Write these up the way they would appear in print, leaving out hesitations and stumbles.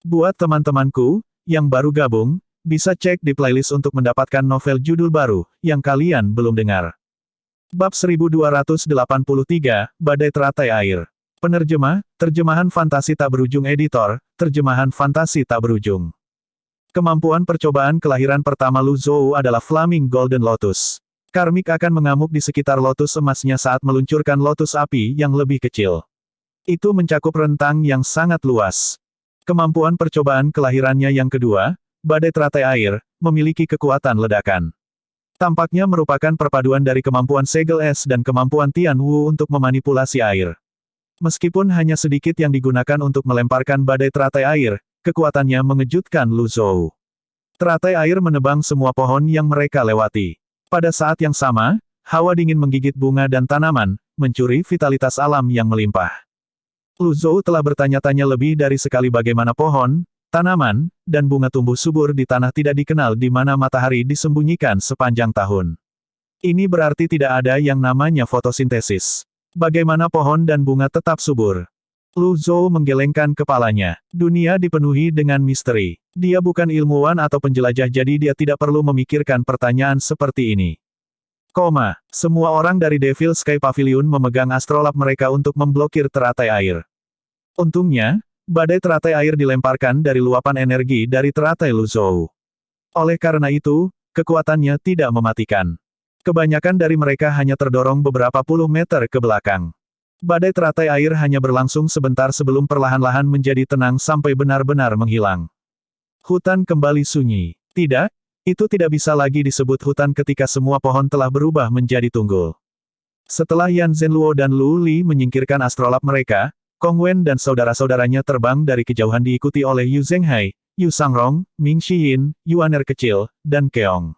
Buat teman-temanku, yang baru gabung, bisa cek di playlist untuk mendapatkan novel judul baru, yang kalian belum dengar. Bab 1283, Badai Teratai Air. Penerjemah, Terjemahan Fantasi Tak Berujung Editor, Terjemahan Fantasi Tak Berujung. Kemampuan percobaan kelahiran pertama Lu Zhou adalah Flaming Golden Lotus. Karmik akan mengamuk di sekitar lotus emasnya saat meluncurkan lotus api yang lebih kecil. Itu mencakup rentang yang sangat luas. Kemampuan percobaan kelahirannya yang kedua, Badai Teratai Air, memiliki kekuatan ledakan. Tampaknya merupakan perpaduan dari kemampuan segel es dan kemampuan Tian Wu untuk memanipulasi air. Meskipun hanya sedikit yang digunakan untuk melemparkan badai teratai air, kekuatannya mengejutkan Lu Zhou. Teratai air menebang semua pohon yang mereka lewati. Pada saat yang sama, hawa dingin menggigit bunga dan tanaman, mencuri vitalitas alam yang melimpah. Lu Zhou telah bertanya-tanya lebih dari sekali bagaimana pohon, tanaman, dan bunga tumbuh subur di tanah tidak dikenal di mana matahari disembunyikan sepanjang tahun. Ini berarti tidak ada yang namanya fotosintesis. Bagaimana pohon dan bunga tetap subur? Lu Zhou menggelengkan kepalanya. Dunia dipenuhi dengan misteri. Dia bukan ilmuwan atau penjelajah jadi dia tidak perlu memikirkan pertanyaan seperti ini. Semua orang dari Devil Sky Pavilion memegang astrolab mereka untuk memblokir teratai air. Untungnya, badai teratai air dilemparkan dari luapan energi dari teratai Lu Zhou. Oleh karena itu, kekuatannya tidak mematikan. Kebanyakan dari mereka hanya terdorong beberapa puluh meter ke belakang. Badai teratai air hanya berlangsung sebentar sebelum perlahan-lahan menjadi tenang sampai benar-benar menghilang. Hutan kembali sunyi. Tidak, itu tidak bisa lagi disebut hutan ketika semua pohon telah berubah menjadi tunggul. Setelah Yan Zhenluo dan Lu Li menyingkirkan astrolab mereka, Kong Wen dan saudara-saudaranya terbang dari kejauhan diikuti oleh Yu Zhenghai, Yu Sangrong, Ming Xiyin, Yuan Er Kecil, dan Keong.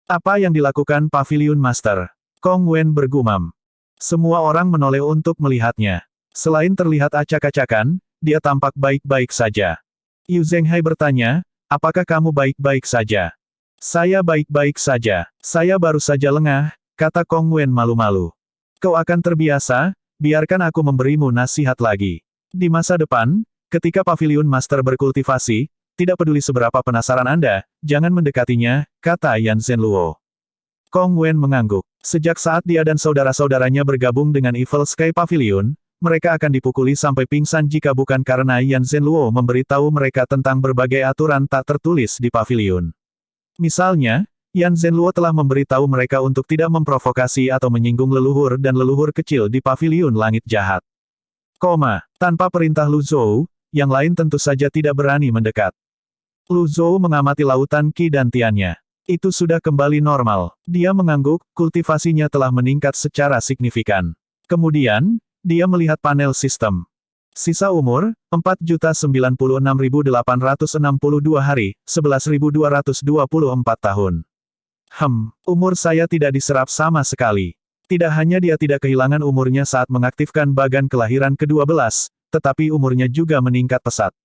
Apa yang dilakukan Pavilion Master? Kong Wen bergumam. Semua orang menoleh untuk melihatnya. Selain terlihat acak-acakan, dia tampak baik-baik saja. Yu Zhenghai bertanya, apakah kamu baik-baik saja? Saya baik-baik saja. Saya baru saja lengah, kata Kong Wen malu-malu. Kau akan terbiasa, biarkan aku memberimu nasihat lagi. Di masa depan, ketika Pavilion Master berkultivasi, tidak peduli seberapa penasaran Anda, jangan mendekatinya, kata Yan Zhenluo. Kong Wen mengangguk. Sejak saat dia dan saudara-saudaranya bergabung dengan Evil Sky Pavilion, mereka akan dipukuli sampai pingsan jika bukan karena Yan Zhenluo memberitahu mereka tentang berbagai aturan tak tertulis di pavilion. Misalnya, Yan Zhenluo telah memberitahu mereka untuk tidak memprovokasi atau menyinggung leluhur dan leluhur kecil di pavilion langit jahat. Tanpa perintah Lu Zhou, yang lain tentu saja tidak berani mendekat. Lu Zhou mengamati lautan Qi dan Tiannya. Itu sudah kembali normal. Dia mengangguk, kultivasinya telah meningkat secara signifikan. Kemudian, dia melihat panel sistem. Sisa umur, 4.096.862 hari, 11.224 tahun. Umur saya tidak diserap sama sekali. Tidak hanya dia tidak kehilangan umurnya saat mengaktifkan bagan kelahiran ke-12, tetapi umurnya juga meningkat pesat.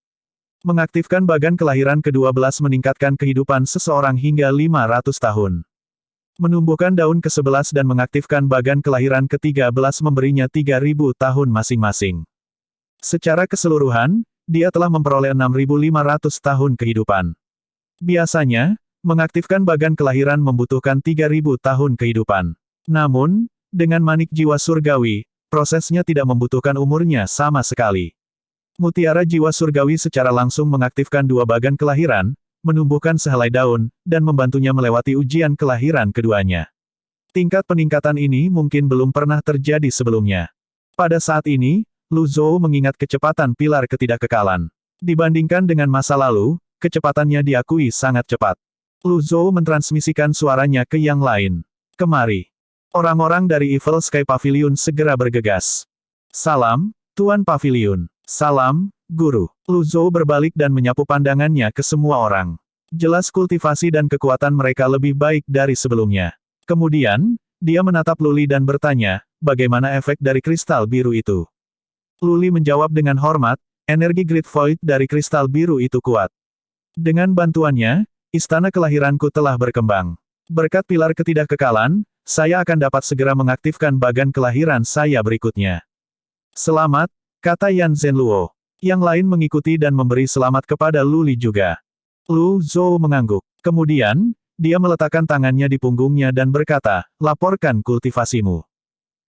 Mengaktifkan bagan kelahiran ke-12 meningkatkan kehidupan seseorang hingga 500 tahun. Menumbuhkan daun ke-11 dan mengaktifkan bagan kelahiran ke-13 memberinya 3.000 tahun masing-masing. Secara keseluruhan, dia telah memperoleh 6.500 tahun kehidupan. Biasanya, mengaktifkan bagan kelahiran membutuhkan 3.000 tahun kehidupan. Namun, dengan manik jiwa surgawi, prosesnya tidak membutuhkan umurnya sama sekali. Mutiara jiwa surgawi secara langsung mengaktifkan dua bagan kelahiran, menumbuhkan sehelai daun, dan membantunya melewati ujian kelahiran keduanya. Tingkat peningkatan ini mungkin belum pernah terjadi sebelumnya. Pada saat ini, Lu Zhou mengingat kecepatan pilar ketidakkekalan. Dibandingkan dengan masa lalu, kecepatannya diakui sangat cepat. Lu Zhou mentransmisikan suaranya ke yang lain. Kemari. Orang-orang dari Evil Sky Pavilion segera bergegas. Salam, Tuan Pavilion. Salam, Guru. Lu Zhou berbalik dan menyapu pandangannya ke semua orang. Jelas kultivasi dan kekuatan mereka lebih baik dari sebelumnya. Kemudian, dia menatap Lu Li dan bertanya, bagaimana efek dari kristal biru itu? Lu Li menjawab dengan hormat, energi Great Void dari kristal biru itu kuat. Dengan bantuannya, istana kelahiranku telah berkembang. Berkat pilar ketidakkekalan, saya akan dapat segera mengaktifkan bagan kelahiran saya berikutnya. Selamat, kata Yan Zhenluo. Yang lain mengikuti dan memberi selamat kepada Lu Li juga. Lu Zhou mengangguk. Kemudian, dia meletakkan tangannya di punggungnya dan berkata, laporkan kultivasimu.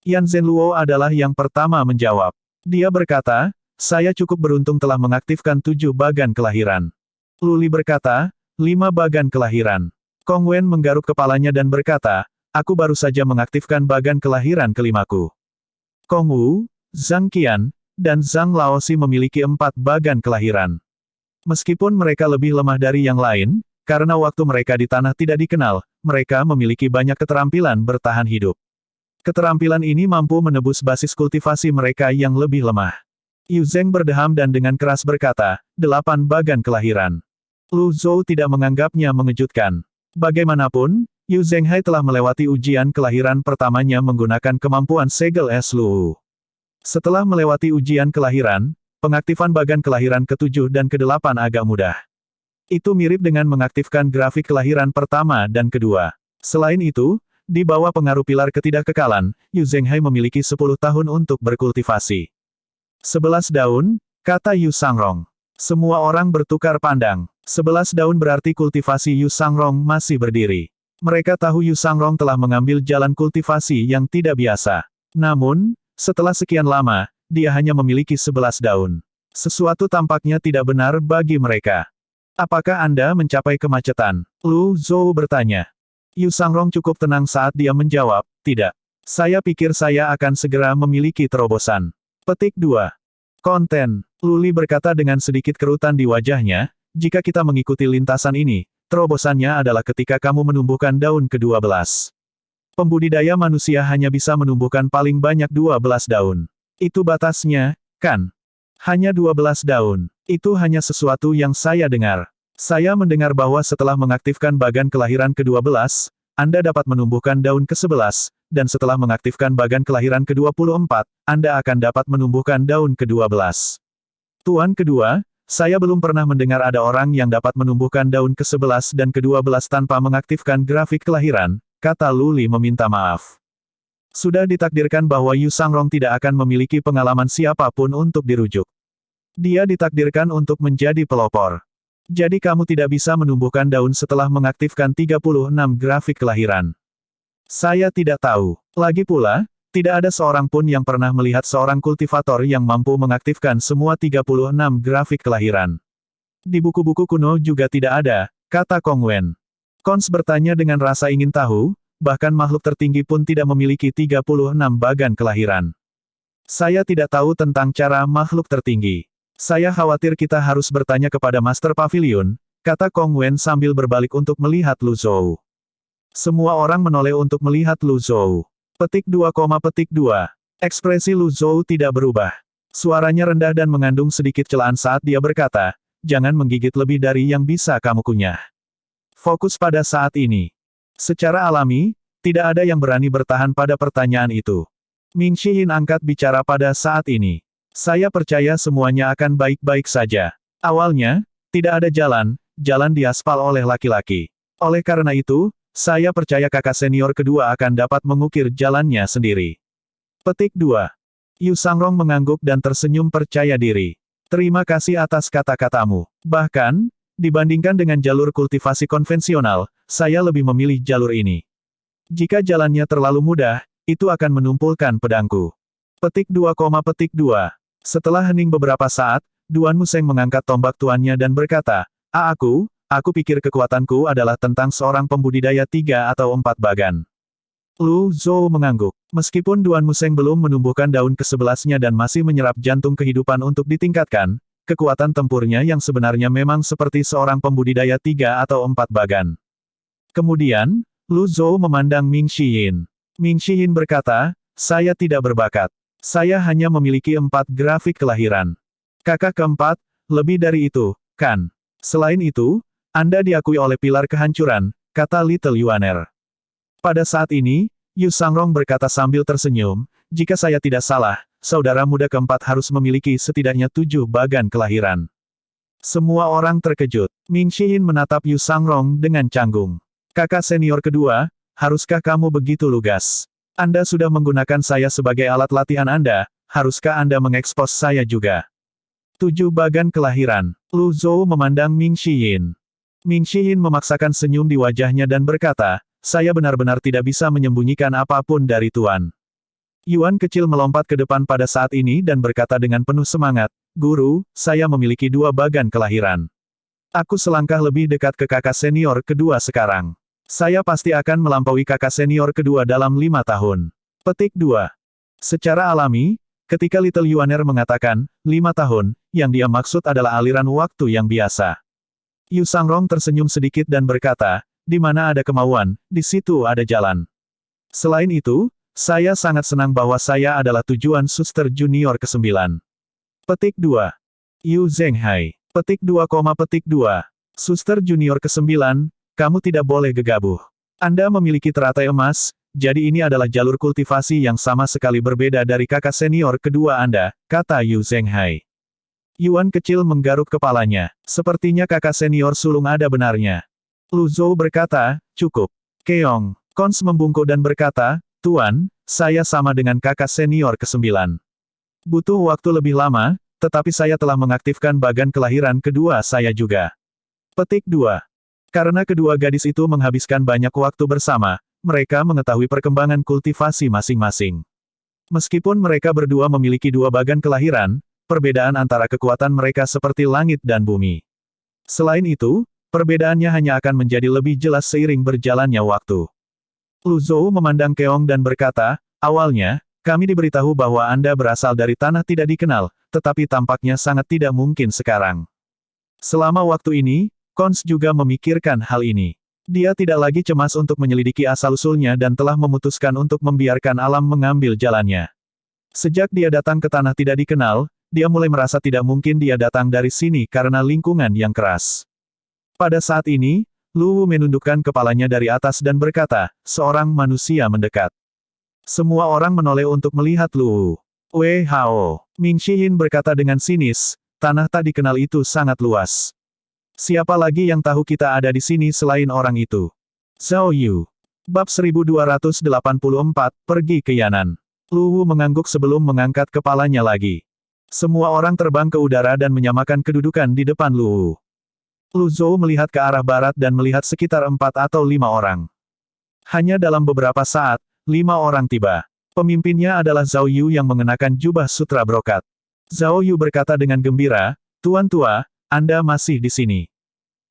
Yan Zhenluo adalah yang pertama menjawab. Dia berkata, saya cukup beruntung telah mengaktifkan 7 bagan kelahiran. Lu Li berkata, 5 bagan kelahiran. Kong Wen menggaruk kepalanya dan berkata, aku baru saja mengaktifkan bagan kelahiran kelimaku. Kong Wu, Zhang Qian, dan Zhang Laoxi memiliki 4 bagan kelahiran. Meskipun mereka lebih lemah dari yang lain, karena waktu mereka di tanah tidak dikenal, mereka memiliki banyak keterampilan bertahan hidup. Keterampilan ini mampu menebus basis kultivasi mereka yang lebih lemah. Yu Zheng berdeham dan dengan keras berkata, 8 bagan kelahiran. Lu Zhou tidak menganggapnya mengejutkan. Bagaimanapun, Yu Zhenghai telah melewati ujian kelahiran pertamanya menggunakan kemampuan segel es Lu. Setelah melewati ujian kelahiran, pengaktifan bagan kelahiran ke-7 dan ke-8 agak mudah. Itu mirip dengan mengaktifkan grafik kelahiran pertama dan kedua. Selain itu, di bawah pengaruh pilar ketidakkekalan, Yu Zhenghai memiliki 10 tahun untuk berkultivasi. 11 daun, kata Yu Sangrong. Semua orang bertukar pandang. 11 daun berarti kultivasi Yu Sangrong masih berdiri. Mereka tahu Yu Sangrong telah mengambil jalan kultivasi yang tidak biasa. Namun, setelah sekian lama, dia hanya memiliki 11 daun. Sesuatu tampaknya tidak benar bagi mereka. Apakah Anda mencapai kemacetan? Lu Zhou bertanya. Yu Sangrong cukup tenang saat dia menjawab, tidak. Saya pikir saya akan segera memiliki terobosan. Petik 2. Konten. Lu Li berkata dengan sedikit kerutan di wajahnya, jika kita mengikuti lintasan ini, terobosannya adalah ketika kamu menumbuhkan daun ke-12. Pembudidaya manusia hanya bisa menumbuhkan paling banyak 12 daun. Itu batasnya, kan? Hanya 12 daun. Itu hanya sesuatu yang saya dengar. Saya mendengar bahwa setelah mengaktifkan bagan kelahiran ke-12, Anda dapat menumbuhkan daun ke-11, dan setelah mengaktifkan bagan kelahiran ke-24, Anda akan dapat menumbuhkan daun ke-12. Tuan kedua, saya belum pernah mendengar ada orang yang dapat menumbuhkan daun ke-11 dan ke-12 tanpa mengaktifkan grafik kelahiran, kata Lu Li meminta maaf. Sudah ditakdirkan bahwa Yu Sangrong tidak akan memiliki pengalaman siapapun untuk dirujuk. Dia ditakdirkan untuk menjadi pelopor. Jadi kamu tidak bisa menumbuhkan daun setelah mengaktifkan 36 grafik kelahiran. Saya tidak tahu. Lagi pula, tidak ada seorang pun yang pernah melihat seorang kultivator yang mampu mengaktifkan semua 36 grafik kelahiran. Di buku-buku kuno juga tidak ada, kata Kong Wen. Kons bertanya dengan rasa ingin tahu, bahkan makhluk tertinggi pun tidak memiliki 36 bagan kelahiran. Saya tidak tahu tentang cara makhluk tertinggi. Saya khawatir kita harus bertanya kepada Master Pavilion, kata Kong Wen sambil berbalik untuk melihat Lu Zhou. Semua orang menoleh untuk melihat Lu Zhou. Petik 2, petik 2. Ekspresi Lu Zhou tidak berubah. Suaranya rendah dan mengandung sedikit celaan saat dia berkata, jangan menggigit lebih dari yang bisa kamu kunyah. Fokus pada saat ini. Secara alami, tidak ada yang berani bertahan pada pertanyaan itu. Ming Shihin angkat bicara pada saat ini. Saya percaya semuanya akan baik-baik saja. Awalnya, tidak ada jalan diaspal oleh laki-laki. Oleh karena itu, saya percaya kakak senior kedua akan dapat mengukir jalannya sendiri. Petik 2. Yu Sangrong mengangguk dan tersenyum percaya diri. Terima kasih atas kata-katamu. Bahkan, dibandingkan dengan jalur kultivasi konvensional, saya lebih memilih jalur ini. Jika jalannya terlalu mudah, itu akan menumpulkan pedangku. Petik 2, petik 2. Setelah hening beberapa saat, Duan Museng mengangkat tombak tuannya dan berkata, aku pikir kekuatanku adalah tentang seorang pembudidaya 3 atau 4 bagan. Lu Zhou mengangguk. Meskipun Duan Museng belum menumbuhkan daun ke-11-nya dan masih menyerap jantung kehidupan untuk ditingkatkan, kekuatan tempurnya yang sebenarnya memang seperti seorang pembudidaya 3 atau 4 bagan. Kemudian, Lu Zhou memandang Ming Shihin. Ming Shihin berkata, saya tidak berbakat. Saya hanya memiliki 4 grafik kelahiran. Kakak keempat, lebih dari itu, kan? Selain itu, Anda diakui oleh pilar kehancuran, kata Little Yuaner. Pada saat ini, Yu Sangrong berkata sambil tersenyum, jika saya tidak salah, saudara muda keempat harus memiliki setidaknya 7 bagan kelahiran. Semua orang terkejut. Ming Shihin menatap Yu Sangrong dengan canggung. Kakak senior kedua, haruskah kamu begitu lugas? Anda sudah menggunakan saya sebagai alat latihan Anda, haruskah Anda mengekspos saya juga? 7 bagan kelahiran. Lu Zhou memandang Ming Xiyin. Ming Xiyin memaksakan senyum di wajahnya dan berkata, saya benar-benar tidak bisa menyembunyikan apapun dari Tuan. Yuan kecil melompat ke depan pada saat ini dan berkata dengan penuh semangat, Guru, saya memiliki 2 bagan kelahiran. Aku selangkah lebih dekat ke kakak senior kedua sekarang. Saya pasti akan melampaui kakak senior kedua dalam 5 tahun. Petik 2. Secara alami, ketika Little Yuaner mengatakan, 5 tahun, yang dia maksud adalah aliran waktu yang biasa. Yu Sangrong tersenyum sedikit dan berkata, di mana ada kemauan, di situ ada jalan. Selain itu, saya sangat senang bahwa saya adalah tujuan suster junior ke-9. Petik 2. Yu Zhenghai. Petik 2, petik 2. Suster junior ke-9, kamu tidak boleh gegabah. Anda memiliki teratai emas, jadi ini adalah jalur kultivasi yang sama sekali berbeda dari kakak senior kedua Anda, kata Yu Zhenghai. Yuan kecil menggaruk kepalanya. Sepertinya kakak senior sulung ada benarnya. Lu Zhou berkata, cukup. Keong. Kons membungkuk dan berkata, Tuan, saya sama dengan kakak senior ke-9. Butuh waktu lebih lama, tetapi saya telah mengaktifkan bagan kelahiran kedua saya juga. Petik 2. Karena kedua gadis itu menghabiskan banyak waktu bersama, mereka mengetahui perkembangan kultivasi masing-masing. Meskipun mereka berdua memiliki 2 bagan kelahiran, perbedaan antara kekuatan mereka seperti langit dan bumi. Selain itu, perbedaannya hanya akan menjadi lebih jelas seiring berjalannya waktu. Lu Zhou memandang Keong dan berkata, awalnya, kami diberitahu bahwa Anda berasal dari tanah tidak dikenal, tetapi tampaknya sangat tidak mungkin sekarang. Selama waktu ini, Kons juga memikirkan hal ini. Dia tidak lagi cemas untuk menyelidiki asal-usulnya dan telah memutuskan untuk membiarkan alam mengambil jalannya. Sejak dia datang ke tanah tidak dikenal, dia mulai merasa tidak mungkin dia datang dari sini karena lingkungan yang keras. Pada saat ini, Lu Wu menundukkan kepalanya dari atas dan berkata, seorang manusia mendekat. Semua orang menoleh untuk melihat Lu Wu. Wei Hao. Ming Xiyin berkata dengan sinis, tanah tak dikenal itu sangat luas. Siapa lagi yang tahu kita ada di sini selain orang itu? Zhao Yu. Bab 1284, pergi ke Yanan. Lu Wu mengangguk sebelum mengangkat kepalanya lagi. Semua orang terbang ke udara dan menyamakan kedudukan di depan Lu Wu. Lu Zhou melihat ke arah barat dan melihat sekitar 4 atau 5 orang. Hanya dalam beberapa saat, 5 orang tiba. Pemimpinnya adalah Zhao Yu yang mengenakan jubah sutra brokat. Zhao Yu berkata dengan gembira, Tuan tua, Anda masih di sini.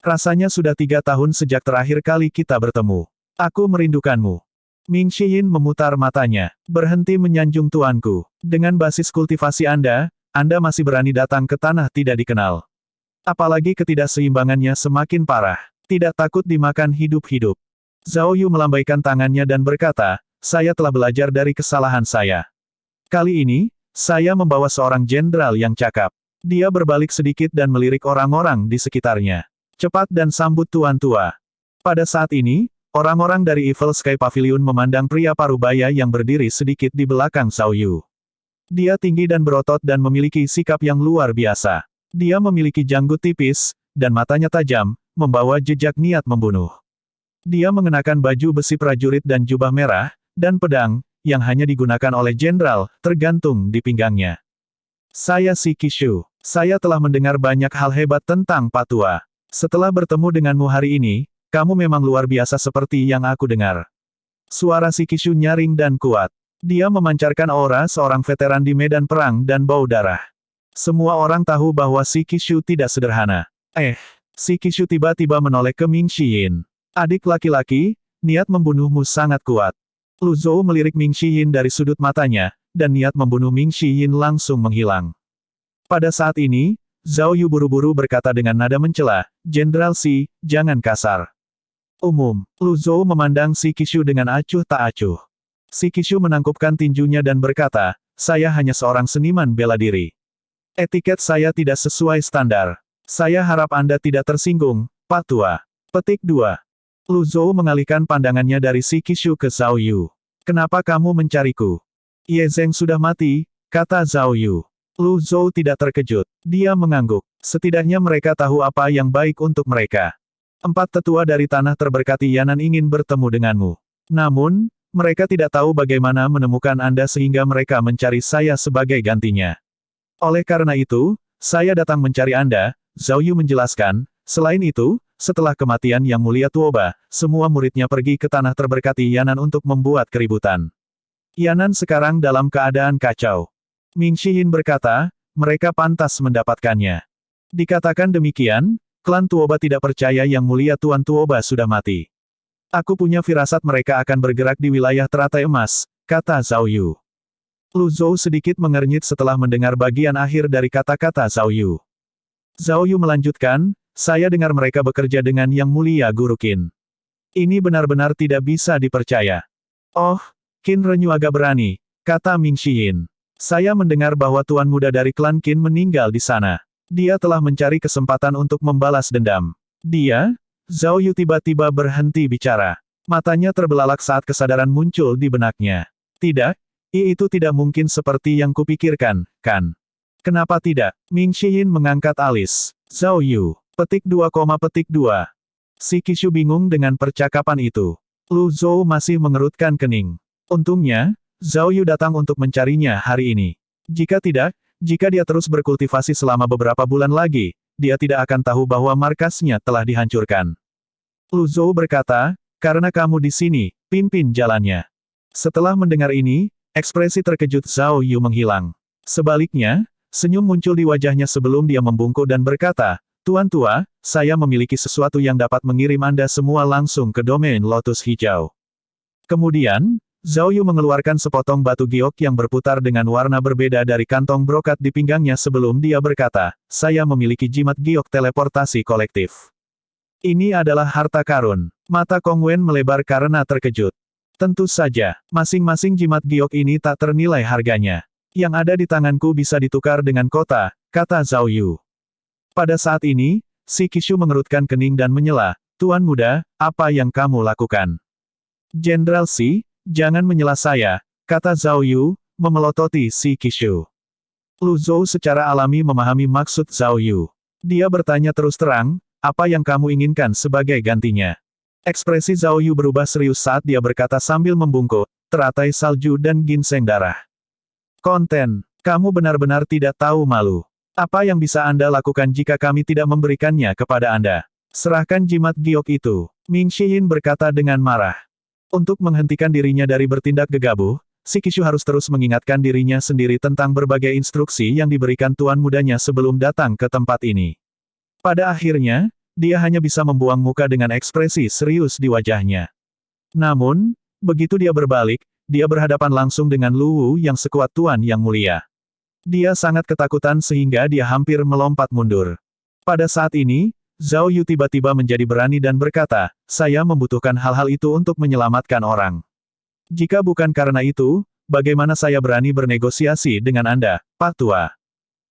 Rasanya sudah 3 tahun sejak terakhir kali kita bertemu. Aku merindukanmu. Ming Xiyin memutar matanya. Berhenti menyanjung tuanku. Dengan basis kultivasi Anda masih berani datang ke tanah tidak dikenal. Apalagi ketidakseimbangannya semakin parah. Tidak takut dimakan hidup-hidup. Zhao Yu melambaikan tangannya dan berkata, saya telah belajar dari kesalahan saya. Kali ini, saya membawa seorang jenderal yang cakap. Dia berbalik sedikit dan melirik orang-orang di sekitarnya. Cepat dan sambut tuan tua. Pada saat ini, orang-orang dari Evil Sky Pavilion memandang pria parubaya yang berdiri sedikit di belakang Zhao Yu. Dia tinggi dan berotot dan memiliki sikap yang luar biasa. Dia memiliki janggut tipis, dan matanya tajam, membawa jejak niat membunuh. Dia mengenakan baju besi prajurit dan jubah merah, dan pedang, yang hanya digunakan oleh jenderal, tergantung di pinggangnya. Saya Si Qishu. Saya telah mendengar banyak hal hebat tentang Pak Tua. Setelah bertemu denganmu hari ini, kamu memang luar biasa seperti yang aku dengar. Suara Si Qishu nyaring dan kuat. Dia memancarkan aura seorang veteran di medan perang dan bau darah. Semua orang tahu bahwa Si Qishu tidak sederhana. Si Qishu tiba-tiba menoleh ke Ming Xiyin. Adik laki-laki, niat membunuhmu sangat kuat. Lu Zhou melirik Ming Xiyin dari sudut matanya, dan niat membunuh Ming Xiyin langsung menghilang. Pada saat ini, Zhao Yu buru-buru berkata dengan nada mencela, Jenderal Si, jangan kasar. Lu Zhou memandang Si Qishu dengan acuh tak acuh. Si Qishu menangkupkan tinjunya dan berkata, saya hanya seorang seniman bela diri. Etiket saya tidak sesuai standar. Saya harap Anda tidak tersinggung, Pak Tua. Petik 2. Lu Zhou mengalihkan pandangannya dari Si Qishu ke Zhao Yu. Kenapa kamu mencariku? Ye Zheng sudah mati, kata Zhao Yu. Lu Zhou tidak terkejut. Dia mengangguk. Setidaknya mereka tahu apa yang baik untuk mereka. 4 tetua dari tanah terberkati Yanan ingin bertemu denganmu. Namun, mereka tidak tahu bagaimana menemukan Anda sehingga mereka mencari saya sebagai gantinya. Oleh karena itu, saya datang mencari Anda, Zhao Yu menjelaskan. Selain itu, setelah kematian Yang Mulia Tuoba, semua muridnya pergi ke tanah terberkati Yanan untuk membuat keributan. Yanan sekarang dalam keadaan kacau. Ming Shihin berkata, mereka pantas mendapatkannya. Dikatakan demikian, klan Tuoba tidak percaya Yang Mulia Tuan Tuoba sudah mati. Aku punya firasat mereka akan bergerak di wilayah teratai emas, kata Zhao Yu. Lu Zhou sedikit mengernyit setelah mendengar bagian akhir dari kata-kata Zhao Yu. Zhao Yu melanjutkan, saya dengar mereka bekerja dengan Yang Mulia Guru Qin. Ini benar-benar tidak bisa dipercaya. Oh, Qin Renyu agak berani, kata Ming Shihin. Saya mendengar bahwa tuan muda dari klan Qin meninggal di sana. Dia telah mencari kesempatan untuk membalas dendam. Dia, Zhao Yu tiba-tiba berhenti bicara. Matanya terbelalak saat kesadaran muncul di benaknya. Tidak, itu tidak mungkin seperti yang kupikirkan, kan? Kenapa tidak? Ming Shihin mengangkat alis. Zhao Yu. Petik 2, petik 2. Si Qishu bingung dengan percakapan itu. Lu Zhou masih mengerutkan kening. Untungnya, Zhao Yu datang untuk mencarinya hari ini. Jika tidak, jika dia terus berkultivasi selama beberapa bulan lagi, dia tidak akan tahu bahwa markasnya telah dihancurkan. Lu Zhou berkata, karena kamu di sini, pimpin jalannya. Setelah mendengar ini, ekspresi terkejut Zhao Yu menghilang. Sebaliknya, senyum muncul di wajahnya sebelum dia membungkuk dan berkata, Tuan Tua, saya memiliki sesuatu yang dapat mengirim Anda semua langsung ke domain Lotus Hijau. Kemudian, Zhao Yu mengeluarkan sepotong batu giok yang berputar dengan warna berbeda dari kantong brokat di pinggangnya sebelum dia berkata, saya memiliki jimat giok teleportasi kolektif. Ini adalah harta karun. Mata Kong Wen melebar karena terkejut. Tentu saja, masing-masing jimat giok ini tak ternilai harganya. Yang ada di tanganku bisa ditukar dengan kota, kata Zhao Yu. Pada saat ini, si Qishu mengerutkan kening dan menyela, Tuan Muda, apa yang kamu lakukan? Jenderal Si, jangan menyela saya, kata Zhao Yu, memelototi si Qishu. Lu Zhou secara alami memahami maksud Zhao Yu. Dia bertanya terus terang, apa yang kamu inginkan sebagai gantinya? Ekspresi Zhao Yu berubah serius saat dia berkata sambil membungkuk, teratai salju dan ginseng darah. Konten, kamu benar-benar tidak tahu malu. Apa yang bisa Anda lakukan jika kami tidak memberikannya kepada Anda? Serahkan jimat giok itu. Ming Shihin berkata dengan marah. Untuk menghentikan dirinya dari bertindak gegabah, si Qishu harus terus mengingatkan dirinya sendiri tentang berbagai instruksi yang diberikan tuan mudanya sebelum datang ke tempat ini. Pada akhirnya, dia hanya bisa membuang muka dengan ekspresi serius di wajahnya. Namun, begitu dia berbalik, dia berhadapan langsung dengan Lu Wu yang sekuat Tuan Yang Mulia. Dia sangat ketakutan sehingga dia hampir melompat mundur. Pada saat ini, Zhao Yu tiba-tiba menjadi berani dan berkata, saya membutuhkan hal-hal itu untuk menyelamatkan orang. Jika bukan karena itu, bagaimana saya berani bernegosiasi dengan Anda, Pak Tua?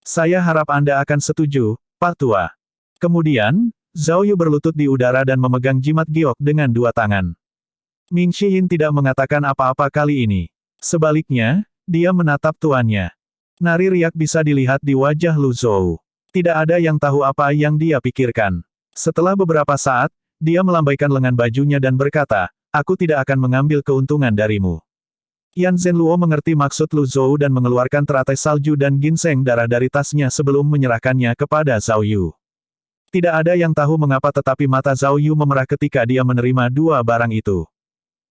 Saya harap Anda akan setuju, Pak Tua. Kemudian, Zhao Yu berlutut di udara dan memegang jimat giok dengan dua tangan. Ming Shihin tidak mengatakan apa-apa kali ini. Sebaliknya, dia menatap tuannya. Nari riak bisa dilihat di wajah Lu Zhou. Tidak ada yang tahu apa yang dia pikirkan. Setelah beberapa saat, dia melambaikan lengan bajunya dan berkata, aku tidak akan mengambil keuntungan darimu. Yan Zhenluo mengerti maksud Lu Zhou dan mengeluarkan teratai salju dan ginseng darah dari tasnya sebelum menyerahkannya kepada Zhao Yu. Tidak ada yang tahu mengapa tetapi mata Zhao Yu memerah ketika dia menerima dua barang itu.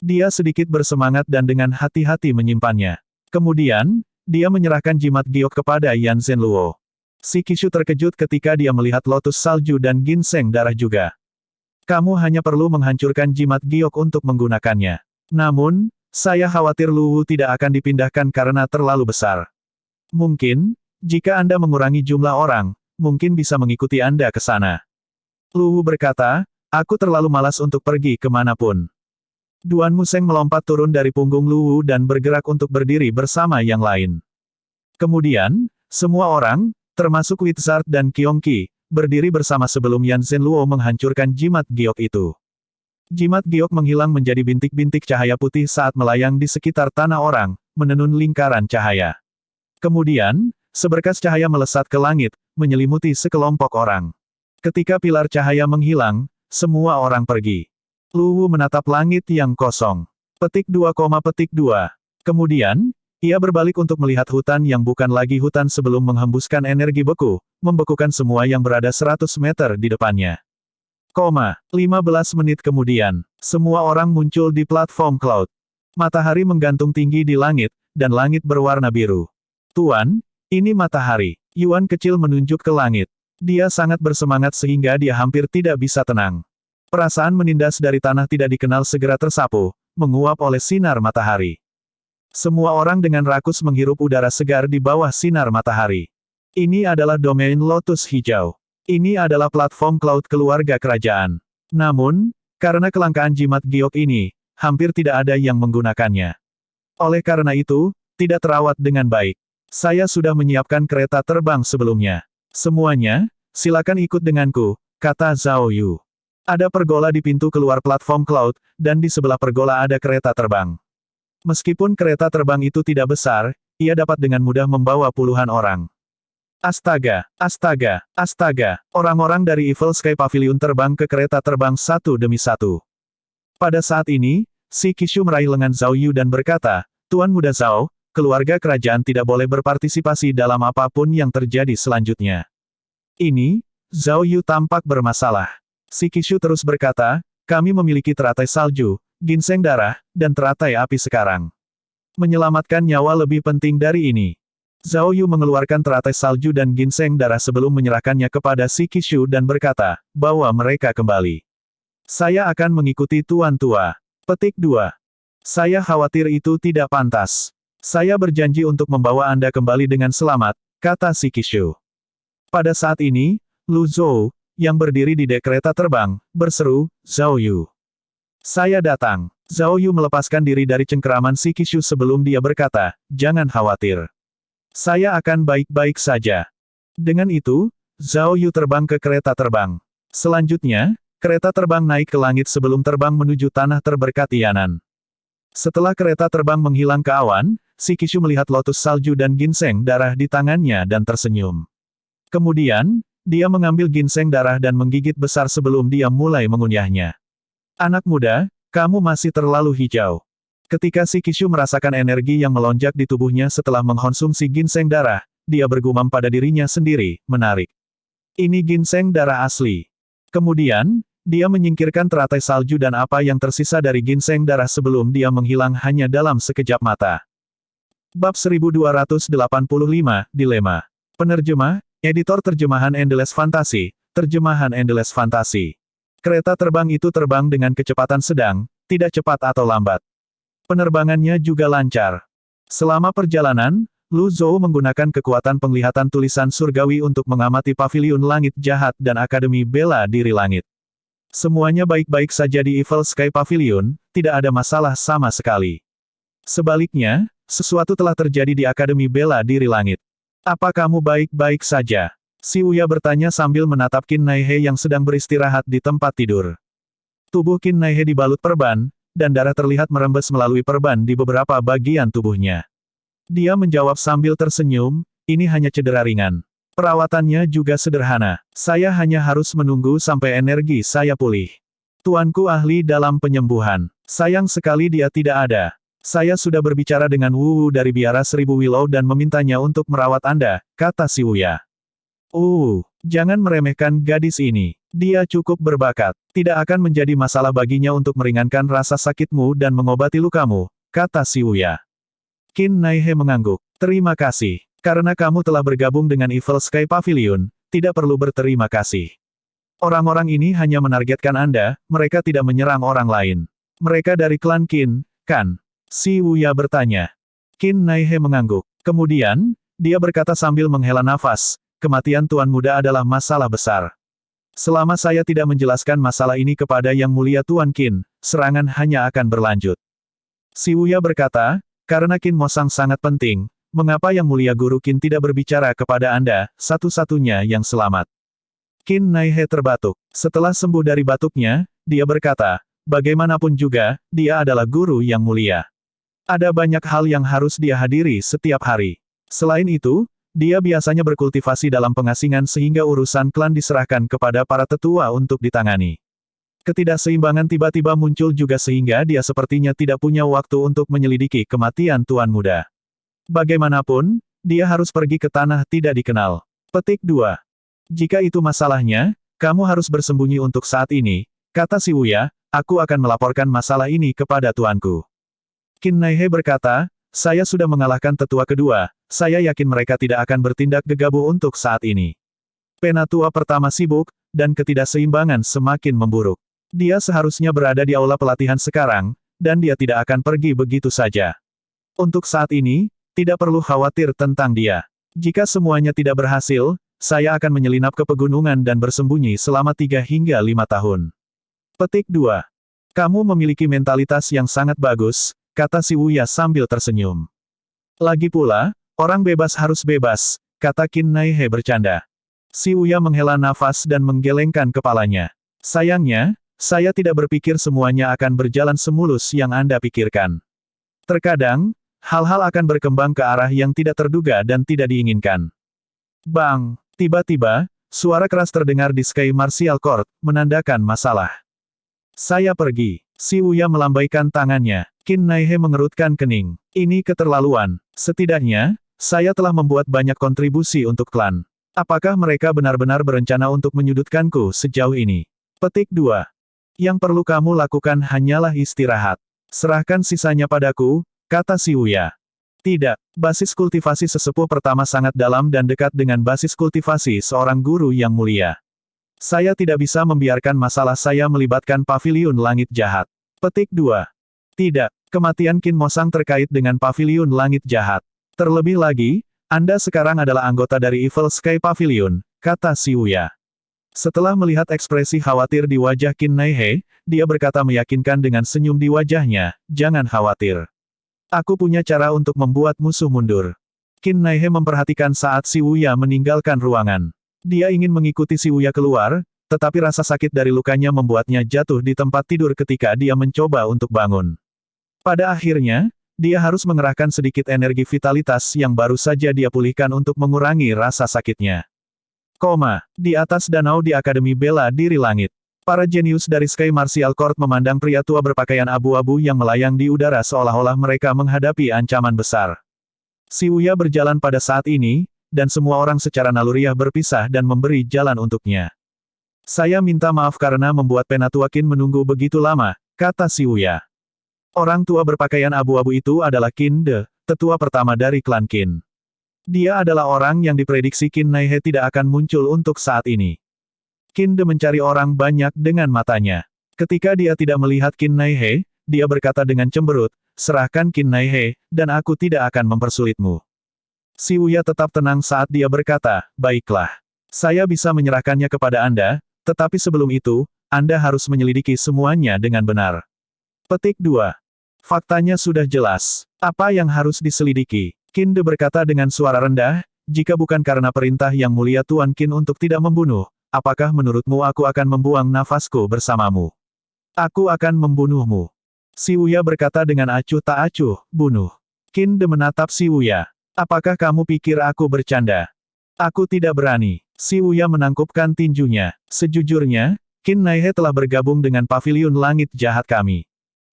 Dia sedikit bersemangat dan dengan hati-hati menyimpannya. Kemudian, dia menyerahkan jimat giok kepada Yan Zhenluo. Si Qishu terkejut ketika dia melihat lotus salju dan ginseng darah juga. Kamu hanya perlu menghancurkan jimat giok untuk menggunakannya. Namun, saya khawatir Lu Wu tidak akan dipindahkan karena terlalu besar. Mungkin, jika Anda mengurangi jumlah orang, mungkin bisa mengikuti Anda ke sana. Lu Wu berkata, aku terlalu malas untuk pergi kemanapun. Duan Museng melompat turun dari punggung Lu Wu dan bergerak untuk berdiri bersama yang lain. Kemudian, semua orang, termasuk Wizard dan Qiongqi, berdiri bersama sebelum Yan Zhenluo menghancurkan jimat giok itu. Jimat giok menghilang menjadi bintik-bintik cahaya putih saat melayang di sekitar tanah orang, menenun lingkaran cahaya. Kemudian, seberkas cahaya melesat ke langit, menyelimuti sekelompok orang. Ketika pilar cahaya menghilang, semua orang pergi. Lu Wu menatap langit yang kosong. Petik 2, petik 2. Kemudian, Ia berbalik untuk melihat hutan yang bukan lagi hutan sebelum menghembuskan energi beku, membekukan semua yang berada 100 meter di depannya. 15 menit kemudian, semua orang muncul di platform cloud. Matahari menggantung tinggi di langit, dan langit berwarna biru. Tuan, ini matahari. Yuan kecil menunjuk ke langit. Dia sangat bersemangat sehingga dia hampir tidak bisa tenang. Perasaan menindas dari tanah tidak dikenal segera tersapu, menguap oleh sinar matahari. Semua orang dengan rakus menghirup udara segar di bawah sinar matahari. Ini adalah domain Lotus Hijau. Ini adalah platform cloud keluarga kerajaan. Namun, karena kelangkaan jimat giok ini, hampir tidak ada yang menggunakannya. Oleh karena itu, tidak terawat dengan baik. Saya sudah menyiapkan kereta terbang sebelumnya. Semuanya, silakan ikut denganku, kata Zhao Yu. Ada pergola di pintu keluar platform cloud, dan di sebelah pergola ada kereta terbang. Meskipun kereta terbang itu tidak besar, ia dapat dengan mudah membawa puluhan orang. Astaga, astaga, astaga, orang-orang dari Evil Sky Pavilion terbang ke kereta terbang satu demi satu. Pada saat ini, si Kishu meraih lengan Zhao Yu dan berkata, Tuan Muda Zhao, keluarga kerajaan tidak boleh berpartisipasi dalam apapun yang terjadi selanjutnya. Ini, Zhao Yu tampak bermasalah. Si Kishu terus berkata, kami memiliki teratai salju, ginseng darah, dan teratai api sekarang. Menyelamatkan nyawa lebih penting dari ini. Zhao Yu mengeluarkan teratai salju dan ginseng darah sebelum menyerahkannya kepada si Kishu dan berkata, bawa mereka kembali. Saya akan mengikuti Tuan Tua. Petik 2. Saya khawatir itu tidak pantas. Saya berjanji untuk membawa Anda kembali dengan selamat, kata si Kishu. Pada saat ini, Lu Zhou, yang berdiri di dek kereta terbang, berseru, Zhao Yu. Saya datang. Zhao Yu melepaskan diri dari cengkeraman si Kishu sebelum dia berkata, jangan khawatir. Saya akan baik-baik saja. Dengan itu, Zhao Yu terbang ke kereta terbang. Selanjutnya, kereta terbang naik ke langit sebelum terbang menuju tanah terberkati Yanan. Setelah kereta terbang menghilang ke awan, si Kishu melihat lotus salju dan ginseng darah di tangannya dan tersenyum. Kemudian, dia mengambil ginseng darah dan menggigit besar sebelum dia mulai mengunyahnya. Anak muda, kamu masih terlalu hijau. Ketika si Kishu merasakan energi yang melonjak di tubuhnya setelah mengkonsumsi ginseng darah, dia bergumam pada dirinya sendiri, menarik. Ini ginseng darah asli. Kemudian, dia menyingkirkan teratai salju dan apa yang tersisa dari ginseng darah sebelum dia menghilang hanya dalam sekejap mata. Bab 1285, Dilema. Penerjemah, Editor Terjemahan Endless Fantasy, Terjemahan Endless Fantasy. Kereta terbang itu terbang dengan kecepatan sedang, tidak cepat atau lambat. Penerbangannya juga lancar. Selama perjalanan, Lu Zhou menggunakan kekuatan penglihatan tulisan surgawi untuk mengamati paviliun langit jahat dan Akademi Bela Diri Langit. Semuanya baik-baik saja di Evil Sky Pavilion, tidak ada masalah sama sekali. Sebaliknya, sesuatu telah terjadi di Akademi Bela Diri Langit. Apa kamu baik-baik saja? Si Uya bertanya sambil menatap Qin Naihe yang sedang beristirahat di tempat tidur. Tubuh Qin Naihe dibalut perban, dan darah terlihat merembes melalui perban di beberapa bagian tubuhnya. Dia menjawab sambil tersenyum, ini hanya cedera ringan. Perawatannya juga sederhana. Saya hanya harus menunggu sampai energi saya pulih. Tuanku ahli dalam penyembuhan. Sayang sekali dia tidak ada. Saya sudah berbicara dengan Wu Wu dari Biara Seribu Willow dan memintanya untuk merawat Anda, kata si Uya. Jangan meremehkan gadis ini. Dia cukup berbakat. Tidak akan menjadi masalah baginya untuk meringankan rasa sakitmu dan mengobati lukamu, kata si Uya. Qin Naihe mengangguk. Terima kasih. Karena kamu telah bergabung dengan Evil Sky Pavilion, tidak perlu berterima kasih. Orang-orang ini hanya menargetkan Anda, mereka tidak menyerang orang lain. Mereka dari klan Qin, kan? Si Uya bertanya. Qin Naihe mengangguk. Kemudian, dia berkata sambil menghela nafas, kematian Tuan Muda adalah masalah besar. Selama saya tidak menjelaskan masalah ini kepada Yang Mulia Tuan Qin, serangan hanya akan berlanjut. Si Uya berkata, karena Qin Mosang sangat penting, mengapa Yang Mulia Guru Qin tidak berbicara kepada Anda, satu-satunya yang selamat? Qin Naihe terbatuk. Setelah sembuh dari batuknya, dia berkata, bagaimanapun juga, dia adalah guru yang mulia. Ada banyak hal yang harus dia hadiri setiap hari. Selain itu, dia biasanya berkultivasi dalam pengasingan sehingga urusan klan diserahkan kepada para tetua untuk ditangani. Ketidakseimbangan tiba-tiba muncul juga sehingga dia sepertinya tidak punya waktu untuk menyelidiki kematian Tuan Muda. Bagaimanapun, dia harus pergi ke tanah tidak dikenal. Petik 2. Jika itu masalahnya, kamu harus bersembunyi untuk saat ini, kata Shibuya, aku akan melaporkan masalah ini kepada tuanku. Qin Naihe berkata, saya sudah mengalahkan tetua kedua, saya yakin mereka tidak akan bertindak gegabah untuk saat ini. Penatua pertama sibuk, dan ketidakseimbangan semakin memburuk. Dia seharusnya berada di aula pelatihan sekarang, dan dia tidak akan pergi begitu saja. Untuk saat ini, tidak perlu khawatir tentang dia. Jika semuanya tidak berhasil, saya akan menyelinap ke pegunungan dan bersembunyi selama 3 hingga 5 tahun. Petik 2. Kamu memiliki mentalitas yang sangat bagus, kata Shibuya sambil tersenyum. Lagi pula, orang bebas harus bebas, kata Qin Naihe bercanda. Shibuya menghela nafas dan menggelengkan kepalanya. Sayangnya, saya tidak berpikir semuanya akan berjalan semulus yang Anda pikirkan. Terkadang, hal-hal akan berkembang ke arah yang tidak terduga dan tidak diinginkan. Bang! Tiba-tiba, suara keras terdengar di Sky Martial Court, menandakan masalah. Saya pergi. Shibuya melambaikan tangannya. Qin Naihe mengerutkan kening. Ini keterlaluan. Setidaknya, saya telah membuat banyak kontribusi untuk klan. Apakah mereka benar-benar berencana untuk menyudutkanku sejauh ini? Petik 2. Yang perlu kamu lakukan hanyalah istirahat. Serahkan sisanya padaku, kata Shibuya. Tidak, basis kultivasi sesepuh pertama sangat dalam dan dekat dengan basis kultivasi seorang guru yang mulia. Saya tidak bisa membiarkan masalah saya melibatkan paviliun langit jahat. Petik 2. Tidak, kematian Qin Mosang terkait dengan paviliun langit jahat. Terlebih lagi, Anda sekarang adalah anggota dari Evil Sky Pavilion, kata Shibuya. Setelah melihat ekspresi khawatir di wajah Qin Naihe, dia berkata meyakinkan dengan senyum di wajahnya, jangan khawatir. Aku punya cara untuk membuat musuh mundur. Qin Naihe memperhatikan saat Shibuya meninggalkan ruangan. Dia ingin mengikuti Shibuya keluar, tetapi rasa sakit dari lukanya membuatnya jatuh di tempat tidur ketika dia mencoba untuk bangun. Pada akhirnya, dia harus mengerahkan sedikit energi vitalitas yang baru saja dia pulihkan untuk mengurangi rasa sakitnya. Di atas danau di Akademi Bela Diri Langit. Para jenius dari Sky Martial Court memandang pria tua berpakaian abu-abu yang melayang di udara seolah-olah mereka menghadapi ancaman besar. Shibuya berjalan pada saat ini, dan semua orang secara naluriah berpisah dan memberi jalan untuknya. Saya minta maaf karena membuat Penatua Qin menunggu begitu lama, kata Shibuya. Orang tua berpakaian abu-abu itu adalah Qin De, tetua pertama dari klan Qin. Dia adalah orang yang diprediksi Qin Naihe tidak akan muncul untuk saat ini. Qin De mencari orang banyak dengan matanya. Ketika dia tidak melihat Qin Naihe, dia berkata dengan cemberut, serahkan Qin Naihe, dan aku tidak akan mempersulitmu. Shibuya tetap tenang saat dia berkata, baiklah. Saya bisa menyerahkannya kepada Anda, tetapi sebelum itu, Anda harus menyelidiki semuanya dengan benar. Petik 2. Faktanya sudah jelas. Apa yang harus diselidiki? Qin De berkata dengan suara rendah, jika bukan karena perintah yang mulia Tuan Qin untuk tidak membunuh, apakah menurutmu aku akan membuang nafasku bersamamu? Aku akan membunuhmu. Shibuya berkata dengan acuh tak acuh, bunuh. Qin De menatap Shibuya. Apakah kamu pikir aku bercanda? Aku tidak berani. Shibuya menangkupkan tinjunya. Sejujurnya, Qin Naihe telah bergabung dengan paviliun langit jahat kami.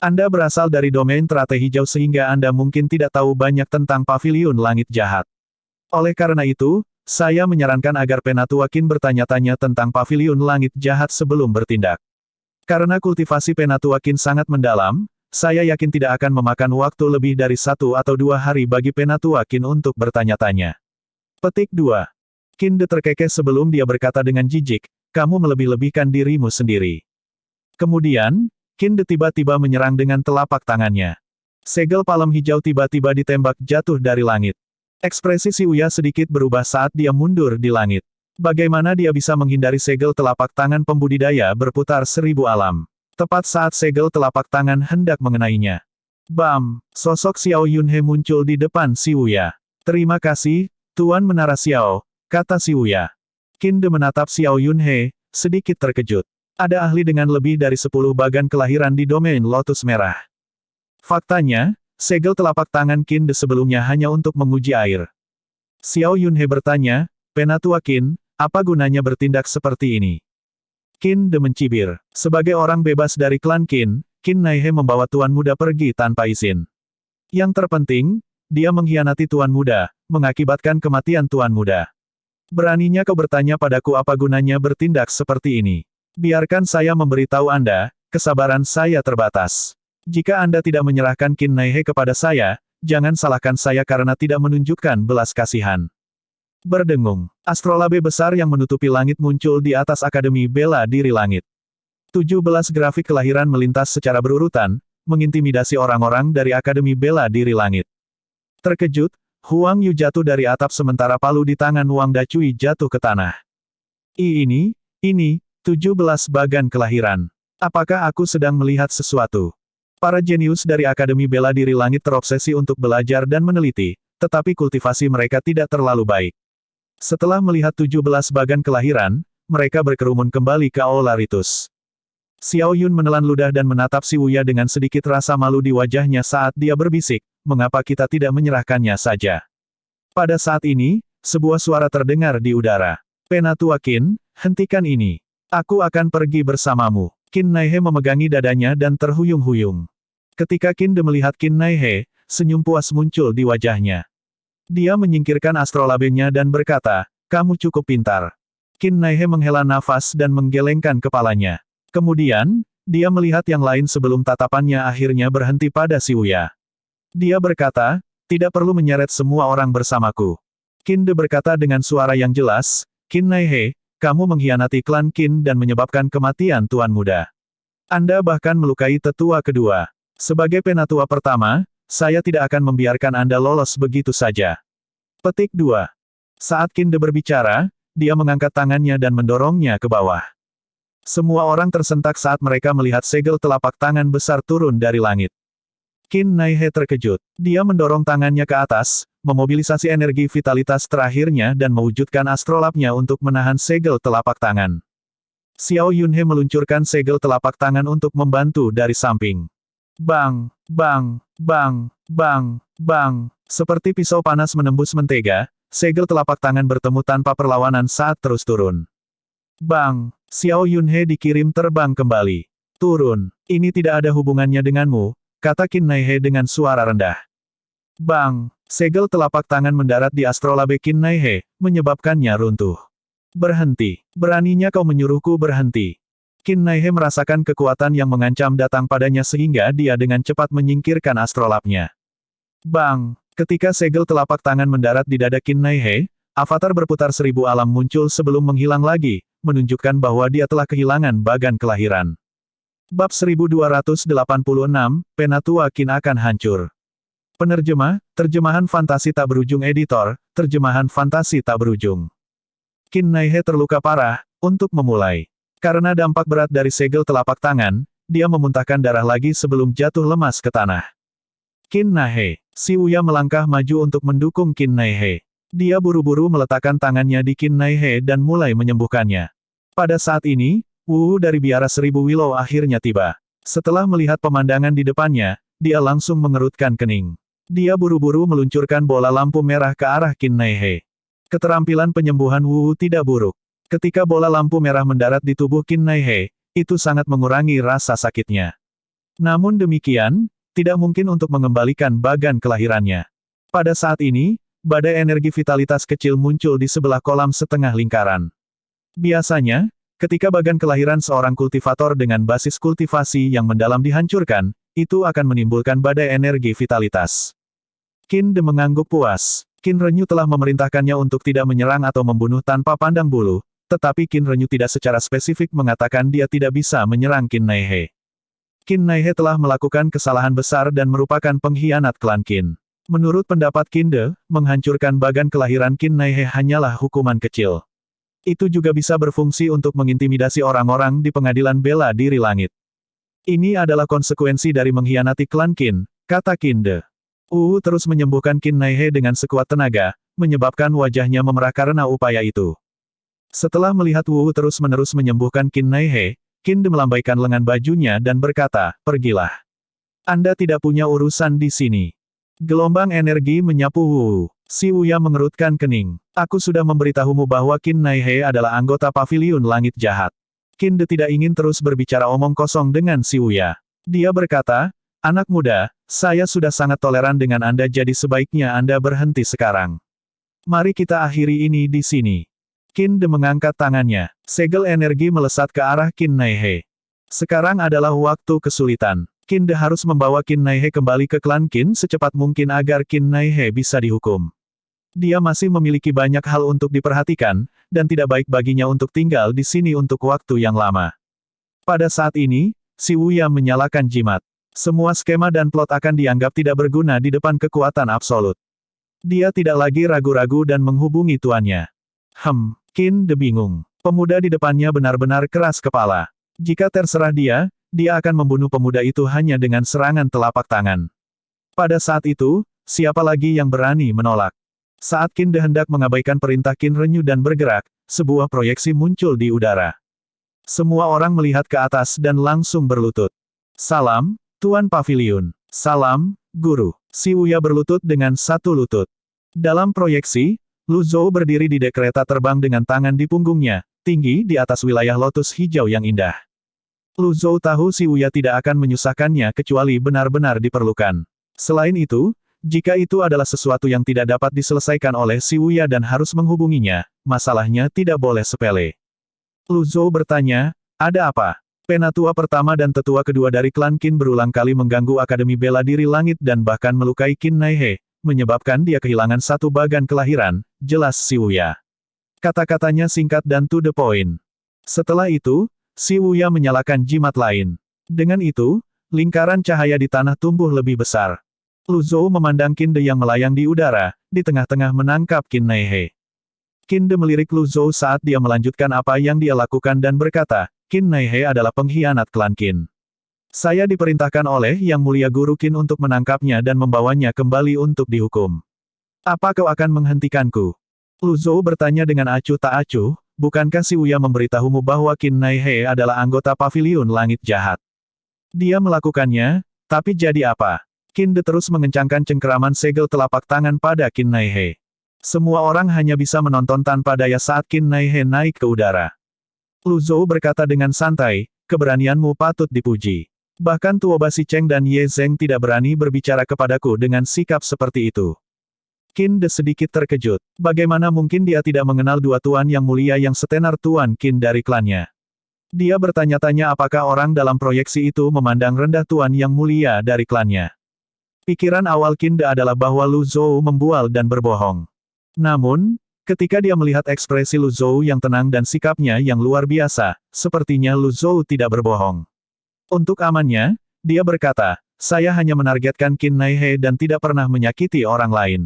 Anda berasal dari domain teratai hijau sehingga Anda mungkin tidak tahu banyak tentang paviliun langit jahat. Oleh karena itu, saya menyarankan agar Penatua Qin bertanya-tanya tentang paviliun langit jahat sebelum bertindak. Karena kultivasi Penatua Qin sangat mendalam, saya yakin tidak akan memakan waktu lebih dari 1 atau 2 hari bagi Penatua Qin untuk bertanya-tanya. Petik 2. Qin De terkekeh sebelum dia berkata dengan jijik, kamu melebih-lebihkan dirimu sendiri. Kemudian, Qin De tiba-tiba menyerang dengan telapak tangannya. Segel palem hijau tiba-tiba ditembak jatuh dari langit. Ekspresi Shibuya sedikit berubah saat dia mundur di langit. Bagaimana dia bisa menghindari segel telapak tangan pembudidaya berputar 1000 alam? Tepat saat segel telapak tangan hendak mengenainya. Bam! Sosok Xiao Yunhe muncul di depan Shibuya. Terima kasih, Tuan Menara Xiao, kata Shibuya. Qin De menatap Xiao Yunhe, sedikit terkejut. Ada ahli dengan lebih dari 10 bagan kelahiran di domain Lotus Merah. Faktanya, segel telapak tangan Qin De sebelumnya hanya untuk menguji air. Xiao Yunhe bertanya, Penatua Qin, apa gunanya bertindak seperti ini? Qin De mencibir. Sebagai orang bebas dari klan Qin, Qin Naihe membawa tuan muda pergi tanpa izin. Yang terpenting, dia mengkhianati Tuan Muda, mengakibatkan kematian Tuan Muda. Beraninya kau bertanya padaku apa gunanya bertindak seperti ini? Biarkan saya memberitahu Anda, kesabaran saya terbatas. Jika Anda tidak menyerahkan Qin Naihe kepada saya, jangan salahkan saya karena tidak menunjukkan belas kasihan. Berdengung, astrolabe besar yang menutupi langit muncul di atas Akademi Bela Diri Langit. 17 grafik kelahiran melintas secara berurutan, mengintimidasi orang-orang dari Akademi Bela Diri Langit. Terkejut, Huang Yu jatuh dari atap sementara palu di tangan Wang Dacui jatuh ke tanah. Ini, 17 bagan kelahiran. Apakah aku sedang melihat sesuatu? Para jenius dari Akademi Bela Diri Langit terobsesi untuk belajar dan meneliti, tetapi kultivasi mereka tidak terlalu baik. Setelah melihat 17 bagan kelahiran, mereka berkerumun kembali ke Aula Ritus. Xiao Yun menelan ludah dan menatap Si Wuya dengan sedikit rasa malu di wajahnya saat dia berbisik, mengapa kita tidak menyerahkannya saja? Pada saat ini, sebuah suara terdengar di udara. Penatua Qin, hentikan ini. Aku akan pergi bersamamu. Qin Naihe memegangi dadanya dan terhuyung-huyung. Ketika Qin De melihat Qin Naihe, senyum puas muncul di wajahnya. Dia menyingkirkan astrolabenya dan berkata, kamu cukup pintar. Qin Naihe menghela nafas dan menggelengkan kepalanya. Kemudian, dia melihat yang lain sebelum tatapannya akhirnya berhenti pada Si Wuya. Dia berkata, tidak perlu menyeret semua orang bersamaku. Qin De berkata dengan suara yang jelas, Qin Naihe, kamu mengkhianati klan Qin dan menyebabkan kematian Tuan Muda. Anda bahkan melukai tetua kedua. Sebagai penatua pertama, saya tidak akan membiarkan Anda lolos begitu saja. Petik 2. Saat Qin De berbicara, dia mengangkat tangannya dan mendorongnya ke bawah. Semua orang tersentak saat mereka melihat segel telapak tangan besar turun dari langit. Qin Naihe terkejut. Dia mendorong tangannya ke atas, memobilisasi energi vitalitas terakhirnya dan mewujudkan astrolabnya untuk menahan segel telapak tangan. Xiao Yunhe meluncurkan segel telapak tangan untuk membantu dari samping. Bang, bang, bang, bang, bang. Seperti pisau panas menembus mentega, segel telapak tangan bertemu tanpa perlawanan saat terus turun. Bang, Xiao Yunhe dikirim terbang kembali. Turun, ini tidak ada hubungannya denganmu, kata Qin Naihe dengan suara rendah. Bang, segel telapak tangan mendarat di astrolabe Qin Naihe, menyebabkannya runtuh. Berhenti, beraninya kau menyuruhku berhenti. Qin Naihe merasakan kekuatan yang mengancam datang padanya sehingga dia dengan cepat menyingkirkan astrolabnya. Bang, ketika segel telapak tangan mendarat di dada Qin Naihe, avatar berputar 1000 alam muncul sebelum menghilang lagi, menunjukkan bahwa dia telah kehilangan bagan kelahiran. Bab 1286, Penatua Qin akan hancur. Penerjemah, terjemahan fantasi tak berujung editor, terjemahan fantasi tak berujung. Qin Naihe terluka parah, untuk memulai. Karena dampak berat dari segel telapak tangan, dia memuntahkan darah lagi sebelum jatuh lemas ke tanah. Qin Naihe, Si Wuya melangkah maju untuk mendukung Qin Naihe. Dia buru-buru meletakkan tangannya di Qin Naihe dan mulai menyembuhkannya. Pada saat ini, Wu dari biara 1000 Willow akhirnya tiba. Setelah melihat pemandangan di depannya, dia langsung mengerutkan kening. Dia buru-buru meluncurkan bola lampu merah ke arah Qin Naihe. Keterampilan penyembuhan Wu tidak buruk. Ketika bola lampu merah mendarat di tubuh Qin Naihe, itu sangat mengurangi rasa sakitnya. Namun demikian, tidak mungkin untuk mengembalikan bagan kelahirannya. Pada saat ini, badai energi vitalitas kecil muncul di sebelah kolam setengah lingkaran. Biasanya, ketika bagan kelahiran seorang kultivator dengan basis kultivasi yang mendalam dihancurkan, itu akan menimbulkan badai energi vitalitas. Qin De mengangguk puas. Qin Renyu telah memerintahkannya untuk tidak menyerang atau membunuh tanpa pandang bulu, tetapi Qin Renyu tidak secara spesifik mengatakan dia tidak bisa menyerang Qin Naihe. Qin Naihe telah melakukan kesalahan besar dan merupakan pengkhianat klan Qin. Menurut pendapat Qin De, menghancurkan bagan kelahiran Qin Naihe hanyalah hukuman kecil. Itu juga bisa berfungsi untuk mengintimidasi orang-orang di pengadilan bela diri langit. Ini adalah konsekuensi dari mengkhianati klan Qin, kata Qin De. Terus menyembuhkan Qin Naihe dengan sekuat tenaga, menyebabkan wajahnya memerah karena upaya itu. Setelah melihat terus-menerus menyembuhkan Qin Naihe, Qin De melambaikan lengan bajunya dan berkata, pergilah. Anda tidak punya urusan di sini. Gelombang energi menyapu Wu. Si Wuya mengerutkan kening. Aku sudah memberitahumu bahwa Qin Naihe adalah anggota Paviliun Langit Jahat. Qin De tidak ingin terus berbicara omong kosong dengan Si Wuya. Dia berkata, Anak muda, saya sudah sangat toleran dengan Anda jadi sebaiknya Anda berhenti sekarang. Mari kita akhiri ini di sini. Qin De mengangkat tangannya. Segel energi melesat ke arah Qin Naihe. Sekarang adalah waktu kesulitan. Qin De harus membawa Qin Naihe kembali ke klan Qin secepat mungkin agar Qin Naihe bisa dihukum. Dia masih memiliki banyak hal untuk diperhatikan, dan tidak baik baginya untuk tinggal di sini untuk waktu yang lama. Pada saat ini, Si Wuya menyalakan jimat. Semua skema dan plot akan dianggap tidak berguna di depan kekuatan absolut. Dia tidak lagi ragu-ragu dan menghubungi tuannya. Qin De bingung. Pemuda di depannya benar-benar keras kepala. Jika terserah dia akan membunuh pemuda itu hanya dengan serangan telapak tangan. Pada saat itu, siapa lagi yang berani menolak? Saat Qin De hendak mengabaikan perintah Qin Renyu dan bergerak, sebuah proyeksi muncul di udara. Semua orang melihat ke atas dan langsung berlutut. Salam, Tuan Paviliun. Salam, Guru. Si Wuya berlutut dengan satu lutut. Dalam proyeksi, Lu Zhou berdiri di dek kereta terbang dengan tangan di punggungnya, tinggi di atas wilayah lotus hijau yang indah. Lu Zhou tahu Si Wuya tidak akan menyusahkannya kecuali benar-benar diperlukan. Selain itu, jika itu adalah sesuatu yang tidak dapat diselesaikan oleh Si Wuya dan harus menghubunginya, masalahnya tidak boleh sepele. Lu Zhou bertanya, ada apa? Penatua pertama dan tetua kedua dari klan Qin berulang kali mengganggu Akademi Bela Diri Langit dan bahkan melukai Qin Naihe, menyebabkan dia kehilangan satu bagan kelahiran, jelas Si Wuya. Kata-katanya singkat dan to the point. Setelah itu, Si Wuya menyalakan jimat lain. Dengan itu, lingkaran cahaya di tanah tumbuh lebih besar. Lu Zhou memandang Qin De yang melayang di udara, di tengah-tengah menangkap Qin Naihe. Qin De melirik Lu Zhou saat dia melanjutkan apa yang dia lakukan dan berkata, Qin Naihe adalah pengkhianat klan Qin. Saya diperintahkan oleh Yang Mulia Guru Qin untuk menangkapnya dan membawanya kembali untuk dihukum. Apa kau akan menghentikanku? Lu Zhou bertanya dengan acuh tak acuh, bukankah Si Wuya memberitahumu bahwa Qin Naihe adalah anggota Paviliun Langit Jahat? Dia melakukannya, tapi jadi apa? Qin De terus mengencangkan cengkeraman segel telapak tangan pada Qin Naihe. Semua orang hanya bisa menonton tanpa daya saat Qin Naihe naik ke udara. Lu Zhou berkata dengan santai, keberanianmu patut dipuji. Bahkan Tuoba Si Cheng dan Ye Zeng tidak berani berbicara kepadaku dengan sikap seperti itu. Qin De sedikit terkejut. Bagaimana mungkin dia tidak mengenal dua tuan yang mulia yang setenar Tuan Qin dari klannya? Dia bertanya-tanya apakah orang dalam proyeksi itu memandang rendah tuan yang mulia dari klannya. Pikiran awal Qin De adalah bahwa Lu Zhou membual dan berbohong. Namun, ketika dia melihat ekspresi Lu Zhou yang tenang dan sikapnya yang luar biasa, sepertinya Lu Zhou tidak berbohong. Untuk amannya, dia berkata, saya hanya menargetkan Qin Naihe dan tidak pernah menyakiti orang lain.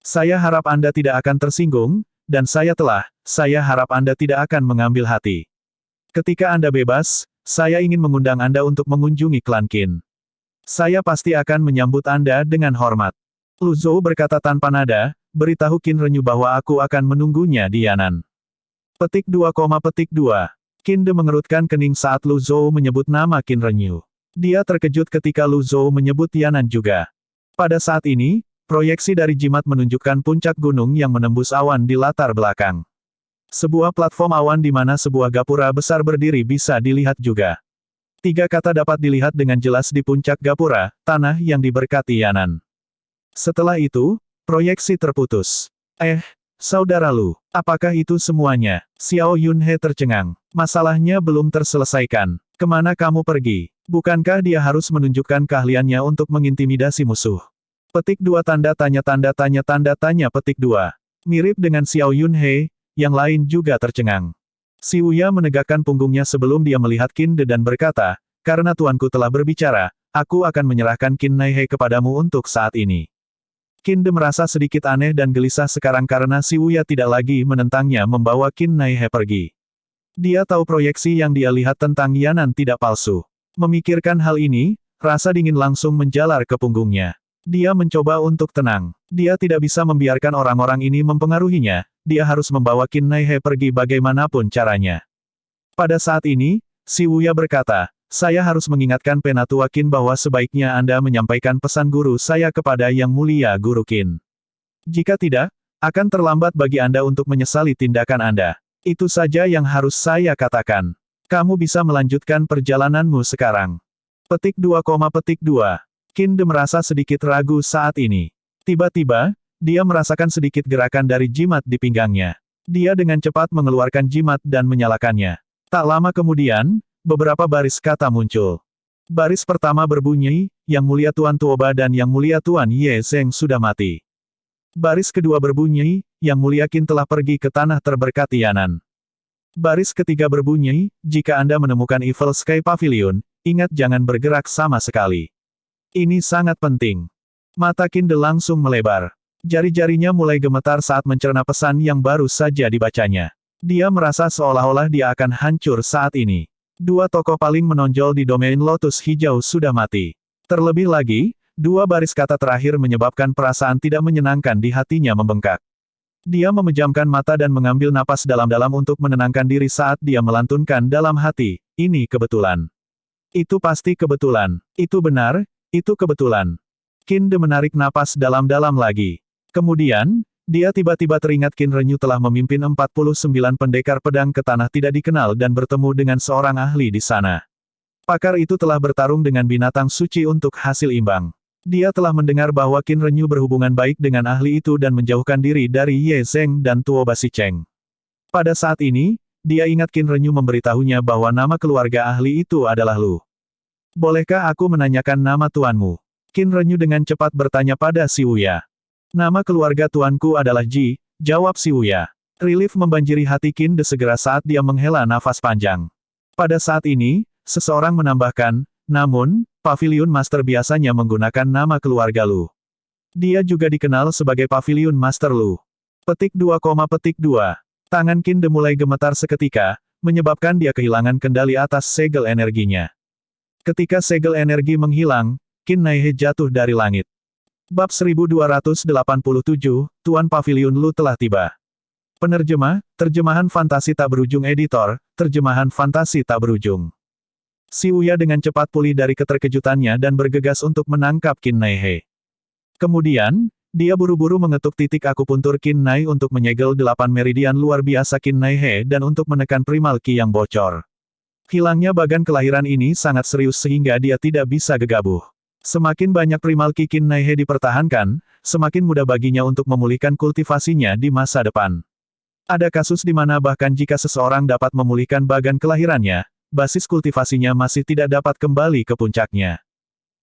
Saya harap Anda tidak akan tersinggung, dan saya harap Anda tidak akan mengambil hati. Ketika Anda bebas, saya ingin mengundang Anda untuk mengunjungi klan Qin. Saya pasti akan menyambut Anda dengan hormat. Lu Zhou berkata tanpa nada, beritahu Qin Renyu bahwa aku akan menunggunya di Yan'an. Petik 2, Qin De mengerutkan kening saat Lu Zhou menyebut nama Qin Renyu. Dia terkejut ketika Lu Zhou menyebut Yan'an juga. Pada saat ini, proyeksi dari jimat menunjukkan puncak gunung yang menembus awan di latar belakang. Sebuah platform awan di mana sebuah gapura besar berdiri bisa dilihat juga. Tiga kata dapat dilihat dengan jelas di puncak gapura, tanah yang diberkati Yan'an. Setelah itu, proyeksi terputus. Saudara Lu, apakah itu semuanya? Xiao Yunhe tercengang. Masalahnya belum terselesaikan. Kemana kamu pergi? Bukankah dia harus menunjukkan keahliannya untuk mengintimidasi musuh? Petik 2 tanda tanya petik 2. Mirip dengan Xiao Yunhe, yang lain juga tercengang. Si Wuya menegakkan punggungnya sebelum dia melihat Qin De dan berkata, karena tuanku telah berbicara, aku akan menyerahkan Qin Naihe kepadamu untuk saat ini. Qin De merasa sedikit aneh dan gelisah sekarang karena Si Wuya tidak lagi menentangnya membawa Qin Naihe pergi. Dia tahu proyeksi yang dia lihat tentang Yan'an tidak palsu. Memikirkan hal ini, rasa dingin langsung menjalar ke punggungnya. Dia mencoba untuk tenang. Dia tidak bisa membiarkan orang-orang ini mempengaruhinya, dia harus membawa Qin Naihe pergi bagaimanapun caranya. Pada saat ini, Si Wuya berkata, saya harus mengingatkan Penatua Qin bahwa sebaiknya Anda menyampaikan pesan guru saya kepada Yang Mulia Guru Qin. Jika tidak, akan terlambat bagi Anda untuk menyesali tindakan Anda. Itu saja yang harus saya katakan. Kamu bisa melanjutkan perjalananmu sekarang. Petik 2. Kinde merasa sedikit ragu saat ini. Tiba-tiba, dia merasakan sedikit gerakan dari jimat di pinggangnya. Dia dengan cepat mengeluarkan jimat dan menyalakannya. Tak lama kemudian, beberapa baris kata muncul. Baris pertama berbunyi, Yang Mulia Tuan Tuoba dan Yang Mulia Tuan Ye Zeng sudah mati. Baris kedua berbunyi, Yang Mulia Qin telah pergi ke tanah terberkati Yanan. Baris ketiga berbunyi, jika Anda menemukan Evil Sky Pavilion, ingat jangan bergerak sama sekali. Ini sangat penting. Mata Kinde langsung melebar. Jari-jarinya mulai gemetar saat mencerna pesan yang baru saja dibacanya. Dia merasa seolah-olah dia akan hancur saat ini. Dua tokoh paling menonjol di domain Lotus Hijau sudah mati. Terlebih lagi, dua baris kata terakhir menyebabkan perasaan tidak menyenangkan di hatinya membengkak. Dia memejamkan mata dan mengambil napas dalam-dalam untuk menenangkan diri saat dia melantunkan dalam hati, ini kebetulan. Itu pasti kebetulan. Itu benar, itu kebetulan. Kinde menarik napas dalam-dalam lagi. Kemudian, dia tiba-tiba teringat Qin Renyu telah memimpin 49 pendekar pedang ke tanah tidak dikenal dan bertemu dengan seorang ahli di sana. Pakar itu telah bertarung dengan binatang suci untuk hasil imbang. Dia telah mendengar bahwa Qin Renyu berhubungan baik dengan ahli itu dan menjauhkan diri dari Ye Zeng dan Tuo Basicheng. Pada saat ini, dia ingat Qin Renyu memberitahunya bahwa nama keluarga ahli itu adalah Lu. Bolehkah aku menanyakan nama tuanmu? Qin Renyu dengan cepat bertanya pada Si Wuya. Nama keluarga tuanku adalah Ji, jawab Si Wuya. Relief membanjiri hati Kinde segera saat dia menghela nafas panjang. Pada saat ini, seseorang menambahkan, namun, Pavilion Master biasanya menggunakan nama keluarga Lu. Dia juga dikenal sebagai Pavilion Master Lu. Petik 2, Tangan Kinde mulai gemetar seketika, menyebabkan dia kehilangan kendali atas segel energinya. Ketika segel energi menghilang, Qin Naihe jatuh dari langit. Bab 1287, Tuan Pavilion Lu telah tiba. Penerjemah, Terjemahan Fantasi Tak Berujung Editor, Terjemahan Fantasi Tak Berujung. Si Wuya dengan cepat pulih dari keterkejutannya dan bergegas untuk menangkap Qin Naihe. Kemudian, dia buru-buru mengetuk titik akupuntur Qin Nai untuk menyegel 8 meridian luar biasa Qin Naihe dan untuk menekan primal Qi yang bocor. Hilangnya bagan kelahiran ini sangat serius sehingga dia tidak bisa gegabah. Semakin banyak primal Qi Qin Naihe dipertahankan, semakin mudah baginya untuk memulihkan kultivasinya di masa depan. Ada kasus di mana bahkan jika seseorang dapat memulihkan bagan kelahirannya, basis kultivasinya masih tidak dapat kembali ke puncaknya.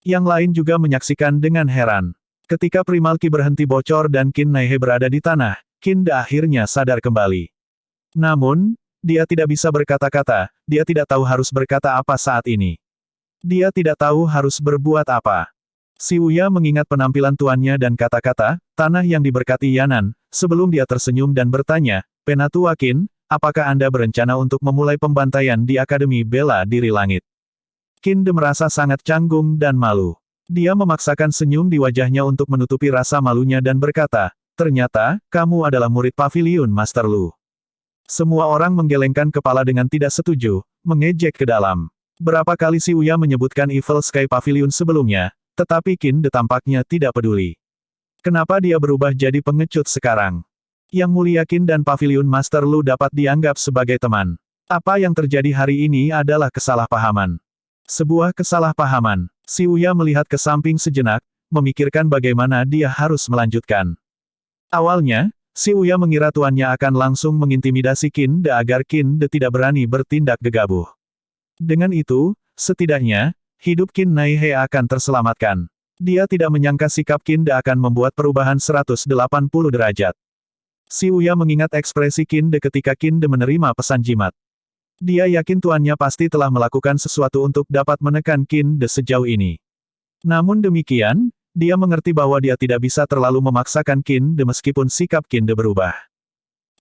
Yang lain juga menyaksikan dengan heran. Ketika primal Qi berhenti bocor dan Qin Naihe berada di tanah, Kinde akhirnya sadar kembali. Namun, dia tidak bisa berkata-kata, dia tidak tahu harus berkata apa saat ini. Dia tidak tahu harus berbuat apa. Si Wuya mengingat penampilan tuannya dan kata-kata, tanah yang diberkati Yanan, sebelum dia tersenyum dan bertanya, Penatua Qin, apakah Anda berencana untuk memulai pembantaian di Akademi Bela Diri Langit? Kinde merasa sangat canggung dan malu. Dia memaksakan senyum di wajahnya untuk menutupi rasa malunya dan berkata, ternyata, kamu adalah murid Pavilion Master Lu. Semua orang menggelengkan kepala dengan tidak setuju, mengejek ke dalam. Berapa kali Si Wuya menyebutkan Evil Sky Pavilion sebelumnya, tetapi Kinde tampaknya tidak peduli. Kenapa dia berubah jadi pengecut sekarang? Yang Mulia Qin dan Pavilion Master Lu dapat dianggap sebagai teman. Apa yang terjadi hari ini adalah kesalahpahaman. Sebuah kesalahpahaman. Si Wuya melihat ke samping sejenak, memikirkan bagaimana dia harus melanjutkan. Awalnya, Si Wuya mengira tuannya akan langsung mengintimidasi Kinde agar Kinde tidak berani bertindak gegabah. Dengan itu, setidaknya, hidup Qin Naihe akan terselamatkan. Dia tidak menyangka sikap Kinde akan membuat perubahan 180 derajat. Si Wuya mengingat ekspresi Kinde ketika Kinde menerima pesan jimat. Dia yakin tuannya pasti telah melakukan sesuatu untuk dapat menekan Kinde sejauh ini. Namun demikian, dia mengerti bahwa dia tidak bisa terlalu memaksakan Kinde meskipun sikap Kinde berubah.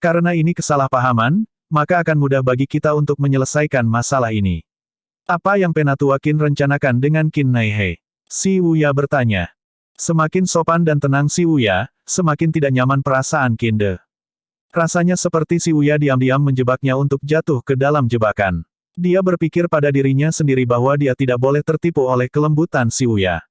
Karena ini kesalahpahaman, maka akan mudah bagi kita untuk menyelesaikan masalah ini. Apa yang Penatua Qin rencanakan dengan Qin Naihe? Si Wuya bertanya. Semakin sopan dan tenang Si Wuya, semakin tidak nyaman perasaan Kinde. Rasanya seperti Si Wuya diam-diam menjebaknya untuk jatuh ke dalam jebakan. Dia berpikir pada dirinya sendiri bahwa dia tidak boleh tertipu oleh kelembutan Si Wuya.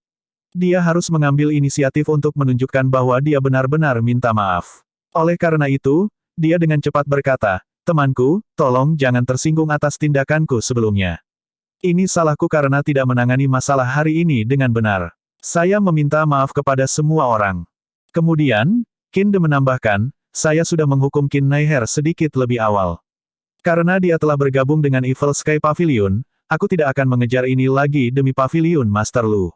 Dia harus mengambil inisiatif untuk menunjukkan bahwa dia benar-benar minta maaf. Oleh karena itu, dia dengan cepat berkata, temanku, tolong jangan tersinggung atas tindakanku sebelumnya. Ini salahku karena tidak menangani masalah hari ini dengan benar. Saya meminta maaf kepada semua orang. Kemudian, Qin De menambahkan, saya sudah menghukum Qin Naiher sedikit lebih awal. Karena dia telah bergabung dengan Evil Sky Pavilion, aku tidak akan mengejar ini lagi demi Pavilion Master Lu.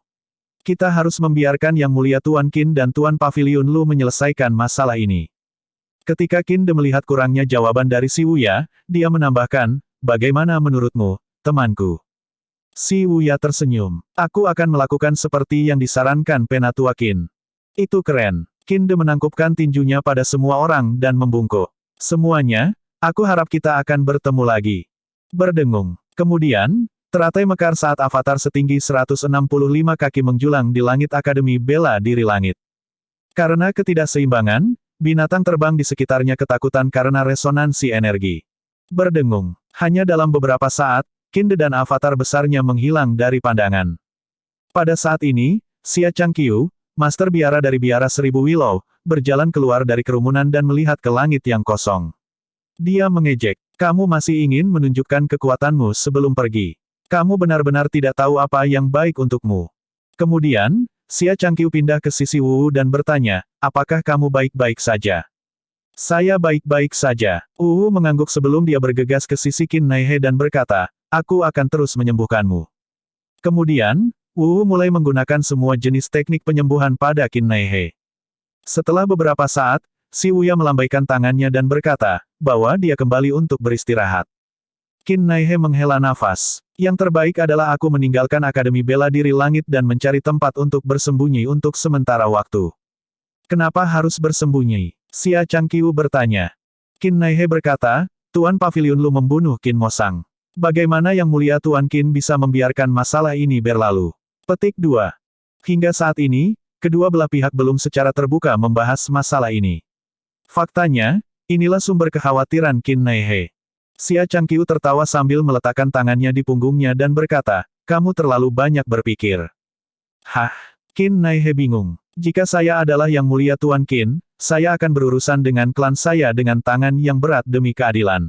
Kita harus membiarkan Yang Mulia Tuan Qin dan Tuan Pavilion Lu menyelesaikan masalah ini. Ketika Qin De melihat kurangnya jawaban dari Si Wuya, dia menambahkan, bagaimana menurutmu, temanku? Si Wuya tersenyum. Aku akan melakukan seperti yang disarankan Penatua Qin. Itu keren. Qin De menangkupkan tinjunya pada semua orang dan membungkuk. Semuanya, aku harap kita akan bertemu lagi. Berdengung. Kemudian, teratai mekar saat avatar setinggi 165 kaki menjulang di langit Akademi Bela Diri Langit. Karena ketidakseimbangan, binatang terbang di sekitarnya ketakutan karena resonansi energi. Berdengung. Hanya dalam beberapa saat, Qin De dan avatar besarnya menghilang dari pandangan. Pada saat ini, Xia Changqiu, Master Biara dari Biara Seribu Willow, berjalan keluar dari kerumunan dan melihat ke langit yang kosong. Dia mengejek, kamu masih ingin menunjukkan kekuatanmu sebelum pergi. Kamu benar-benar tidak tahu apa yang baik untukmu. Kemudian, Xia Changqiu pindah ke sisi Wu dan bertanya, apakah kamu baik-baik saja? Saya baik-baik saja. Wu mengangguk sebelum dia bergegas ke sisi Qin Naihe dan berkata, aku akan terus menyembuhkanmu. Kemudian, Wu mulai menggunakan semua jenis teknik penyembuhan pada Qin Naihe. Setelah beberapa saat, Si Wuya melambaikan tangannya dan berkata, bahwa dia kembali untuk beristirahat. Qin Naihe menghela nafas. Yang terbaik adalah aku meninggalkan Akademi Bela Diri Langit dan mencari tempat untuk bersembunyi untuk sementara waktu. Kenapa harus bersembunyi? Xia Changqiu bertanya. Qin Naihe berkata, Tuan Pavilion Lu membunuh Qin Mosang. Bagaimana Yang Mulia Tuan Qin bisa membiarkan masalah ini berlalu? Petik 2. Hingga saat ini, kedua belah pihak belum secara terbuka membahas masalah ini. Faktanya, inilah sumber kekhawatiran Qin Naihe. Xia Changqiu tertawa sambil meletakkan tangannya di punggungnya dan berkata, kamu terlalu banyak berpikir. Hah? Qin Naihe bingung. Jika saya adalah Yang Mulia Tuan Qin, saya akan berurusan dengan klan saya dengan tangan yang berat demi keadilan.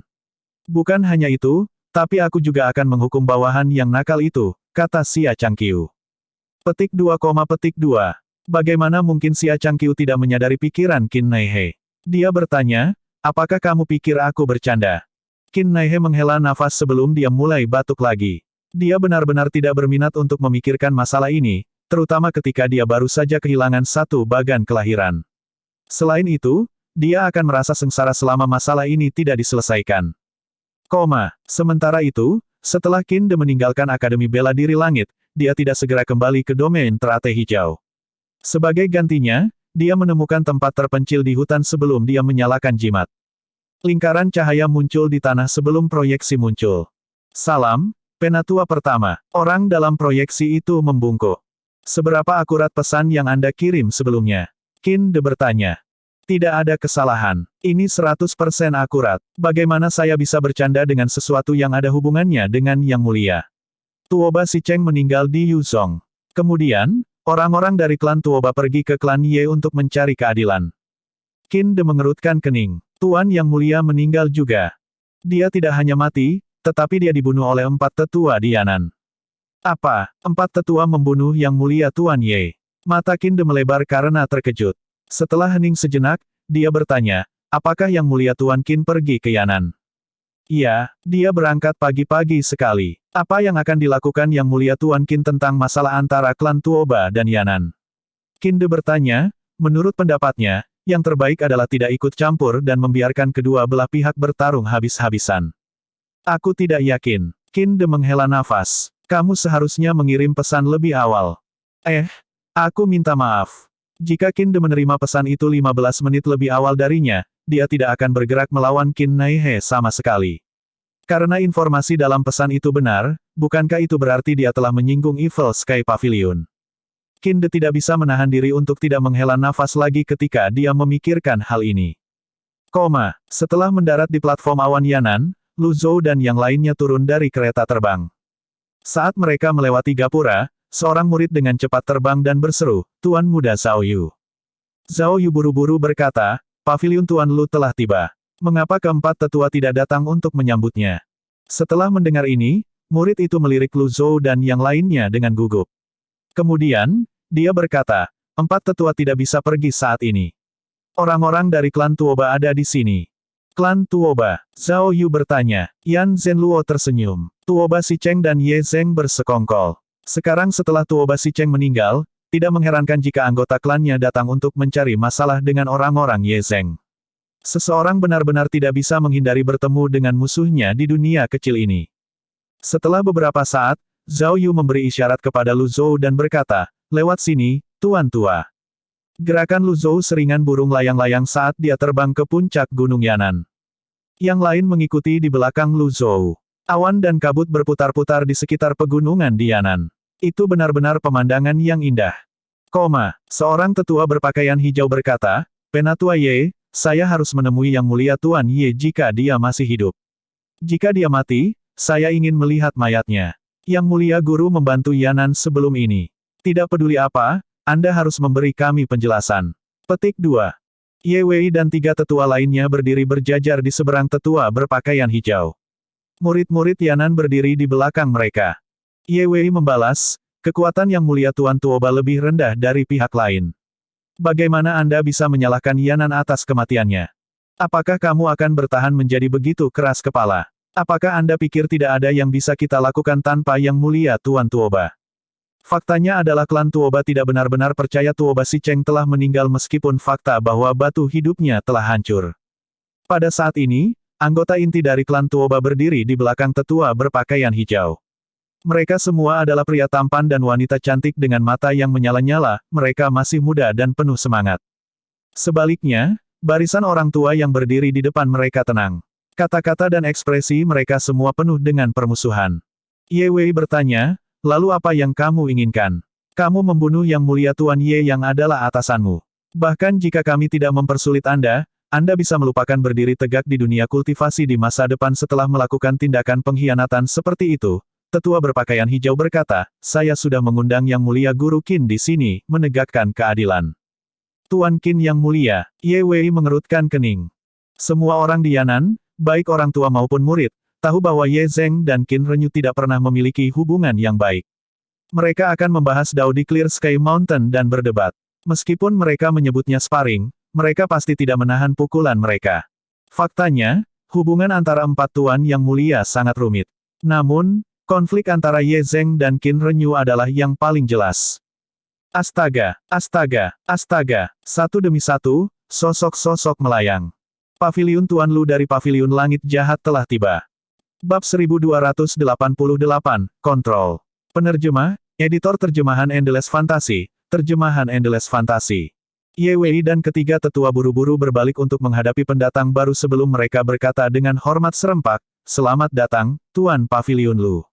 Bukan hanya itu, tapi aku juga akan menghukum bawahan yang nakal itu, kata Xia Changqiu. Petik 2, petik 2. Bagaimana mungkin Xia Changqiu tidak menyadari pikiran Qin Naihe? Dia bertanya, apakah kamu pikir aku bercanda? Qin Naihe menghela nafas sebelum dia mulai batuk lagi. Dia benar-benar tidak berminat untuk memikirkan masalah ini, terutama ketika dia baru saja kehilangan satu bagan kelahiran. Selain itu, dia akan merasa sengsara selama masalah ini tidak diselesaikan. Sementara itu, setelah Qin De meninggalkan Akademi Bela Diri Langit, dia tidak segera kembali ke domain teratai hijau. Sebagai gantinya, dia menemukan tempat terpencil di hutan sebelum dia menyalakan jimat. Lingkaran cahaya muncul di tanah sebelum proyeksi muncul. Salam, Penatua Pertama. Orang dalam proyeksi itu membungkuk. Seberapa akurat pesan yang Anda kirim sebelumnya? Qin De bertanya. Tidak ada kesalahan. Ini 100% akurat. Bagaimana saya bisa bercanda dengan sesuatu yang ada hubungannya dengan Yang Mulia? Tuoba Si Cheng meninggal di Yuzhong. Kemudian, orang-orang dari klan Tuoba pergi ke klan Ye untuk mencari keadilan. Qin De mengerutkan kening. Tuan Yang Mulia meninggal juga. Dia tidak hanya mati, tetapi dia dibunuh oleh 4 tetua di Yan'an. Apa? 4 tetua membunuh Yang Mulia Tuan Ye? Mata Qin De melebar karena terkejut. Setelah hening sejenak, dia bertanya, apakah Yang Mulia Tuan Qin pergi ke Yan'an? Iya, dia berangkat pagi-pagi sekali. Apa yang akan dilakukan Yang Mulia Tuan Qin tentang masalah antara klan Tuoba dan Yan'an? Qin De bertanya, menurut pendapatnya, yang terbaik adalah tidak ikut campur dan membiarkan kedua belah pihak bertarung habis-habisan. Aku tidak yakin. Qin De menghela nafas. Kamu seharusnya mengirim pesan lebih awal. Aku minta maaf. Jika Qin De menerima pesan itu 15 menit lebih awal darinya, dia tidak akan bergerak melawan Qin Naihe sama sekali. Karena informasi dalam pesan itu benar, bukankah itu berarti dia telah menyinggung Evil Sky Pavilion? Qin De tidak bisa menahan diri untuk tidak menghela nafas lagi ketika dia memikirkan hal ini. Setelah mendarat di platform awan Yan'an, Lu Zhou dan yang lainnya turun dari kereta terbang. Saat mereka melewati gapura, seorang murid dengan cepat terbang dan berseru, Tuan Muda Zhao Yu. Zhao Yu buru-buru berkata, Pavilion Tuan Lu telah tiba. Mengapa keempat tetua tidak datang untuk menyambutnya? Setelah mendengar ini, Murid itu melirik Lu Zhou dan yang lainnya dengan gugup. Kemudian, dia berkata, 4 tetua tidak bisa pergi saat ini. Orang-orang dari klan Tuoba ada di sini. Klan Tuoba, Zhao Yu bertanya. Yan Zhenluo tersenyum. Tuoba Sicheng dan Ye Zheng bersekongkol. Sekarang setelah Tuoba Sicheng meninggal, tidak mengherankan jika anggota klannya datang untuk mencari masalah dengan orang-orang Ye Zheng. Seseorang benar-benar tidak bisa menghindari bertemu dengan musuhnya di dunia kecil ini. Setelah beberapa saat, Zhao Yu memberi isyarat kepada Lu Zhou dan berkata, lewat sini, Tuan Tua. Gerakan Lu Zhou seringan burung layang-layang saat dia terbang ke puncak Gunung Yanan. Yang lain mengikuti di belakang Lu Zhou. Awan dan kabut berputar-putar di sekitar pegunungan di Yanan. Itu benar-benar pemandangan yang indah. Seorang tetua berpakaian hijau berkata, Penatua Ye, saya harus menemui Yang Mulia Tuan Ye jika dia masih hidup. Jika dia mati, saya ingin melihat mayatnya. Yang Mulia Guru membantu Yanan sebelum ini. Tidak peduli apa, Anda harus memberi kami penjelasan. Petik 2. Ye Wei dan 3 tetua lainnya berdiri berjajar di seberang tetua berpakaian hijau. Murid-murid Yanan berdiri di belakang mereka. Ye Wei membalas, kekuatan Yang Mulia Tuan Tuoba lebih rendah dari pihak lain. Bagaimana Anda bisa menyalahkan Yanan atas kematiannya? Apakah kamu akan bertahan menjadi begitu keras kepala? Apakah Anda pikir tidak ada yang bisa kita lakukan tanpa Yang Mulia Tuan Tuoba? Faktanya adalah klan Tuoba tidak benar-benar percaya Tuoba Sicheng telah meninggal meskipun fakta bahwa batu hidupnya telah hancur. Pada saat ini, anggota inti dari klan Tuoba berdiri di belakang tetua berpakaian hijau. Mereka semua adalah pria tampan dan wanita cantik dengan mata yang menyala-nyala, mereka masih muda dan penuh semangat. Sebaliknya, barisan orang tua yang berdiri di depan mereka tenang. Kata-kata dan ekspresi mereka semua penuh dengan permusuhan. Ye Wei bertanya, lalu apa yang kamu inginkan? Kamu membunuh Yang Mulia Tuan Ye yang adalah atasanmu. Bahkan jika kami tidak mempersulit Anda bisa melupakan berdiri tegak di dunia kultivasi di masa depan setelah melakukan tindakan pengkhianatan seperti itu. Tetua berpakaian hijau berkata, saya sudah mengundang Yang Mulia Guru Qin di sini, menegakkan keadilan. Tuan Qin Yang Mulia, Ye Wei mengerutkan kening. Semua orang di Yanan, baik orang tua maupun murid, tahu bahwa Ye Zheng dan Qin Renyu tidak pernah memiliki hubungan yang baik. Mereka akan membahas Dao di Clear Sky Mountain dan berdebat. Meskipun mereka menyebutnya sparring, mereka pasti tidak menahan pukulan mereka. Faktanya, hubungan antara 4 tuan yang mulia sangat rumit. Namun, konflik antara Ye Zheng dan Qin Renyu adalah yang paling jelas. Astaga, astaga, astaga, satu demi satu, sosok-sosok melayang. Paviliun Tuan Lu dari Paviliun Langit Jahat telah tiba. Bab 1288, Kontrol. Penerjemah, Editor Terjemahan Endless Fantasy, Terjemahan Endless Fantasy. Ye Wei dan ketiga tetua buru-buru berbalik untuk menghadapi pendatang baru sebelum mereka berkata dengan hormat serempak, selamat datang, Tuan Paviliun Lu.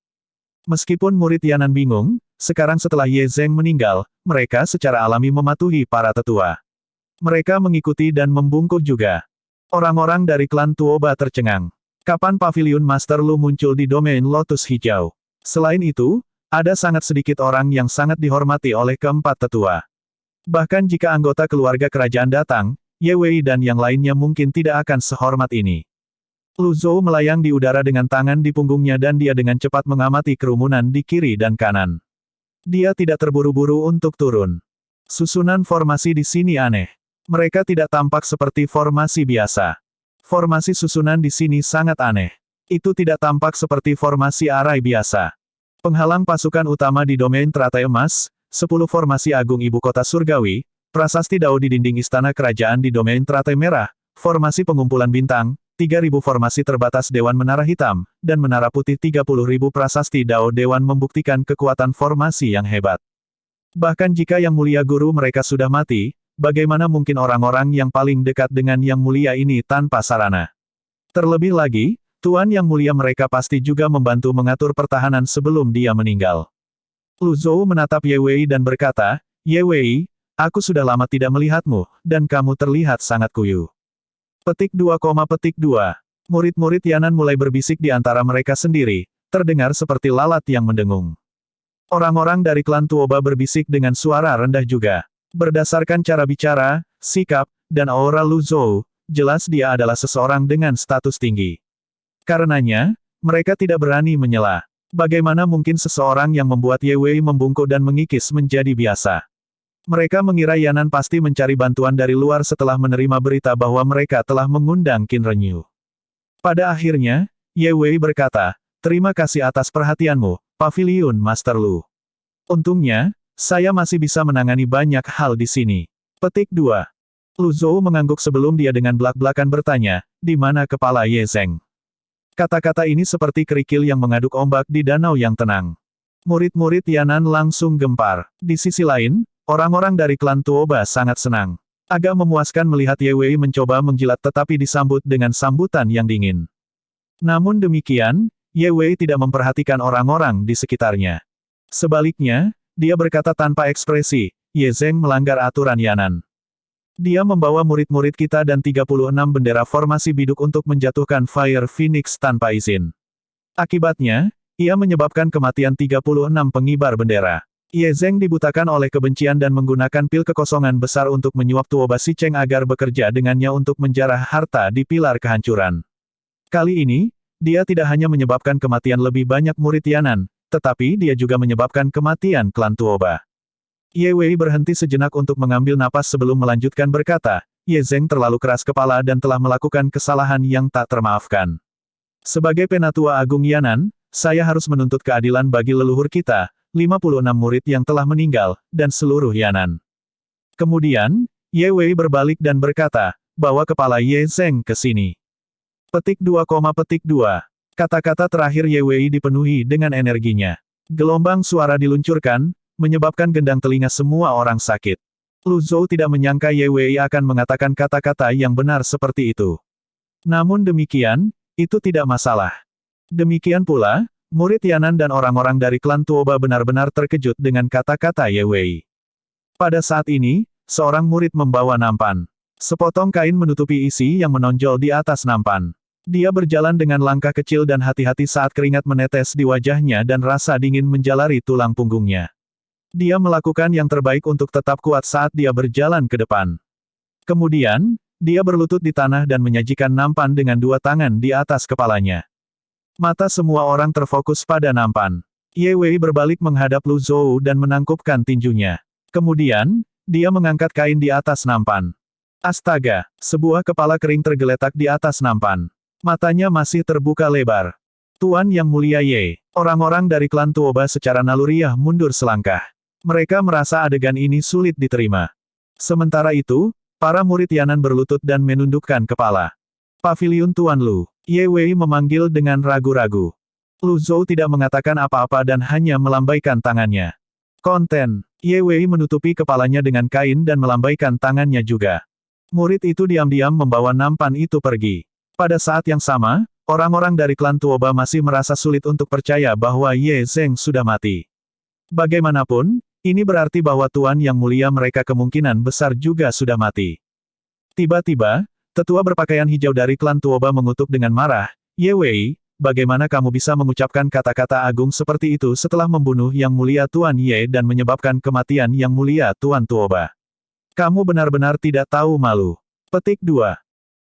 Meskipun murid Yanan bingung, sekarang setelah Ye Zheng meninggal, mereka secara alami mematuhi para tetua. Mereka mengikuti dan membungkuk juga. Orang-orang dari klan Tuoba tercengang. Kapan Paviliun Master Lu muncul di domain Lotus Hijau? Selain itu, ada sangat sedikit orang yang sangat dihormati oleh keempat tetua. Bahkan jika anggota keluarga kerajaan datang, Ye Wei dan yang lainnya mungkin tidak akan sehormat ini. Lu Zhou melayang di udara dengan tangan di punggungnya dan dia dengan cepat mengamati kerumunan di kiri dan kanan. Dia tidak terburu-buru untuk turun. Susunan formasi di sini aneh. Mereka tidak tampak seperti formasi biasa. Formasi susunan di sini sangat aneh. Itu tidak tampak seperti formasi arai biasa. Penghalang pasukan utama di domain teratai emas, 10 formasi agung ibu kota surgawi, prasasti Dao di dinding istana kerajaan di domain teratai merah, formasi pengumpulan bintang, 3.000 formasi terbatas Dewan Menara Hitam, dan Menara Putih 30.000 prasasti Dao Dewan membuktikan kekuatan formasi yang hebat. Bahkan jika Yang Mulia Guru mereka sudah mati, bagaimana mungkin orang-orang yang paling dekat dengan Yang Mulia ini tanpa sarana? Terlebih lagi, Tuan Yang Mulia mereka pasti juga membantu mengatur pertahanan sebelum dia meninggal. Lu Zhou menatap Ye Wei dan berkata, Ye Wei, aku sudah lama tidak melihatmu, dan kamu terlihat sangat kuyu. Petik 2, Murid-murid Yanan mulai berbisik di antara mereka sendiri, terdengar seperti lalat yang mendengung. Orang-orang dari klan Tuoba berbisik dengan suara rendah juga. Berdasarkan cara bicara, sikap, dan aura Lu Zhou, jelas dia adalah seseorang dengan status tinggi. Karenanya, mereka tidak berani menyela. Bagaimana mungkin seseorang yang membuat Ye Wei membungkuk dan mengikis menjadi biasa? Mereka mengira Yanan pasti mencari bantuan dari luar setelah menerima berita bahwa mereka telah mengundang Qin Renyu. Pada akhirnya, Ye Wei berkata, "Terima kasih atas perhatianmu, Paviliun Master Lu. Untungnya, saya masih bisa menangani banyak hal di sini." Petik 2. Lu Zhou mengangguk sebelum dia dengan belak-belakan bertanya, "Di mana kepala Ye Zeng?" Kata-kata ini seperti kerikil yang mengaduk ombak di danau yang tenang. Murid-murid Yanan langsung gempar. Di sisi lain, orang-orang dari klan Tuoba sangat senang. Agak memuaskan melihat Ye Wei mencoba menjilat tetapi disambut dengan sambutan yang dingin. Namun demikian, Ye Wei tidak memperhatikan orang-orang di sekitarnya. Sebaliknya, dia berkata tanpa ekspresi, "Ye Zeng melanggar aturan Yanan. Dia membawa murid-murid kita dan 36 bendera formasi biduk untuk menjatuhkan Fire Phoenix tanpa izin. Akibatnya, ia menyebabkan kematian 36 pengibar bendera. Ye Zeng dibutakan oleh kebencian dan menggunakan pil kekosongan besar untuk menyuap Tuoba Sicheng agar bekerja dengannya untuk menjarah harta di pilar kehancuran. Kali ini, dia tidak hanya menyebabkan kematian lebih banyak murid Yanan, tetapi dia juga menyebabkan kematian klan Tuoba." Ye Wei berhenti sejenak untuk mengambil napas sebelum melanjutkan berkata, "Ye Zeng terlalu keras kepala dan telah melakukan kesalahan yang tak termaafkan. Sebagai penatua agung Yanan, saya harus menuntut keadilan bagi leluhur kita, 56 murid yang telah meninggal, dan seluruh Yanan." Kemudian, Ye Wei berbalik dan berkata, "Bawa kepala Ye Zeng ke sini." Petik 2, petik 2. Kata-kata terakhir Ye Wei dipenuhi dengan energinya. Gelombang suara diluncurkan, menyebabkan gendang telinga semua orang sakit. Lu Zhou tidak menyangka Ye Wei akan mengatakan kata-kata yang benar seperti itu. Namun demikian, itu tidak masalah. Demikian pula, murid Yanan dan orang-orang dari klan Tuoba benar-benar terkejut dengan kata-kata Ye Wei. Pada saat ini, seorang murid membawa nampan. Sepotong kain menutupi isi yang menonjol di atas nampan. Dia berjalan dengan langkah kecil dan hati-hati saat keringat menetes di wajahnya dan rasa dingin menjalari tulang punggungnya. Dia melakukan yang terbaik untuk tetap kuat saat dia berjalan ke depan. Kemudian, dia berlutut di tanah dan menyajikan nampan dengan dua tangan di atas kepalanya. Mata semua orang terfokus pada nampan. Ye Wei berbalik menghadap Lu Zhou dan menangkupkan tinjunya. Kemudian, dia mengangkat kain di atas nampan. Astaga, sebuah kepala kering tergeletak di atas nampan. Matanya masih terbuka lebar. "Tuan Yang Mulia Ye." Orang-orang dari klan Tuoba secara naluriah mundur selangkah. Mereka merasa adegan ini sulit diterima. Sementara itu, para murid Yanan berlutut dan menundukkan kepala. "Paviliun Tuan Lu." Ye Wei memanggil dengan ragu-ragu. Lu Zhou tidak mengatakan apa-apa dan hanya melambaikan tangannya. "Konten." Ye Wei menutupi kepalanya dengan kain dan melambaikan tangannya juga. Murid itu diam-diam membawa nampan itu pergi. Pada saat yang sama, orang-orang dari klan Tuoba masih merasa sulit untuk percaya bahwa Ye Zeng sudah mati. Bagaimanapun, ini berarti bahwa Tuan Yang Mulia mereka kemungkinan besar juga sudah mati. Tiba-tiba, tetua berpakaian hijau dari klan Tuoba mengutuk dengan marah, "Ye Wei, bagaimana kamu bisa mengucapkan kata-kata agung seperti itu setelah membunuh Yang Mulia Tuan Ye dan menyebabkan kematian Yang Mulia Tuan Tuoba? Kamu benar-benar tidak tahu malu." Petik 2.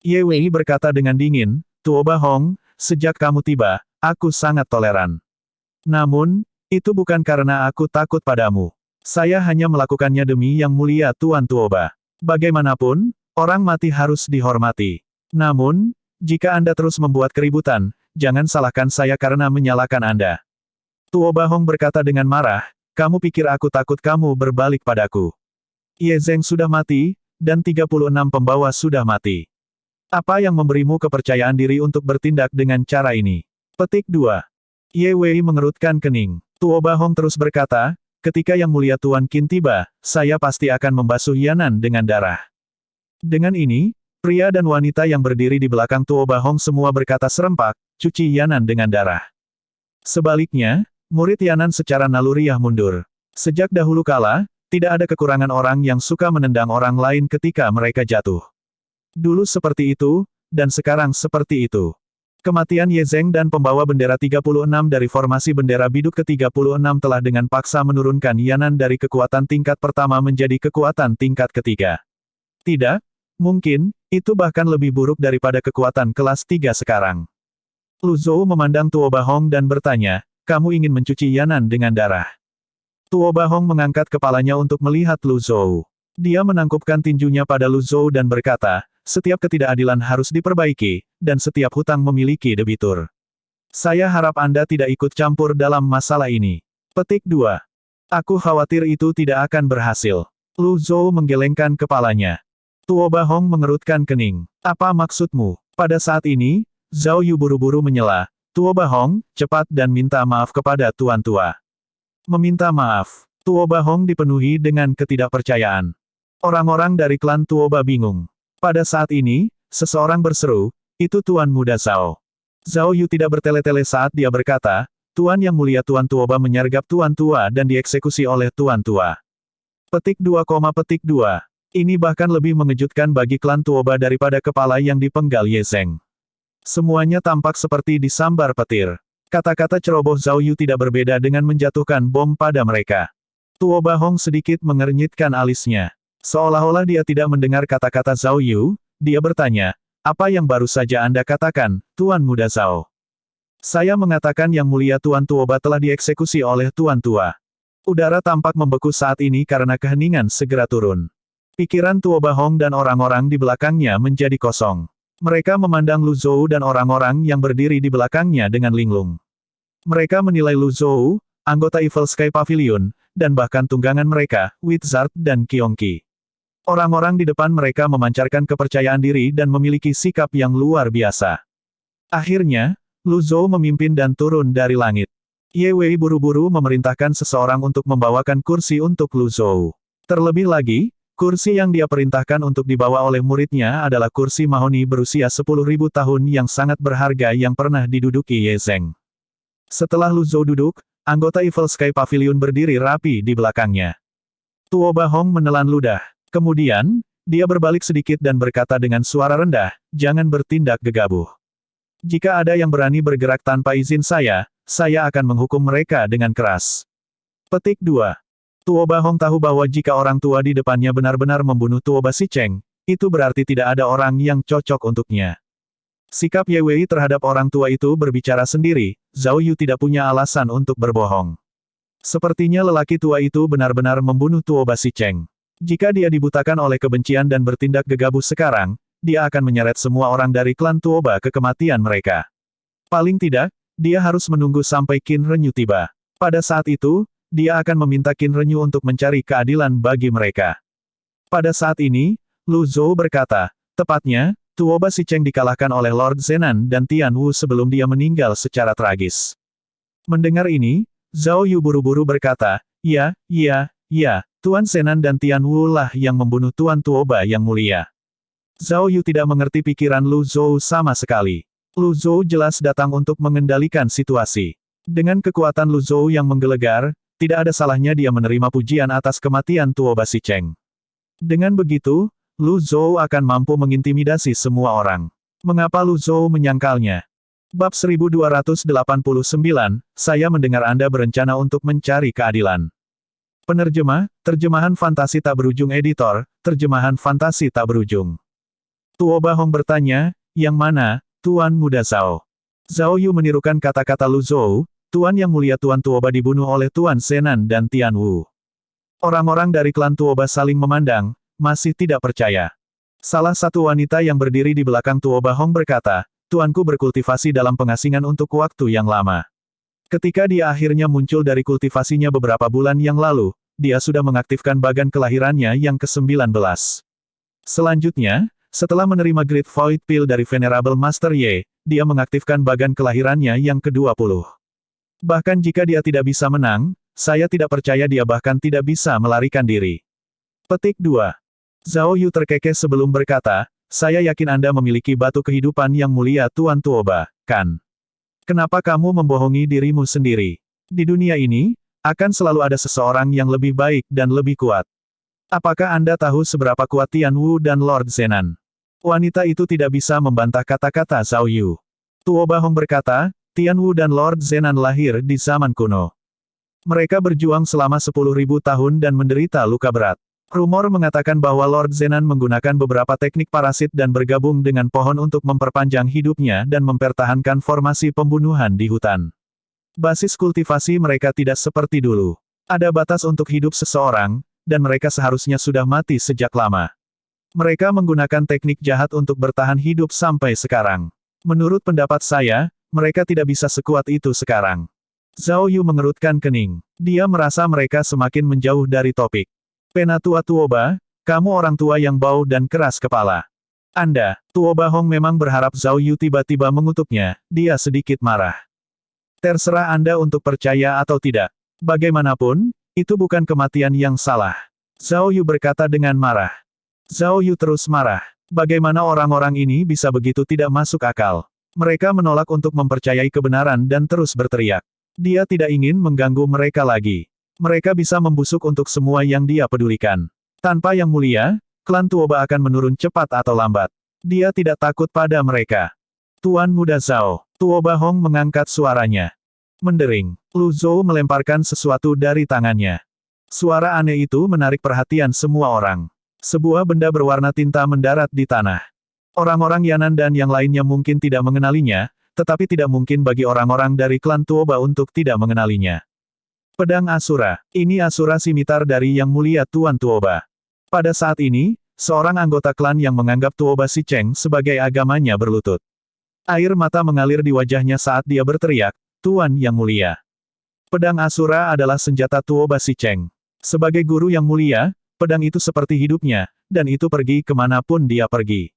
Ye Wei berkata dengan dingin, "Tuoba Hong, sejak kamu tiba, aku sangat toleran. Namun, itu bukan karena aku takut padamu. Saya hanya melakukannya demi Yang Mulia Tuan Tuoba. Bagaimanapun, orang mati harus dihormati. Namun, jika Anda terus membuat keributan, jangan salahkan saya karena menyalahkan Anda." Tuoba Hong berkata dengan marah, "Kamu pikir aku takut kamu berbalik padaku? Ye Zeng sudah mati, dan 36 pembawa sudah mati. Apa yang memberimu kepercayaan diri untuk bertindak dengan cara ini?" Petik 2. Ye Wei mengerutkan kening. Tuoba Hong terus berkata, "Ketika Yang Mulia Tuan Qin tiba, saya pasti akan membasuh Yanan dengan darah." Dengan ini, pria dan wanita yang berdiri di belakang Tuoba Hong semua berkata serempak, "Cuci Yanan dengan darah." Sebaliknya, murid Yanan secara naluriah mundur. Sejak dahulu kala, tidak ada kekurangan orang yang suka menendang orang lain ketika mereka jatuh. Dulu seperti itu, dan sekarang seperti itu. Kematian Ye Zeng dan pembawa bendera 36 dari formasi bendera biduk ke-36 telah dengan paksa menurunkan Yanan dari kekuatan tingkat pertama menjadi kekuatan tingkat ketiga. Tidak, mungkin, itu bahkan lebih buruk daripada kekuatan kelas 3 sekarang. Lu Zhou memandang Tuoba Hong dan bertanya, kamu ingin mencuci Yanan dengan darah. Tuo Bahong mengangkat kepalanya untuk melihat Lu Zhou. Dia menangkupkan tinjunya pada Lu Zhou dan berkata, setiap ketidakadilan harus diperbaiki, dan setiap hutang memiliki debitur. Saya harap Anda tidak ikut campur dalam masalah ini. Petik 2. Aku khawatir itu tidak akan berhasil. Lu Zhou menggelengkan kepalanya. Tuo Bahong mengerutkan kening. Apa maksudmu? Pada saat ini, Zhao Yu buru-buru menyela. Tuo Bahong, cepat dan minta maaf kepada Tuan Tua. Meminta maaf. Tuo Bahong dipenuhi dengan ketidakpercayaan. Orang-orang dari klan Tuoba bingung. Pada saat ini, seseorang berseru, itu Tuan Muda Zhao. Zhao Yu tidak bertele-tele saat dia berkata, Tuan Yang Mulia Tuan Tuoba menyergap Tuan Tua dan dieksekusi oleh Tuan Tua. Petik 2, petik 2. Ini bahkan lebih mengejutkan bagi klan Tuoba daripada kepala yang dipenggal Ye Zheng. Semuanya tampak seperti disambar petir. Kata-kata ceroboh Zhao Yu tidak berbeda dengan menjatuhkan bom pada mereka. Tuo Bahong sedikit mengernyitkan alisnya. Seolah-olah dia tidak mendengar kata-kata Zhao Yu, dia bertanya, apa yang baru saja Anda katakan, Tuan Muda Zhao? Saya mengatakan Yang Mulia Tuan Tuoba telah dieksekusi oleh Tuan Tua. Udara tampak membeku saat ini karena keheningan segera turun. Pikiran Tuo Bahong dan orang-orang di belakangnya menjadi kosong. Mereka memandang Lu Zhou dan orang-orang yang berdiri di belakangnya dengan linglung. Mereka menilai Lu Zhou, anggota Evil Sky Pavilion, dan bahkan tunggangan mereka, Wizard dan Qiongqi. Orang-orang di depan mereka memancarkan kepercayaan diri dan memiliki sikap yang luar biasa. Akhirnya, Lu Zhou memimpin dan turun dari langit. Ye Wei buru-buru memerintahkan seseorang untuk membawakan kursi untuk Lu Zhou. Terlebih lagi, kursi yang dia perintahkan untuk dibawa oleh muridnya adalah kursi mahoni berusia 10.000 tahun yang sangat berharga yang pernah diduduki Ye Zheng. Setelah Lu Zhou duduk, anggota Evil Sky Pavilion berdiri rapi di belakangnya. Tuo Bahong menelan ludah. Kemudian, dia berbalik sedikit dan berkata dengan suara rendah, jangan bertindak gegabah. Jika ada yang berani bergerak tanpa izin saya akan menghukum mereka dengan keras. Petik 2. Tuo Bahong tahu bahwa jika orang tua di depannya benar-benar membunuh Tuo Basicheng, itu berarti tidak ada orang yang cocok untuknya. Sikap Ye Wei terhadap orang tua itu berbicara sendiri, Zhao Yu tidak punya alasan untuk berbohong. Sepertinya lelaki tua itu benar-benar membunuh Tuo Basicheng. Jika dia dibutakan oleh kebencian dan bertindak gegabah sekarang, dia akan menyeret semua orang dari klan Tuoba ke kematian mereka. Paling tidak, dia harus menunggu sampai Qin Renyu tiba. Pada saat itu, dia akan meminta Qin Renyu untuk mencari keadilan bagi mereka. Pada saat ini, Lu Zhou berkata, tepatnya, Tuo Basicheng dikalahkan oleh Lord Zenan dan Tian Wu sebelum dia meninggal secara tragis. Mendengar ini, Zhao Yu buru-buru berkata, ya, Tuan Zenan dan Tian Wu lah yang membunuh Tuan Tuoba yang mulia. Zhao Yu tidak mengerti pikiran Lu Zhou sama sekali. Lu Zhou jelas datang untuk mengendalikan situasi. Dengan kekuatan Lu Zhou yang menggelegar, tidak ada salahnya dia menerima pujian atas kematian Tuo Basicheng. Dengan begitu, Lu Zhou akan mampu mengintimidasi semua orang. Mengapa Lu Zhou menyangkalnya? Bab 1289, saya mendengar Anda berencana untuk mencari keadilan. Penerjemah, terjemahan fantasi tak berujung editor, terjemahan fantasi tak berujung. Tuo Bahong bertanya, yang mana, Tuan Muda Zhao? Zhao Yu menirukan kata-kata Lu Zhou, Tuan Yang Mulia Tuan Tuoba dibunuh oleh Tuan Zenan dan Tian Wu. Orang-orang dari klan Tuoba saling memandang, masih tidak percaya. Salah satu wanita yang berdiri di belakang Tuo Bahong berkata, Tuanku berkultivasi dalam pengasingan untuk waktu yang lama. Ketika dia akhirnya muncul dari kultivasinya beberapa bulan yang lalu, dia sudah mengaktifkan bagan kelahirannya yang ke-19. Selanjutnya, setelah menerima Great Void Pill dari Venerable Master Ye, dia mengaktifkan bagan kelahirannya yang ke-20. Bahkan jika dia tidak bisa menang, saya tidak percaya dia bahkan tidak bisa melarikan diri. Petik 2. Zhao Yu terkekeh sebelum berkata, saya yakin Anda memiliki batu kehidupan yang mulia Tuan Tuoba, kan? Kenapa kamu membohongi dirimu sendiri? Di dunia ini, akan selalu ada seseorang yang lebih baik dan lebih kuat. Apakah Anda tahu seberapa kuat Tian Wu dan Lord Zenan? Wanita itu tidak bisa membantah kata-kata Zhao Yu. Tuo Bahong berkata, Tian Wu dan Lord Zenan lahir di zaman kuno. Mereka berjuang selama 10.000 tahun dan menderita luka berat. Rumor mengatakan bahwa Lord Zenan menggunakan beberapa teknik parasit dan bergabung dengan pohon untuk memperpanjang hidupnya dan mempertahankan formasi pembunuhan di hutan. Basis kultivasi mereka tidak seperti dulu. Ada batas untuk hidup seseorang, dan mereka seharusnya sudah mati sejak lama. Mereka menggunakan teknik jahat untuk bertahan hidup sampai sekarang. Menurut pendapat saya, mereka tidak bisa sekuat itu sekarang. Zhao Yu mengerutkan kening. Dia merasa mereka semakin menjauh dari topik. Penatua Tuoba, kamu orang tua yang bau dan keras kepala. Anda, Tuoba Hong memang berharap Zhao Yu tiba-tiba mengutuknya, dia sedikit marah. Terserah Anda untuk percaya atau tidak. Bagaimanapun, itu bukan kematian yang salah. Zhao Yu berkata dengan marah. Zhao Yu terus marah. Bagaimana orang-orang ini bisa begitu tidak masuk akal? Mereka menolak untuk mempercayai kebenaran dan terus berteriak. Dia tidak ingin mengganggu mereka lagi. Mereka bisa membusuk untuk semua yang dia pedulikan. Tanpa Yang Mulia, klan Tuoba akan menurun cepat atau lambat. Dia tidak takut pada mereka. Tuan Muda Zhao, Tuoba Hong mengangkat suaranya. Mendering, Lu Zhou melemparkan sesuatu dari tangannya. Suara aneh itu menarik perhatian semua orang. Sebuah benda berwarna tinta mendarat di tanah. Orang-orang Yanan dan yang lainnya mungkin tidak mengenalinya, tetapi tidak mungkin bagi orang-orang dari klan Tuoba untuk tidak mengenalinya. Pedang Asura, ini Asura Simitar dari Yang Mulia Tuan Tuoba. Pada saat ini, seorang anggota klan yang menganggap Tuoba Si Cheng sebagai agamanya berlutut. Air mata mengalir di wajahnya saat dia berteriak, Tuan Yang Mulia. Pedang Asura adalah senjata Tuoba Si Cheng. Sebagai guru yang mulia, pedang itu seperti hidupnya, dan itu pergi kemanapun dia pergi.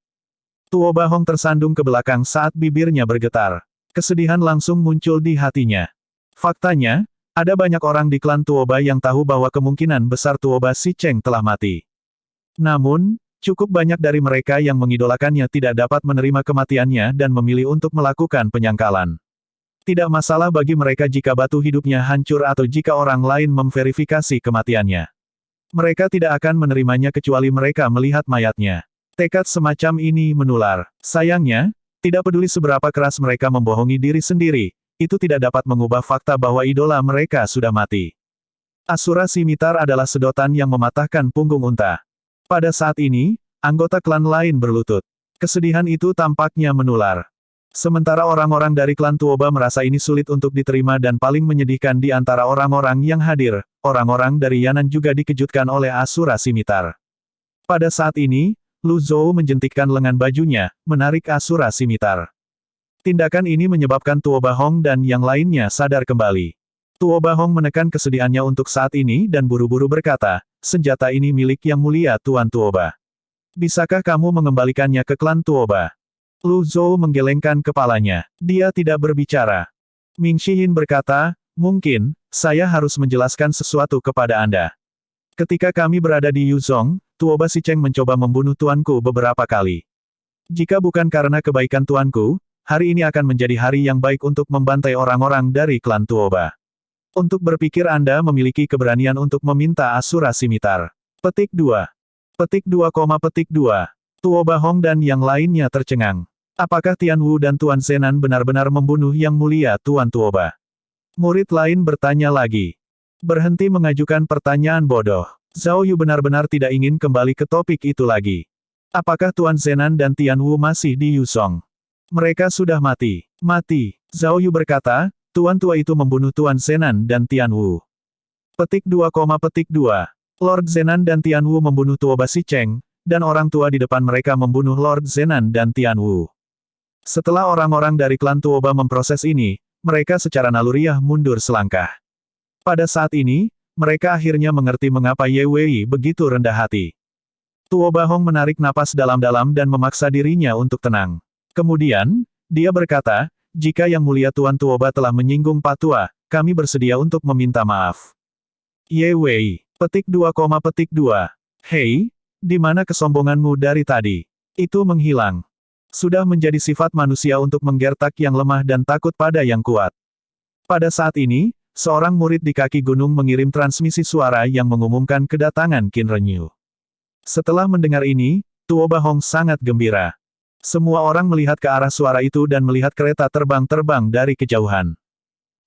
Tuoba Hong tersandung ke belakang saat bibirnya bergetar. Kesedihan langsung muncul di hatinya. Faktanya, ada banyak orang di klan Tuoba yang tahu bahwa kemungkinan besar Tuoba Si Cheng telah mati. Namun, cukup banyak dari mereka yang mengidolakannya tidak dapat menerima kematiannya dan memilih untuk melakukan penyangkalan. Tidak masalah bagi mereka jika batu hidupnya hancur atau jika orang lain memverifikasi kematiannya. Mereka tidak akan menerimanya kecuali mereka melihat mayatnya. Tekad semacam ini menular. Sayangnya, tidak peduli seberapa keras mereka membohongi diri sendiri, itu tidak dapat mengubah fakta bahwa idola mereka sudah mati. Asura Simitar adalah sedotan yang mematahkan punggung unta. Pada saat ini, anggota klan lain berlutut. Kesedihan itu tampaknya menular. Sementara orang-orang dari klan Tuoba merasa ini sulit untuk diterima dan paling menyedihkan di antara orang-orang yang hadir, orang-orang dari Yanan juga dikejutkan oleh Asura Simitar. Pada saat ini, Lu Zhou menjentikkan lengan bajunya, menarik Asura Simitar. Tindakan ini menyebabkan Tuoba Hong dan yang lainnya sadar kembali. Tuoba Hong menekan kesedihannya untuk saat ini dan buru-buru berkata, senjata ini milik Yang Mulia Tuan Tuoba. Bisakah kamu mengembalikannya ke klan Tuoba? Lu Zhou menggelengkan kepalanya. Dia tidak berbicara. Ming Shihin berkata, mungkin, saya harus menjelaskan sesuatu kepada Anda. Ketika kami berada di Yuzhong, Tuoba Si Cheng mencoba membunuh tuanku beberapa kali. Jika bukan karena kebaikan tuanku, hari ini akan menjadi hari yang baik untuk membantai orang-orang dari klan Tuoba. Untuk berpikir Anda memiliki keberanian untuk meminta Asura Simitar. Petik 2. Petik 2, petik 2. Tuoba Hong dan yang lainnya tercengang. Apakah Tian Wu dan Tuan Zenan benar-benar membunuh Yang Mulia Tuan Tuoba? Murid lain bertanya lagi. Berhenti mengajukan pertanyaan bodoh. Zhao Yu benar-benar tidak ingin kembali ke topik itu lagi. Apakah Tuan Zenan dan Tian Wu masih di Yuzhong? Mereka sudah mati. Mati. Zhao Yu berkata, Tuan tua itu membunuh Tuan Zenan dan Tian Wu. Petik 2, petik 2. Lord Zenan dan Tian Wu membunuh Tuoba Si Cheng, dan orang tua di depan mereka membunuh Lord Zenan dan Tian Wu. Setelah orang-orang dari klan Tuoba memproses ini, mereka secara naluriah mundur selangkah. Pada saat ini, mereka akhirnya mengerti mengapa Ye Wei begitu rendah hati. Tuoba Hong menarik napas dalam-dalam dan memaksa dirinya untuk tenang. Kemudian, dia berkata, jika Yang Mulia Tuan Tuoba telah menyinggung Pak Tua, kami bersedia untuk meminta maaf. Ye Wei, petik 2, petik 2. Hei, di mana kesombonganmu dari tadi? Itu menghilang. Sudah menjadi sifat manusia untuk menggertak yang lemah dan takut pada yang kuat. Pada saat ini, seorang murid di kaki gunung mengirim transmisi suara yang mengumumkan kedatangan Qin Renyu. Setelah mendengar ini, Tuoba Hong sangat gembira. Semua orang melihat ke arah suara itu dan melihat kereta terbang-terbang dari kejauhan.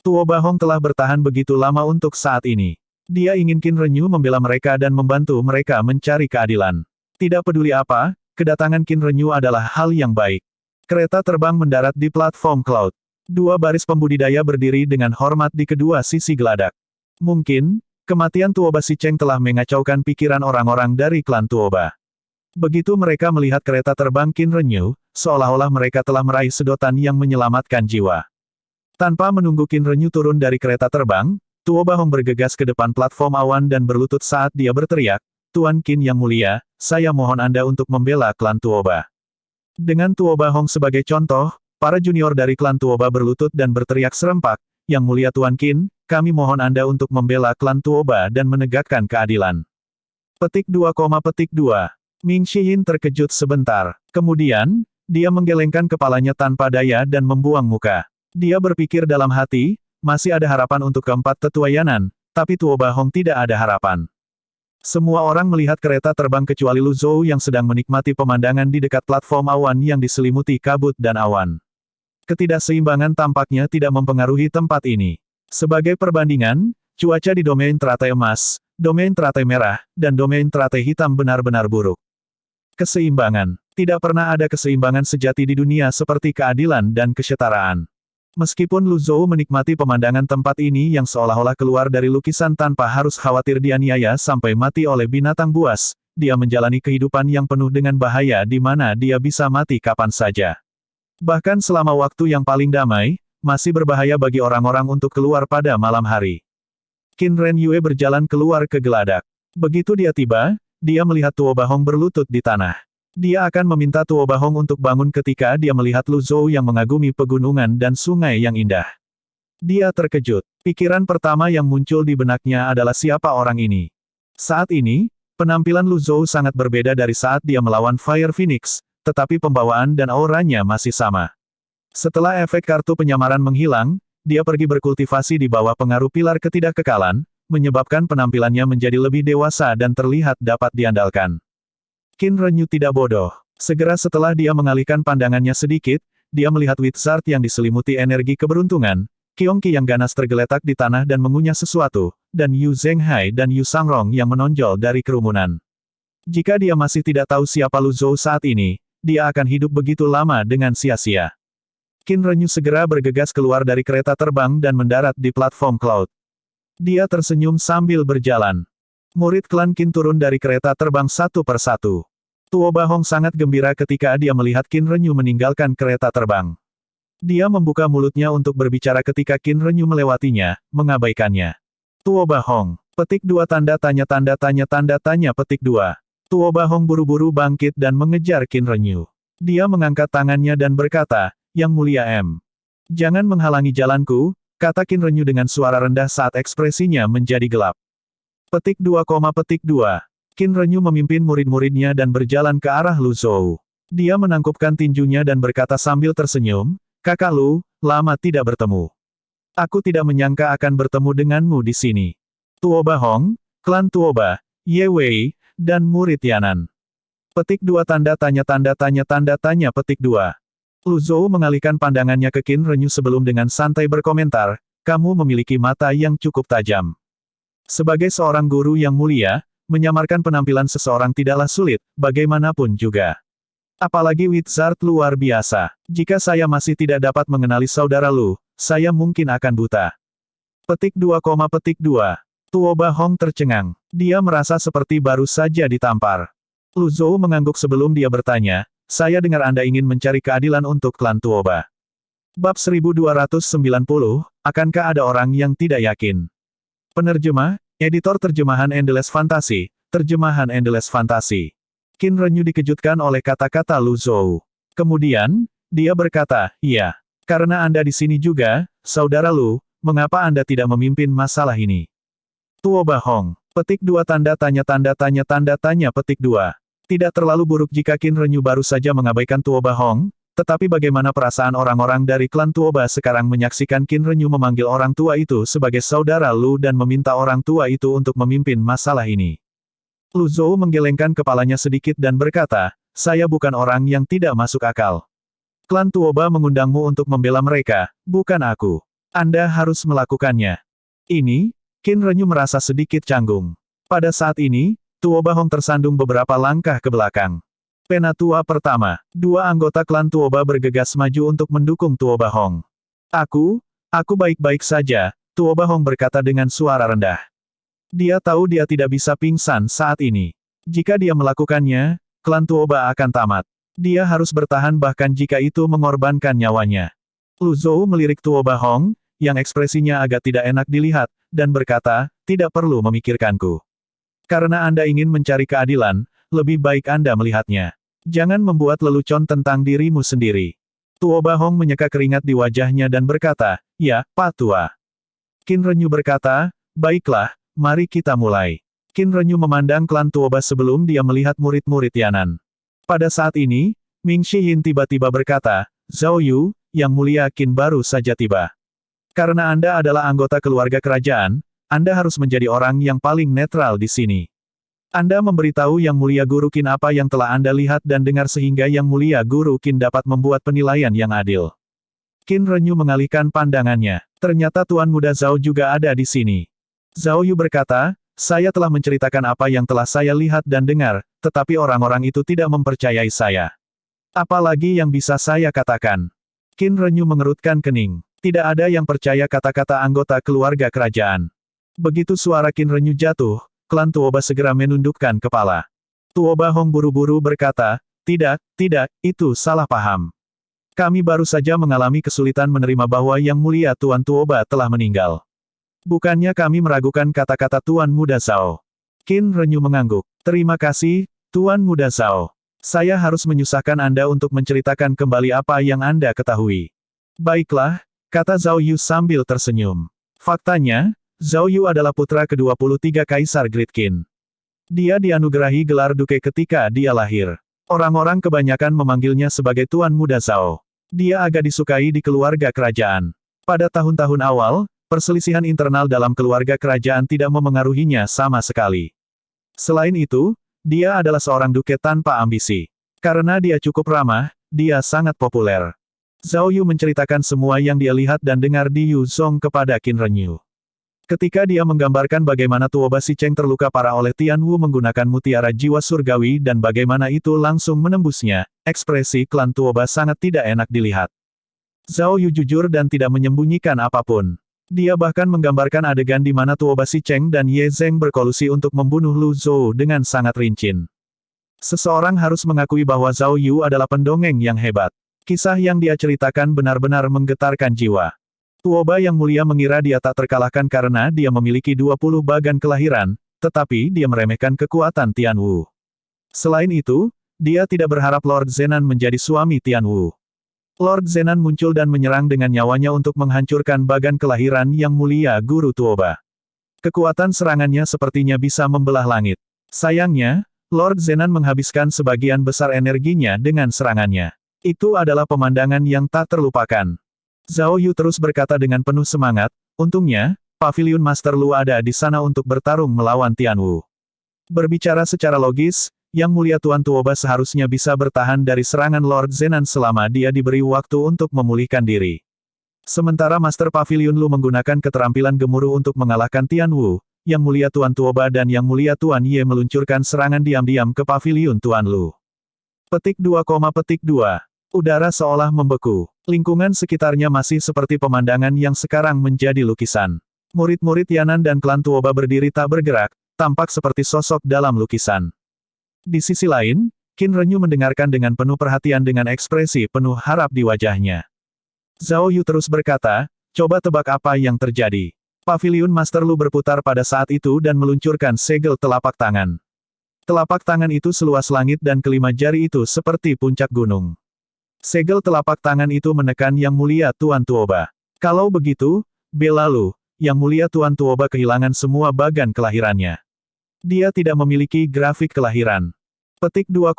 Tuoba Hong telah bertahan begitu lama untuk saat ini. Dia ingin Qin Renyu membela mereka dan membantu mereka mencari keadilan. Tidak peduli apa, kedatangan Qin Renyu adalah hal yang baik. Kereta terbang mendarat di platform Cloud. Dua baris pembudidaya berdiri dengan hormat di kedua sisi geladak. Mungkin, kematian Tuoba Sicheng telah mengacaukan pikiran orang-orang dari klan Tuoba. Begitu mereka melihat kereta terbang Qin Renyu, seolah-olah mereka telah meraih sedotan yang menyelamatkan jiwa. Tanpa menunggu Qin Renyu turun dari kereta terbang, Tuoba Hong bergegas ke depan platform awan dan berlutut saat dia berteriak, "Tuan Qin yang mulia, saya mohon Anda untuk membela klan Tuoba." Dengan Tuoba Hong sebagai contoh, para junior dari klan Tuoba berlutut dan berteriak serempak, "Yang mulia Tuan Qin, kami mohon Anda untuk membela klan Tuoba dan menegakkan keadilan." Petik 2, Ming Xiyin terkejut sebentar. Kemudian, dia menggelengkan kepalanya tanpa daya dan membuang muka. Dia berpikir dalam hati, masih ada harapan untuk keempat tetua Yanan, tapi Tuoba Hong tidak ada harapan. Semua orang melihat kereta terbang kecuali Lu Zhou yang sedang menikmati pemandangan di dekat platform awan yang diselimuti kabut dan awan. Ketidakseimbangan tampaknya tidak mempengaruhi tempat ini. Sebagai perbandingan, cuaca di domain teratai emas, domain teratai merah, dan domain teratai hitam benar-benar buruk. Keseimbangan. Tidak pernah ada keseimbangan sejati di dunia seperti keadilan dan kesetaraan. Meskipun Lu Zhou menikmati pemandangan tempat ini yang seolah-olah keluar dari lukisan tanpa harus khawatir dianiaya sampai mati oleh binatang buas, dia menjalani kehidupan yang penuh dengan bahaya di mana dia bisa mati kapan saja. Bahkan selama waktu yang paling damai, masih berbahaya bagi orang-orang untuk keluar pada malam hari. Qin Ren Yue berjalan keluar ke geladak. Begitu dia tiba, dia melihat Tuoba Hong berlutut di tanah. Dia akan meminta Tuoba Hong untuk bangun ketika dia melihat Lu Zhou yang mengagumi pegunungan dan sungai yang indah. Dia terkejut. Pikiran pertama yang muncul di benaknya adalah siapa orang ini. Saat ini, penampilan Lu Zhou sangat berbeda dari saat dia melawan Fire Phoenix, tetapi pembawaan dan auranya masih sama. Setelah efek kartu penyamaran menghilang, dia pergi berkultivasi di bawah pengaruh pilar ketidakkekalan, menyebabkan penampilannya menjadi lebih dewasa dan terlihat dapat diandalkan. Qin Renyu tidak bodoh. Segera setelah dia mengalihkan pandangannya sedikit, dia melihat Wizard yang diselimuti energi keberuntungan, Qiongqi yang ganas tergeletak di tanah dan mengunyah sesuatu, dan Yu Zhenghai dan Yu Sangrong yang menonjol dari kerumunan. Jika dia masih tidak tahu siapa Lu Zhou saat ini, dia akan hidup begitu lama dengan sia-sia. Qin Renyu segera bergegas keluar dari kereta terbang dan mendarat di platform Cloud. Dia tersenyum sambil berjalan. Murid klan Qin turun dari kereta terbang satu persatu. Tuoba Hong sangat gembira ketika dia melihat Qin Renyu meninggalkan kereta terbang. Dia membuka mulutnya untuk berbicara ketika Qin Renyu melewatinya, mengabaikannya. Tuoba Hong. Petik 2 tanda tanya petik 2. Tuoba Hong buru-buru bangkit dan mengejar Qin Renyu. Dia mengangkat tangannya dan berkata, "Yang mulia M. Jangan menghalangi jalanku," kata Qin Renyu dengan suara rendah saat ekspresinya menjadi gelap. Petik 2, Qin Renyu memimpin murid-muridnya dan berjalan ke arah Lu Zhou. Dia menangkupkan tinjunya dan berkata sambil tersenyum, "Kakak Lu, lama tidak bertemu. Aku tidak menyangka akan bertemu denganmu di sini." Tuoba Hong, klan Tuoba, Ye Wei, dan murid Yanan. Petik 2 tanda tanya petik 2. Lu Zhou mengalihkan pandangannya ke Qin Renyu sebelum dengan santai berkomentar, "Kamu memiliki mata yang cukup tajam." Sebagai seorang guru yang mulia, menyamarkan penampilan seseorang tidaklah sulit, bagaimanapun juga. Apalagi Wizard luar biasa. Jika saya masih tidak dapat mengenali saudara Lu, saya mungkin akan buta. Petik 2. Tuoba Hong tercengang. Dia merasa seperti baru saja ditampar. Lu Zhou mengangguk sebelum dia bertanya, "Saya dengar Anda ingin mencari keadilan untuk klan Tuoba." Bab 1290, akankah ada orang yang tidak yakin? Penerjemah, editor terjemahan Endless Fantasy, terjemahan Endless Fantasy. Qin Renyu dikejutkan oleh kata-kata Lu Zhou. Kemudian, dia berkata, "Iya. Karena Anda di sini juga, saudara Lu, mengapa Anda tidak memimpin masalah ini?" Tuoba Hong. Petik 2 tanda tanya petik 2. Tidak terlalu buruk jika Qin Renyu baru saja mengabaikan Tuoba Hong, tetapi bagaimana perasaan orang-orang dari klan Tuoba sekarang menyaksikan Qin Renyu memanggil orang tua itu sebagai saudara Lu dan meminta orang tua itu untuk memimpin masalah ini. Lu Zhou menggelengkan kepalanya sedikit dan berkata, "Saya bukan orang yang tidak masuk akal. Klan Tuoba mengundangmu untuk membela mereka, bukan aku. Anda harus melakukannya." Ini, Qin Renyu merasa sedikit canggung. Pada saat ini, Tuoba Hong tersandung beberapa langkah ke belakang. Penatua pertama, 2 anggota klan Tuoba bergegas maju untuk mendukung Tuoba Hong. Aku baik-baik saja, Tuoba Hong berkata dengan suara rendah. Dia tahu dia tidak bisa pingsan saat ini. Jika dia melakukannya, klan Tuoba akan tamat. Dia harus bertahan bahkan jika itu mengorbankan nyawanya. Lu Zhou melirik Tuoba Hong, yang ekspresinya agak tidak enak dilihat, dan berkata, tidak perlu memikirkanku. Karena Anda ingin mencari keadilan, lebih baik Anda melihatnya. Jangan membuat lelucon tentang dirimu sendiri. Tuoba Hong menyeka keringat di wajahnya dan berkata, ya, Pak Tua. Qin Renyu berkata, baiklah, mari kita mulai. Qin Renyu memandang klan Tuoba sebelum dia melihat murid-murid Yanan. Pada saat ini, Ming Shihin tiba-tiba berkata, Zhao Yu, yang mulia Qin baru saja tiba. Karena Anda adalah anggota keluarga kerajaan, Anda harus menjadi orang yang paling netral di sini. Anda memberitahu Yang Mulia Guru Qin apa yang telah Anda lihat dan dengar sehingga Yang Mulia Guru Qin dapat membuat penilaian yang adil. Qin Renyu mengalihkan pandangannya. Ternyata Tuan Muda Zhao juga ada di sini. Zhao Yu berkata, saya telah menceritakan apa yang telah saya lihat dan dengar, tetapi orang-orang itu tidak mempercayai saya. Apalagi yang bisa saya katakan? Qin Renyu mengerutkan kening. Tidak ada yang percaya kata-kata anggota keluarga kerajaan. Begitu suara Qin Renyu jatuh, klan Tuoba segera menundukkan kepala. Tuoba Hong buru-buru berkata, tidak, itu salah paham. Kami baru saja mengalami kesulitan menerima bahwa Yang Mulia Tuan Tuoba telah meninggal. Bukannya kami meragukan kata-kata Tuan Muda Zhao. Qin Renyu mengangguk. Terima kasih, Tuan Muda Zhao. Saya harus menyusahkan Anda untuk menceritakan kembali apa yang Anda ketahui. Baiklah, kata Zhao Yu sambil tersenyum. Faktanya, Zhao Yu adalah putra ke-23 Kaisar Great Qin. Dia dianugerahi gelar duke ketika dia lahir. Orang-orang kebanyakan memanggilnya sebagai Tuan Muda Zhao. Dia agak disukai di keluarga kerajaan. Pada tahun-tahun awal, perselisihan internal dalam keluarga kerajaan tidak memengaruhinya sama sekali. Selain itu, dia adalah seorang duke tanpa ambisi. Karena dia cukup ramah, dia sangat populer. Zhao Yu menceritakan semua yang dia lihat dan dengar di Yuzhong kepada Qin Renyu. Ketika dia menggambarkan bagaimana Tuoba Si Cheng terluka parah oleh Tian Wu menggunakan mutiara jiwa surgawi dan bagaimana itu langsung menembusnya, ekspresi klan Tuoba sangat tidak enak dilihat. Zhao Yu jujur dan tidak menyembunyikan apapun. Dia bahkan menggambarkan adegan di mana Tuoba Si Cheng dan Ye Zheng berkolusi untuk membunuh Lu Zhou dengan sangat rinci. Seseorang harus mengakui bahwa Zhao Yu adalah pendongeng yang hebat. Kisah yang dia ceritakan benar-benar menggetarkan jiwa. Tuoba Yang Mulia mengira dia tak terkalahkan karena dia memiliki 20 bagan kelahiran, tetapi dia meremehkan kekuatan Tian Wu. Selain itu, dia tidak berharap Lord Zenan menjadi suami Tian Wu. Lord Zenan muncul dan menyerang dengan nyawanya untuk menghancurkan bagan kelahiran Yang Mulia Guru Tuoba. Kekuatan serangannya sepertinya bisa membelah langit. Sayangnya, Lord Zenan menghabiskan sebagian besar energinya dengan serangannya. Itu adalah pemandangan yang tak terlupakan. Zhao Yu terus berkata dengan penuh semangat, untungnya, Paviliun Master Lu ada di sana untuk bertarung melawan Tian Wu. Berbicara secara logis, Yang Mulia Tuan Tuoba seharusnya bisa bertahan dari serangan Lord Zenan selama dia diberi waktu untuk memulihkan diri. Sementara Master Paviliun Lu menggunakan keterampilan gemuruh untuk mengalahkan Tian Wu, Yang Mulia Tuan Tuoba dan Yang Mulia Tuan Ye meluncurkan serangan diam-diam ke Paviliun Tuan Lu. Petik 2, Udara seolah membeku. Lingkungan sekitarnya masih seperti pemandangan yang sekarang menjadi lukisan. Murid-murid Yanan dan klan Tuoba berdiri tak bergerak, tampak seperti sosok dalam lukisan. Di sisi lain, Qin Renyu mendengarkan dengan penuh perhatian dengan ekspresi penuh harap di wajahnya. Zhao Yu terus berkata, coba tebak apa yang terjadi. Paviliun Master Lu berputar pada saat itu dan meluncurkan segel telapak tangan. Telapak tangan itu seluas langit dan kelima jari itu seperti puncak gunung. Segel telapak tangan itu menekan Yang Mulia Tuan Tuoba. Kalau begitu, lalu, Yang Mulia Tuan Tuoba kehilangan semua bagan kelahirannya. Dia tidak memiliki grafik kelahiran. Petik 2,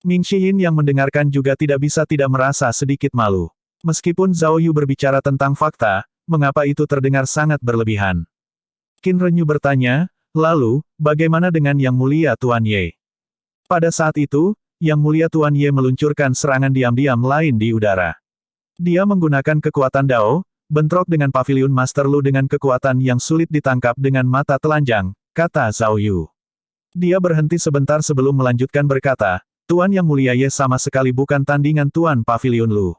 Ming Shihin yang mendengarkan juga tidak bisa tidak merasa sedikit malu. Meskipun Zhao Yu berbicara tentang fakta, mengapa itu terdengar sangat berlebihan? Qin Renyu bertanya, lalu, bagaimana dengan Yang Mulia Tuan Ye? Pada saat itu, Yang Mulia Tuan Ye meluncurkan serangan diam-diam lain di udara. Dia menggunakan kekuatan Dao, bentrok dengan Paviliun Master Lu dengan kekuatan yang sulit ditangkap dengan mata telanjang, kata Zhao Yu. Dia berhenti sebentar sebelum melanjutkan berkata, Tuan Yang Mulia Ye sama sekali bukan tandingan Tuan Paviliun Lu.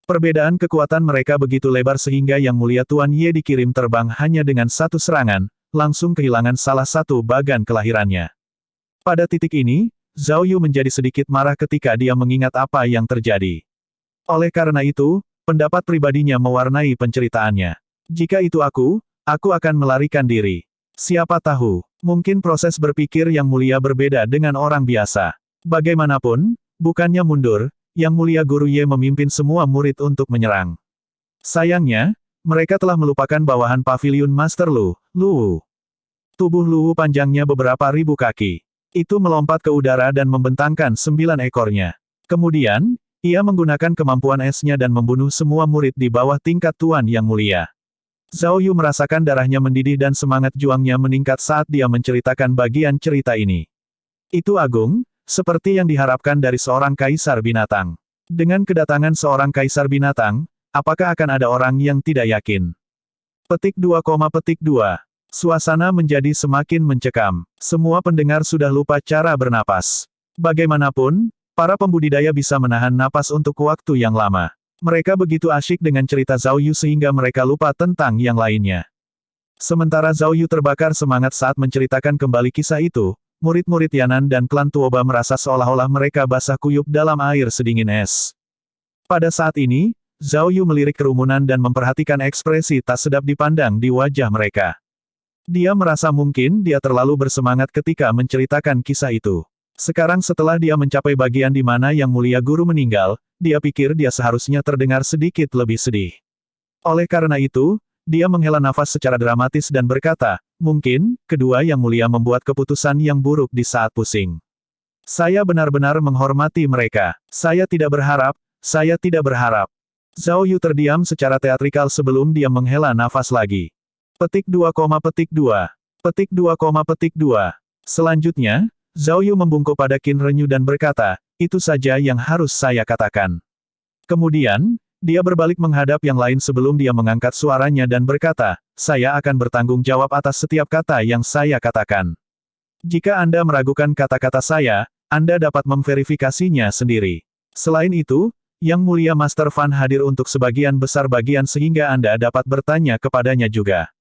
Perbedaan kekuatan mereka begitu lebar sehingga Yang Mulia Tuan Ye dikirim terbang hanya dengan satu serangan, langsung kehilangan salah satu bagan kelahirannya. Pada titik ini, Zhao Yu menjadi sedikit marah ketika dia mengingat apa yang terjadi. Oleh karena itu, pendapat pribadinya mewarnai penceritaannya. Jika itu aku akan melarikan diri. Siapa tahu, mungkin proses berpikir Yang Mulia berbeda dengan orang biasa. Bagaimanapun, bukannya mundur, Yang Mulia Guru Ye memimpin semua murid untuk menyerang. Sayangnya, mereka telah melupakan bawahan paviliun Master Lu Wu. Tubuh Lu Wu panjangnya beberapa ribu kaki. Itu melompat ke udara dan membentangkan 9 ekornya. Kemudian, ia menggunakan kemampuan esnya dan membunuh semua murid di bawah tingkat Tuan Yang Mulia. Zhao Yu merasakan darahnya mendidih dan semangat juangnya meningkat saat dia menceritakan bagian cerita ini. Itu agung, seperti yang diharapkan dari seorang kaisar binatang. Dengan kedatangan seorang kaisar binatang, apakah akan ada orang yang tidak yakin? Petik 2, petik 2. Suasana menjadi semakin mencekam. Semua pendengar sudah lupa cara bernapas. Bagaimanapun, para pembudidaya bisa menahan napas untuk waktu yang lama. Mereka begitu asyik dengan cerita Zhao Yu sehingga mereka lupa tentang yang lainnya. Sementara Zhao Yu terbakar semangat saat menceritakan kembali kisah itu, murid-murid Yanan dan klan Tuoba merasa seolah-olah mereka basah kuyup dalam air sedingin es. Pada saat ini, Zhao Yu melirik kerumunan dan memperhatikan ekspresi tak sedap dipandang di wajah mereka. Dia merasa mungkin dia terlalu bersemangat ketika menceritakan kisah itu. Sekarang setelah dia mencapai bagian di mana Yang Mulia Guru meninggal, dia pikir dia seharusnya terdengar sedikit lebih sedih. Oleh karena itu, dia menghela nafas secara dramatis dan berkata, mungkin, kedua Yang Mulia membuat keputusan yang buruk di saat pusing. Saya benar-benar menghormati mereka. Saya tidak berharap. Zhao Yu terdiam secara teatrikal sebelum dia menghela nafas lagi. Petik 2, petik 2. Petik 2, petik 2. Selanjutnya, Zhao Yu membungkuk pada Qin Renyu dan berkata, itu saja yang harus saya katakan. Kemudian, dia berbalik menghadap yang lain sebelum dia mengangkat suaranya dan berkata, saya akan bertanggung jawab atas setiap kata yang saya katakan. Jika Anda meragukan kata-kata saya, Anda dapat memverifikasinya sendiri. Selain itu, Yang Mulia Master Fan hadir untuk sebagian besar bagian sehingga Anda dapat bertanya kepadanya juga.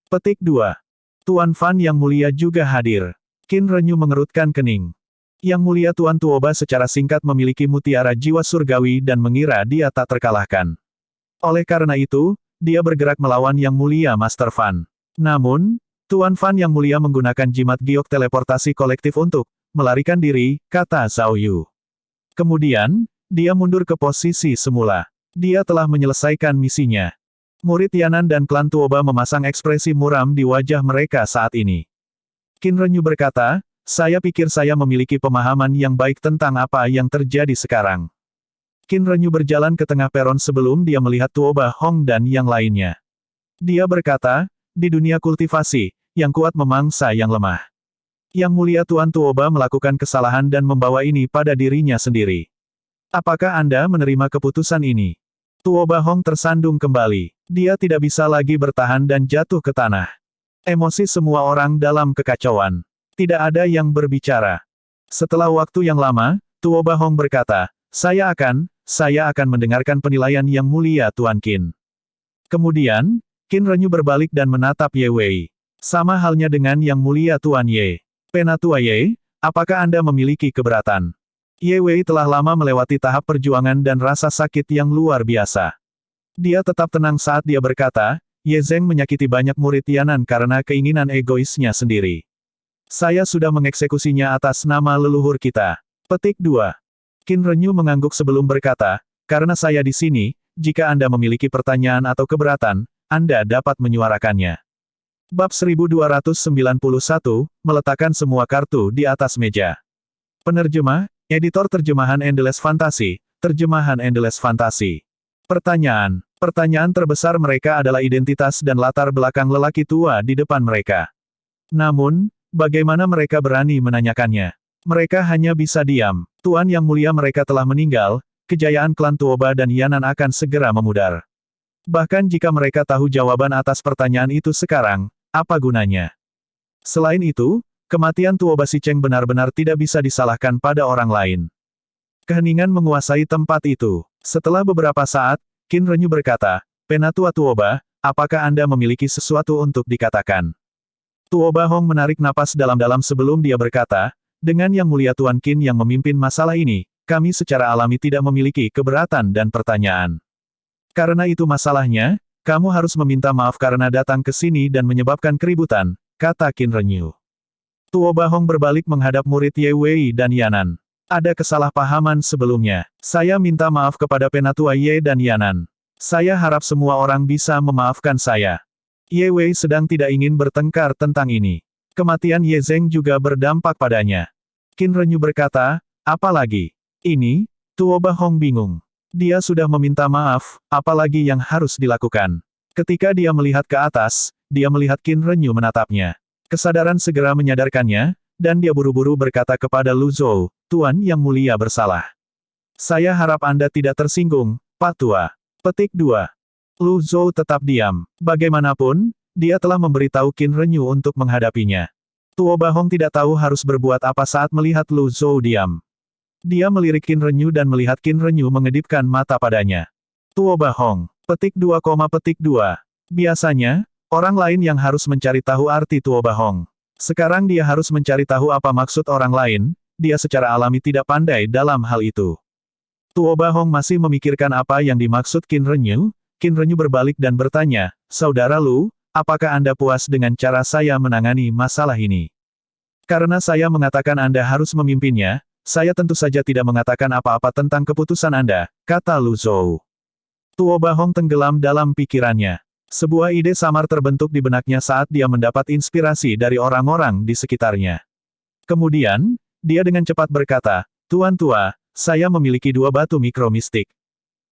Petik 2. Tuan Fan Yang Mulia juga hadir. Qin Renyu mengerutkan kening. Yang Mulia Tuan Tuoba secara singkat memiliki mutiara jiwa surgawi dan mengira dia tak terkalahkan. Oleh karena itu, dia bergerak melawan Yang Mulia Master Fan. Namun, Tuan Fan Yang Mulia menggunakan jimat giok teleportasi kolektif untuk melarikan diri, kata Zhao Yu. Kemudian, dia mundur ke posisi semula. Dia telah menyelesaikan misinya. Murid Yanan dan klan Tuoba memasang ekspresi muram di wajah mereka saat ini. Qin Renyu berkata, saya pikir saya memiliki pemahaman yang baik tentang apa yang terjadi sekarang. Qin Renyu berjalan ke tengah peron sebelum dia melihat Tuoba Hong dan yang lainnya. Dia berkata, di dunia kultivasi, yang kuat memangsa yang lemah. Yang Mulia Tuan Tuoba melakukan kesalahan dan membawa ini pada dirinya sendiri. Apakah Anda menerima keputusan ini? Tuoba Hong tersandung kembali. Dia tidak bisa lagi bertahan dan jatuh ke tanah. Emosi semua orang dalam kekacauan. Tidak ada yang berbicara. Setelah waktu yang lama, Tuoba Hong berkata, saya akan mendengarkan penilaian Yang Mulia Tuan Qin. Kemudian, Qin Renyu berbalik dan menatap Ye Wei. Sama halnya dengan Yang Mulia Tuan Ye. Penatua Ye, apakah Anda memiliki keberatan? Ye Wei telah lama melewati tahap perjuangan dan rasa sakit yang luar biasa. Dia tetap tenang saat dia berkata, Ye Zheng menyakiti banyak murid Yanan karena keinginan egoisnya sendiri. Saya sudah mengeksekusinya atas nama leluhur kita. Petik 2. Qin Renyu mengangguk sebelum berkata, karena saya di sini, jika Anda memiliki pertanyaan atau keberatan, Anda dapat menyuarakannya. Bab 1291, meletakkan semua kartu di atas meja. Penerjemah, editor terjemahan Endless Fantasy, terjemahan Endless Fantasy. Pertanyaan terbesar mereka adalah identitas dan latar belakang lelaki tua di depan mereka. Namun, bagaimana mereka berani menanyakannya? Mereka hanya bisa diam. Tuan Yang Mulia mereka telah meninggal, kejayaan klan Tuoba dan Yanan akan segera memudar. Bahkan jika mereka tahu jawaban atas pertanyaan itu sekarang, apa gunanya? Selain itu, kematian Tuoba Sicheng benar-benar tidak bisa disalahkan pada orang lain. Keheningan menguasai tempat itu. Setelah beberapa saat, Qin Renyu berkata, Penatua Tuoba, apakah Anda memiliki sesuatu untuk dikatakan? Tuoba Hong menarik napas dalam-dalam sebelum dia berkata, dengan Yang Mulia Tuan Qin yang memimpin masalah ini, kami secara alami tidak memiliki keberatan dan pertanyaan. Karena itu masalahnya, kamu harus meminta maaf karena datang ke sini dan menyebabkan keributan, kata Qin Renyu. Tuoba Hong berbalik menghadap murid Ye Wei dan Yanan. Ada kesalahpahaman sebelumnya. Saya minta maaf kepada Penatua Ye dan Yanan. Saya harap semua orang bisa memaafkan saya. Ye Wei sedang tidak ingin bertengkar tentang ini. Kematian Ye Zheng juga berdampak padanya. Qin Renyu berkata, apalagi ini? Tuoba Hong bingung. Dia sudah meminta maaf, apalagi yang harus dilakukan. Ketika dia melihat ke atas, dia melihat Qin Renyu menatapnya. Kesadaran segera menyadarkannya, dan dia buru-buru berkata kepada Lu Zhou, Tuan Yang Mulia bersalah. Saya harap Anda tidak tersinggung, Pak Tua. Petik 2. Lu Zhou tetap diam. Bagaimanapun, dia telah memberitahu Qin Renyu untuk menghadapinya. Tuoba Hong tidak tahu harus berbuat apa saat melihat Lu Zhou diam. Dia melirik Qin Renyu dan melihat Qin Renyu mengedipkan mata padanya. Tuoba Hong. Petik 2, petik 2. Biasanya, orang lain yang harus mencari tahu arti Tuoba Hong. Sekarang dia harus mencari tahu apa maksud orang lain, dia secara alami tidak pandai dalam hal itu. Tuoba Hong masih memikirkan apa yang dimaksud Qin Renyu. Qin Renyu berbalik dan bertanya, Saudara Lu, apakah Anda puas dengan cara saya menangani masalah ini? Karena saya mengatakan Anda harus memimpinnya, saya tentu saja tidak mengatakan apa-apa tentang keputusan Anda, kata Lu Zhou. Tuoba Hong tenggelam dalam pikirannya. Sebuah ide samar terbentuk di benaknya saat dia mendapat inspirasi dari orang-orang di sekitarnya. Kemudian, dia dengan cepat berkata, Tuan Tua, saya memiliki 2 batu mikromistik.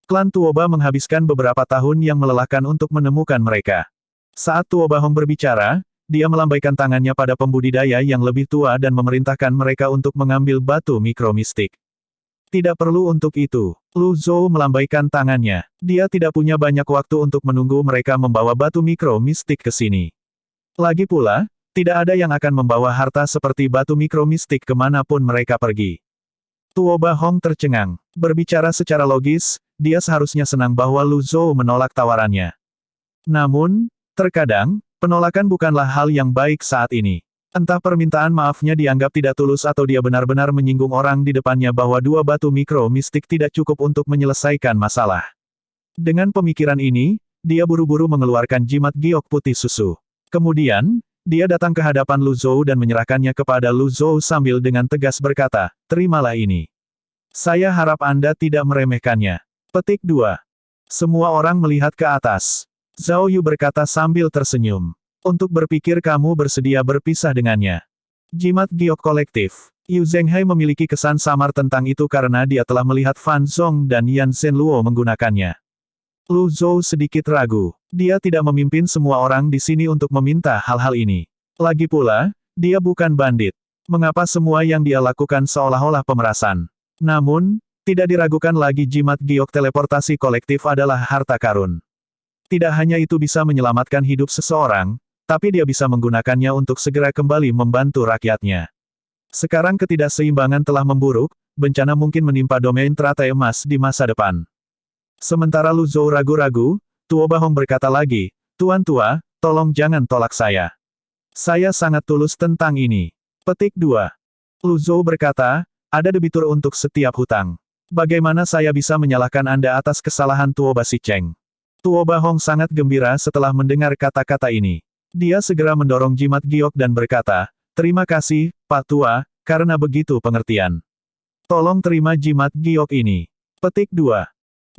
Klan Tuoba menghabiskan beberapa tahun yang melelahkan untuk menemukan mereka. Saat Tuoba Hong berbicara, dia melambaikan tangannya pada pembudidaya yang lebih tua dan memerintahkan mereka untuk mengambil batu mikromistik. Tidak perlu untuk itu. Lu Zhou melambaikan tangannya. Dia tidak punya banyak waktu untuk menunggu mereka membawa batu mikromistik ke sini. Lagi pula, tidak ada yang akan membawa harta seperti batu mikromistik kemanapun mereka pergi. Tuoba Hong tercengang. Berbicara secara logis, dia seharusnya senang bahwa Lu Zhou menolak tawarannya. Namun, terkadang, penolakan bukanlah hal yang baik saat ini. Entah permintaan maafnya dianggap tidak tulus atau dia benar-benar menyinggung orang di depannya bahwa 2 batu mikro mistik tidak cukup untuk menyelesaikan masalah. Dengan pemikiran ini, dia buru-buru mengeluarkan jimat giok putih susu. Kemudian, dia datang ke hadapan Lu Zhou dan menyerahkannya kepada Lu Zhou sambil dengan tegas berkata, terimalah ini. Saya harap Anda tidak meremehkannya. Petik 2. Semua orang melihat ke atas. Zhao Yu berkata sambil tersenyum. Untuk berpikir kamu bersedia berpisah dengannya. Jimat giok kolektif. Yu Zhenghai memiliki kesan samar tentang itu karena dia telah melihat Fan Zong dan Yan Zhenluo menggunakannya. Lu Zhou sedikit ragu. Dia tidak memimpin semua orang di sini untuk meminta hal-hal ini. Lagi pula, dia bukan bandit. Mengapa semua yang dia lakukan seolah-olah pemerasan? Namun, tidak diragukan lagi jimat giok teleportasi kolektif adalah harta karun. Tidak hanya itu bisa menyelamatkan hidup seseorang, tapi dia bisa menggunakannya untuk segera kembali membantu rakyatnya. Sekarang ketidakseimbangan telah memburuk, bencana mungkin menimpa domain teratai emas di masa depan. Sementara Lu Zhou ragu-ragu, Tuoba Hong berkata lagi, Tuan Tua, tolong jangan tolak saya. Saya sangat tulus tentang ini. Petik 2. Lu Zhou berkata, ada debitur untuk setiap hutang. Bagaimana saya bisa menyalahkan Anda atas kesalahan Tuoba Sicheng? Tuoba Hong sangat gembira setelah mendengar kata-kata ini. Dia segera mendorong jimat giok dan berkata, terima kasih, Pak Tua, karena begitu pengertian. Tolong terima jimat giok ini. Petik 2.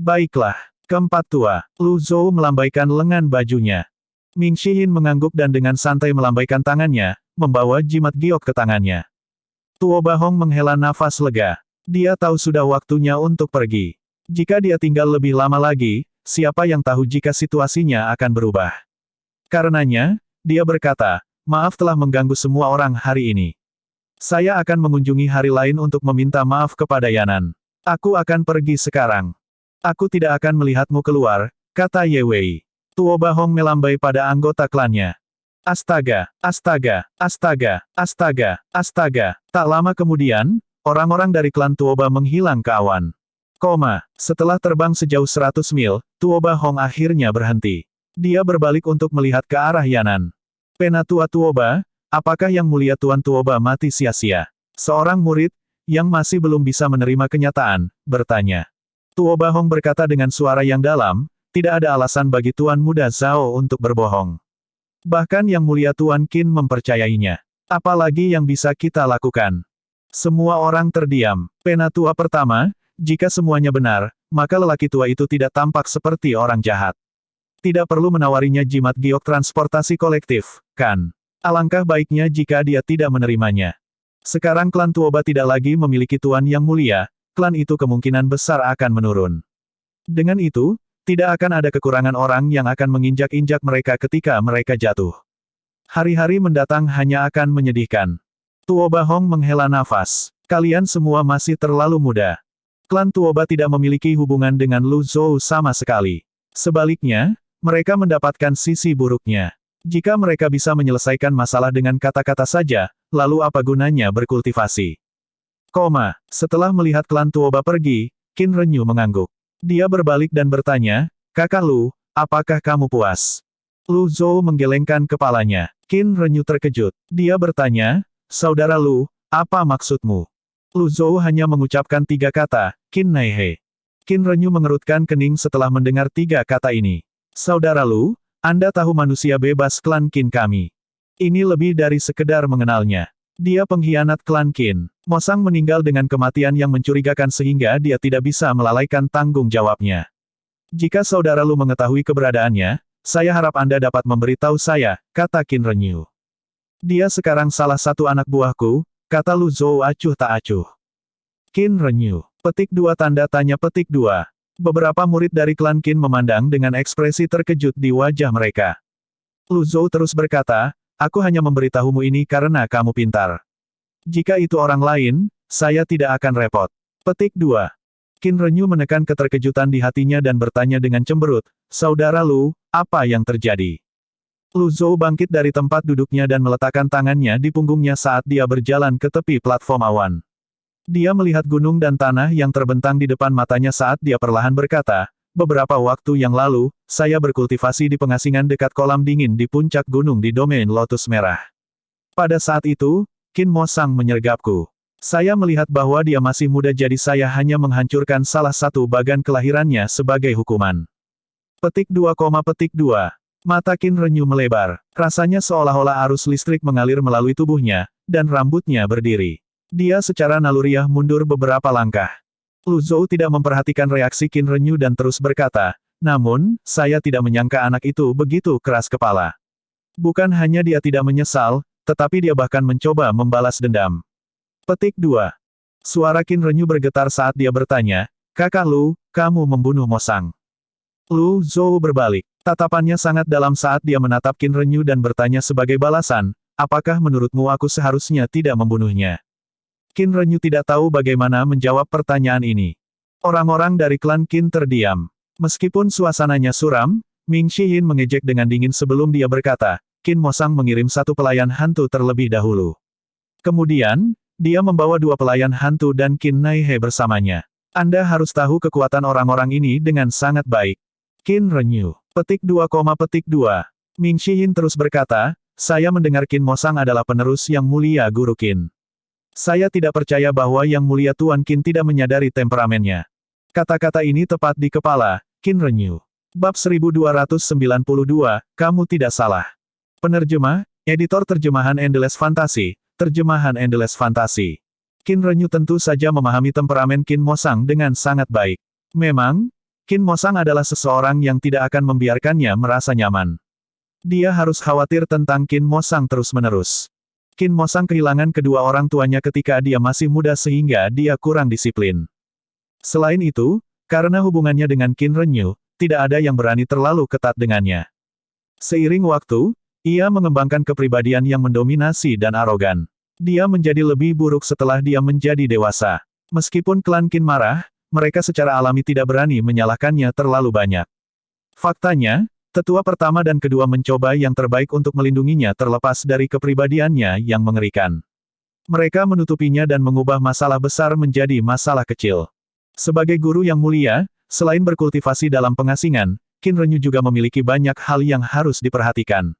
Baiklah. Keempat Tua. Lu Zhou melambaikan lengan bajunya. Ming Shihin mengangguk dan dengan santai melambaikan tangannya, membawa jimat giok ke tangannya. Tuoba Hong menghela nafas lega. Dia tahu sudah waktunya untuk pergi. Jika dia tinggal lebih lama lagi, siapa yang tahu jika situasinya akan berubah. Karenanya, dia berkata, maaf telah mengganggu semua orang hari ini. Saya akan mengunjungi hari lain untuk meminta maaf kepada Yanan. Aku akan pergi sekarang. Aku tidak akan melihatmu keluar, kata Ye Wei. Tuoba Hong melambai pada anggota klannya. Astaga, astaga, astaga, astaga, astaga. Tak lama kemudian, orang-orang dari klan Tuoba menghilang ke awan. Setelah terbang sejauh 100 mil, Tuoba Hong akhirnya berhenti. Dia berbalik untuk melihat ke arah Yanan. Penatua Tuoba, apakah Yang Mulia Tuan Tuoba mati sia-sia? Seorang murid, yang masih belum bisa menerima kenyataan, bertanya. Tuoba Hong berkata dengan suara yang dalam, tidak ada alasan bagi Tuan Muda Zhao untuk berbohong. Bahkan Yang Mulia Tuan Qin mempercayainya. Apalagi yang bisa kita lakukan? Semua orang terdiam. Penatua pertama, jika semuanya benar, maka lelaki tua itu tidak tampak seperti orang jahat. Tidak perlu menawarinya jimat giok transportasi kolektif, kan? Alangkah baiknya jika dia tidak menerimanya. Sekarang klan Tuoba tidak lagi memiliki tuan yang mulia, klan itu kemungkinan besar akan menurun. Dengan itu, tidak akan ada kekurangan orang yang akan menginjak-injak mereka ketika mereka jatuh. Hari-hari mendatang hanya akan menyedihkan. Tuoba Hong menghela nafas. Kalian semua masih terlalu muda. Klan Tuoba tidak memiliki hubungan dengan Lu Zhou sama sekali. Sebaliknya, mereka mendapatkan sisi buruknya. Jika mereka bisa menyelesaikan masalah dengan kata-kata saja, lalu apa gunanya berkultivasi? Setelah melihat klan Tuoba pergi, Qin Renyu mengangguk. Dia berbalik dan bertanya, Kakak Lu, apakah kamu puas? Lu Zhou menggelengkan kepalanya. Qin Renyu terkejut. Dia bertanya, Saudara Lu, apa maksudmu? Lu Zhou hanya mengucapkan 3 kata, Qin Nai He. Qin Renyu mengerutkan kening setelah mendengar 3 kata ini. Saudara Lu, Anda tahu manusia bebas klan Qin kami. Ini lebih dari sekedar mengenalnya. Dia pengkhianat klan Qin. Mosang meninggal dengan kematian yang mencurigakan sehingga dia tidak bisa melalaikan tanggung jawabnya. Jika Saudara Lu mengetahui keberadaannya, saya harap Anda dapat memberitahu saya, kata Qin Renyu. Dia sekarang salah satu anak buahku, kata Lu Zhou acuh tak acuh. Qin Renyu. Petik 2 tanda tanya petik 2. Beberapa murid dari klan Qin memandang dengan ekspresi terkejut di wajah mereka. Lu Zhou terus berkata, aku hanya memberitahumu ini karena kamu pintar. Jika itu orang lain, saya tidak akan repot. Petik 2. Qin Renyu menekan keterkejutan di hatinya dan bertanya dengan cemberut, Saudara Lu, apa yang terjadi? Lu Zhou bangkit dari tempat duduknya dan meletakkan tangannya di punggungnya saat dia berjalan ke tepi platform awan. Dia melihat gunung dan tanah yang terbentang di depan matanya saat dia perlahan berkata, beberapa waktu yang lalu, saya berkultivasi di pengasingan dekat kolam dingin di puncak gunung di domain Lotus Merah. Pada saat itu, Qin Mosang menyergapku. Saya melihat bahwa dia masih muda jadi saya hanya menghancurkan salah satu bagan kelahirannya sebagai hukuman. Petik 2, petik 2. Mata Qin Renyu melebar. Rasanya seolah-olah arus listrik mengalir melalui tubuhnya, dan rambutnya berdiri. Dia secara naluriah mundur beberapa langkah. Lu Zhou tidak memperhatikan reaksi Qin Renyu dan terus berkata, namun, saya tidak menyangka anak itu begitu keras kepala. Bukan hanya dia tidak menyesal, tetapi dia bahkan mencoba membalas dendam. Petik 2. Suara Qin Renyu bergetar saat dia bertanya, Kakak Lu, kamu membunuh Mosang. Lu Zhou berbalik. Tatapannya sangat dalam saat dia menatap Qin Renyu dan bertanya sebagai balasan, apakah menurutmu aku seharusnya tidak membunuhnya? Qin Renyu tidak tahu bagaimana menjawab pertanyaan ini. Orang-orang dari klan Qin terdiam. Meskipun suasananya suram, Ming Shihin mengejek dengan dingin sebelum dia berkata, Qin Mosang mengirim 1 pelayan hantu terlebih dahulu. Kemudian, dia membawa 2 pelayan hantu dan Qin Nai He bersamanya. Anda harus tahu kekuatan orang-orang ini dengan sangat baik. Qin Renyu. Petik 2, petik 2. Ming Shihin terus berkata, saya mendengar Qin Mosang adalah penerus yang mulia Guru Qin. Saya tidak percaya bahwa yang mulia Tuan Qin tidak menyadari temperamennya. Kata-kata ini tepat di kepala, Qin Renyu. Bab 1292, kamu tidak salah. Penerjemah, editor terjemahan Endless Fantasy, terjemahan Endless Fantasy. Qin Renyu tentu saja memahami temperamen Qin Mosang dengan sangat baik. Memang, Qin Mosang adalah seseorang yang tidak akan membiarkannya merasa nyaman. Dia harus khawatir tentang Qin Mosang terus-menerus. Qin Mosang kehilangan kedua orang tuanya ketika dia masih muda sehingga dia kurang disiplin. Selain itu, karena hubungannya dengan Qin Renyu, tidak ada yang berani terlalu ketat dengannya. Seiring waktu, ia mengembangkan kepribadian yang mendominasi dan arogan. Dia menjadi lebih buruk setelah dia menjadi dewasa. Meskipun klan Qin marah, mereka secara alami tidak berani menyalahkannya terlalu banyak. Faktanya, tetua pertama dan kedua mencoba yang terbaik untuk melindunginya terlepas dari kepribadiannya yang mengerikan. Mereka menutupinya dan mengubah masalah besar menjadi masalah kecil. Sebagai guru yang mulia, selain berkultivasi dalam pengasingan, Qin Renyu juga memiliki banyak hal yang harus diperhatikan.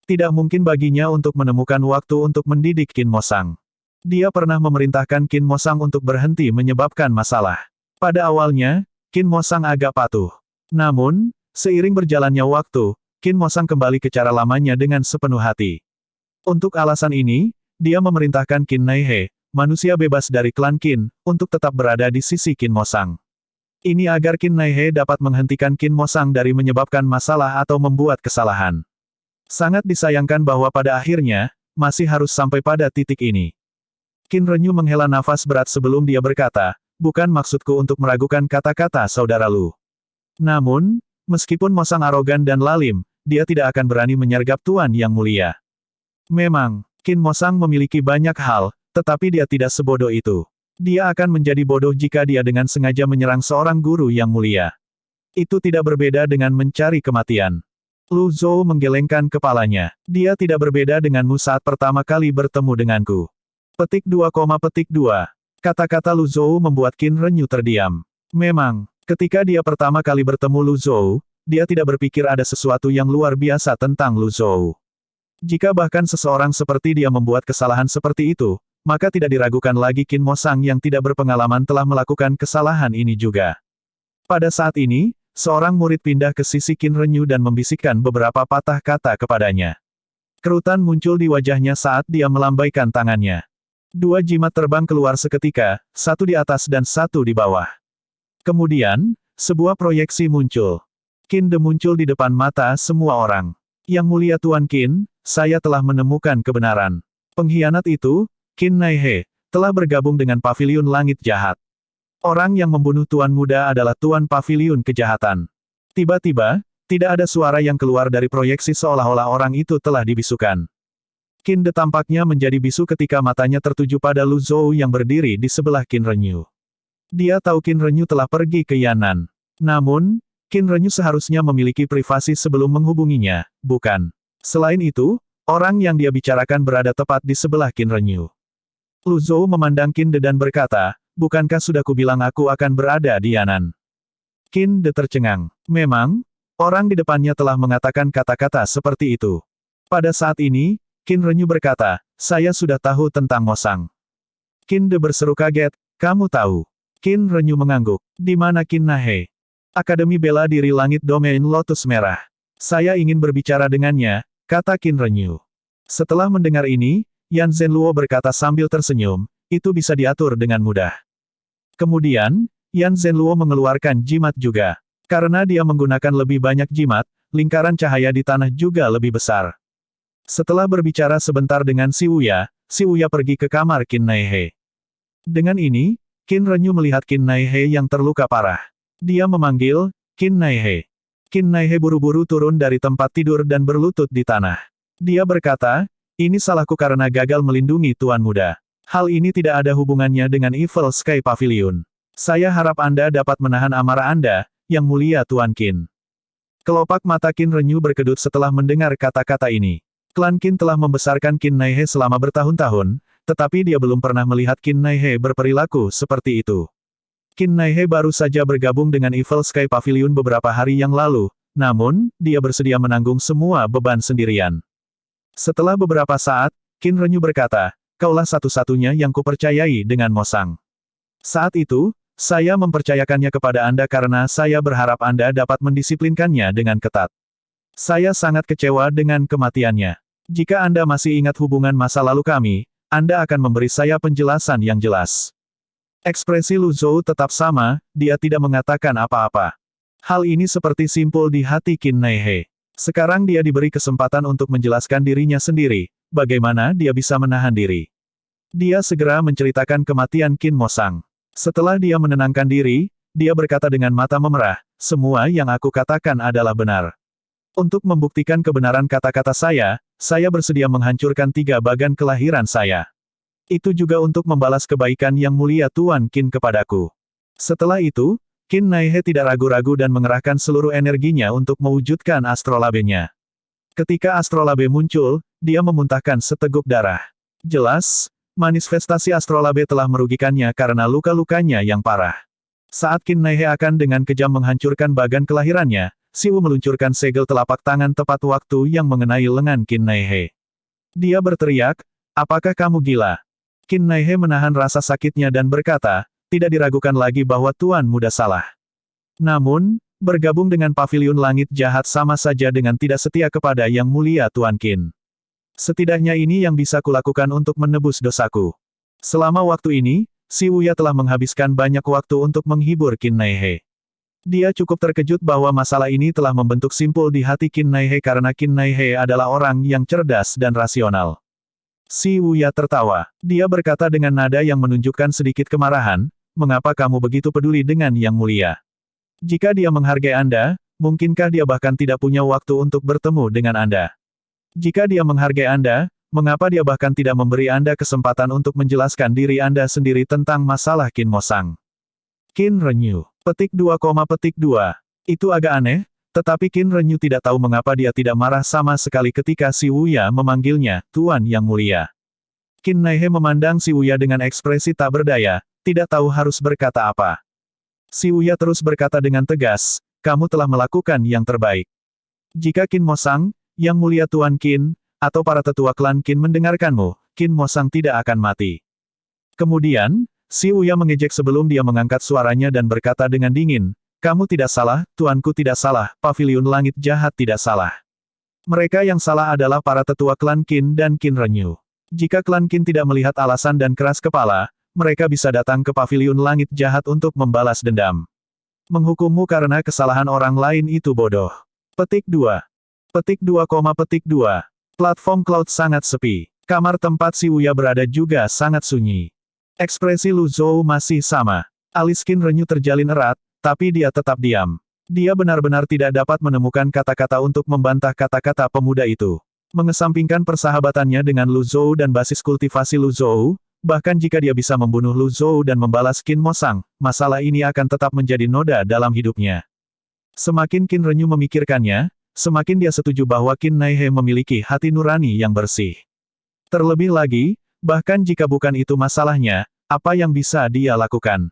Tidak mungkin baginya untuk menemukan waktu untuk mendidik Qin Mosang. Dia pernah memerintahkan Qin Mosang untuk berhenti menyebabkan masalah. Pada awalnya, Qin Mosang agak patuh. Namun, seiring berjalannya waktu, Qin Mosang kembali ke cara lamanya dengan sepenuh hati. Untuk alasan ini, dia memerintahkan Qin Naihe, manusia bebas dari klan Qin, untuk tetap berada di sisi Qin Mosang. Ini agar Qin Naihe dapat menghentikan Qin Mosang dari menyebabkan masalah atau membuat kesalahan. Sangat disayangkan bahwa pada akhirnya, masih harus sampai pada titik ini. Qin Renyu menghela nafas berat sebelum dia berkata, bukan maksudku untuk meragukan kata-kata saudara Lu. Namun, meskipun Mosang arogan dan lalim, dia tidak akan berani menyergap Tuan Yang Mulia. Memang, Qin Mosang memiliki banyak hal, tetapi dia tidak sebodoh itu. Dia akan menjadi bodoh jika dia dengan sengaja menyerang seorang guru yang mulia. Itu tidak berbeda dengan mencari kematian. Lu Zhou menggelengkan kepalanya. Dia tidak berbeda denganmu saat pertama kali bertemu denganku. Petik 2, petik 2. Kata-kata Lu Zhou membuat Qin Renyu terdiam. Memang, ketika dia pertama kali bertemu Lu Zhou, dia tidak berpikir ada sesuatu yang luar biasa tentang Lu Zhou. Jika bahkan seseorang seperti dia membuat kesalahan seperti itu, maka tidak diragukan lagi Qin Mosang yang tidak berpengalaman telah melakukan kesalahan ini juga. Pada saat ini, seorang murid pindah ke sisi Qin Renyu dan membisikkan beberapa patah kata kepadanya. Kerutan muncul di wajahnya saat dia melambaikan tangannya. Dua jimat terbang keluar seketika, satu di atas dan satu di bawah. Kemudian, sebuah proyeksi muncul. Qin De muncul di depan mata semua orang. Yang mulia Tuan Qin, saya telah menemukan kebenaran. Pengkhianat itu, Qin Naihe, telah bergabung dengan Paviliun Langit Jahat. Orang yang membunuh Tuan Muda adalah Tuan Paviliun Kejahatan. Tiba-tiba, tidak ada suara yang keluar dari proyeksi seolah-olah orang itu telah dibisukan. Qin De tampaknya menjadi bisu ketika matanya tertuju pada Lu Zhou yang berdiri di sebelah Qin Renyu. Dia tahu Qin Renyu telah pergi ke Yan'an. Namun, Qin Renyu seharusnya memiliki privasi sebelum menghubunginya, bukan? Selain itu, orang yang dia bicarakan berada tepat di sebelah Qin Renyu. Lu Zhou memandang Qin De dan berkata, bukankah sudah kubilang aku akan berada di Yan'an? Qin De tercengang. Memang, orang di depannya telah mengatakan kata-kata seperti itu. Pada saat ini, Qin Renyu berkata, saya sudah tahu tentang Mosang. Qin De berseru kaget, kamu tahu? Qin Renyu mengangguk. Di mana Qin Naihe? Akademi Bela Diri Langit Domain Lotus Merah. Saya ingin berbicara dengannya, kata Qin Renyu. Setelah mendengar ini, Yan Zhenluo berkata sambil tersenyum, itu bisa diatur dengan mudah. Kemudian, Yan Zhenluo mengeluarkan jimat juga. Karena dia menggunakan lebih banyak jimat, lingkaran cahaya di tanah juga lebih besar. Setelah berbicara sebentar dengan Si Wuya pergi ke kamar Qin Naihe. Dengan ini, Qin Renyu melihat Qin Naihe yang terluka parah. Dia memanggil, Qin Naihe. Qin Naihe buru-buru turun dari tempat tidur dan berlutut di tanah. Dia berkata, ini salahku karena gagal melindungi Tuan Muda. Hal ini tidak ada hubungannya dengan Evil Sky Pavilion. Saya harap Anda dapat menahan amarah Anda, Yang Mulia Tuan Qin. Kelopak mata Qin Renyu berkedut setelah mendengar kata-kata ini. Klan Qin telah membesarkan Qin Naihe selama bertahun-tahun, tetapi dia belum pernah melihat Qin Naihe berperilaku seperti itu. Qin Naihe baru saja bergabung dengan Evil Sky Pavilion beberapa hari yang lalu, namun, dia bersedia menanggung semua beban sendirian. Setelah beberapa saat, Qin Renyu berkata, kaulah satu-satunya yang kupercayai dengan Mosang. Saat itu, saya mempercayakannya kepada Anda karena saya berharap Anda dapat mendisiplinkannya dengan ketat. Saya sangat kecewa dengan kematiannya. Jika Anda masih ingat hubungan masa lalu kami, Anda akan memberi saya penjelasan yang jelas. Ekspresi Lu Zhou tetap sama, dia tidak mengatakan apa-apa. Hal ini seperti simpul di hati Qin Naihe. Sekarang dia diberi kesempatan untuk menjelaskan dirinya sendiri, bagaimana dia bisa menahan diri. Dia segera menceritakan kematian Qin Mosang. Setelah dia menenangkan diri, dia berkata dengan mata memerah, semua yang aku katakan adalah benar. Untuk membuktikan kebenaran kata-kata saya bersedia menghancurkan 3 bagan kelahiran saya. Itu juga untuk membalas kebaikan Yang Mulia Tuan Qin kepadaku. Setelah itu, Qin Naihe tidak ragu-ragu dan mengerahkan seluruh energinya untuk mewujudkan astrolabenya. Ketika astrolabe muncul, dia memuntahkan seteguk darah. Jelas, manifestasi astrolabe telah merugikannya karena luka-lukanya yang parah. Saat Qin Naihe akan dengan kejam menghancurkan bagan kelahirannya, Siwu meluncurkan segel telapak tangan tepat waktu yang mengenai lengan Qin Naihe. Dia berteriak, "Apakah kamu gila?" Qin Naihe menahan rasa sakitnya dan berkata, "Tidak diragukan lagi bahwa Tuan Muda salah. Namun, bergabung dengan Paviliun Langit Jahat sama saja dengan tidak setia kepada Yang Mulia Tuan Qin. Setidaknya ini yang bisa kulakukan untuk menebus dosaku." Selama waktu ini, Si Wuya telah menghabiskan banyak waktu untuk menghibur Qin Naihe. Dia cukup terkejut bahwa masalah ini telah membentuk simpul di hati Qin Naihe karena Qin Naihe adalah orang yang cerdas dan rasional. Si Wuya tertawa. Dia berkata dengan nada yang menunjukkan sedikit kemarahan, "Mengapa kamu begitu peduli dengan Yang Mulia? Jika dia menghargai Anda, mungkinkah dia bahkan tidak punya waktu untuk bertemu dengan Anda? Jika dia menghargai Anda, mengapa dia bahkan tidak memberi Anda kesempatan untuk menjelaskan diri Anda sendiri tentang masalah Qin Mosang?" Qin Renyu. Petik 2,2. Itu agak aneh, tetapi Qin Renyu tidak tahu mengapa dia tidak marah sama sekali ketika Si Wuya memanggilnya, "Tuan Yang Mulia." Qin Naihe memandang Si Wuya dengan ekspresi tak berdaya, tidak tahu harus berkata apa. Si Wuya terus berkata dengan tegas, "Kamu telah melakukan yang terbaik. Jika Qin Mosang, Yang Mulia Tuan Qin, atau para tetua klan Qin mendengarkanmu, Qin Mosang tidak akan mati." Kemudian, Si Wuya mengejek sebelum dia mengangkat suaranya dan berkata dengan dingin, "Kamu tidak salah, tuanku tidak salah, Paviliun Langit Jahat tidak salah. Mereka yang salah adalah para tetua klan Qin dan Qin Renyu. Jika klan Qin tidak melihat alasan dan keras kepala, mereka bisa datang ke Paviliun Langit Jahat untuk membalas dendam. Menghukummu karena kesalahan orang lain itu bodoh." Petik 2. Petik 2,2. Platform Cloud sangat sepi. Kamar tempat Si Wuya berada juga sangat sunyi. Ekspresi Lu Zhou masih sama. Alis Qin Renyu terjalin erat, tapi dia tetap diam. Dia benar-benar tidak dapat menemukan kata-kata untuk membantah kata-kata pemuda itu. Mengesampingkan persahabatannya dengan Lu Zhou dan basis kultivasi Lu Zhou, bahkan jika dia bisa membunuh Lu Zhou dan membalas Qin Mosang, masalah ini akan tetap menjadi noda dalam hidupnya. Semakin Qin Renyu memikirkannya, semakin dia setuju bahwa Qin Naihe memiliki hati nurani yang bersih. Terlebih lagi, bahkan jika bukan itu masalahnya, apa yang bisa dia lakukan?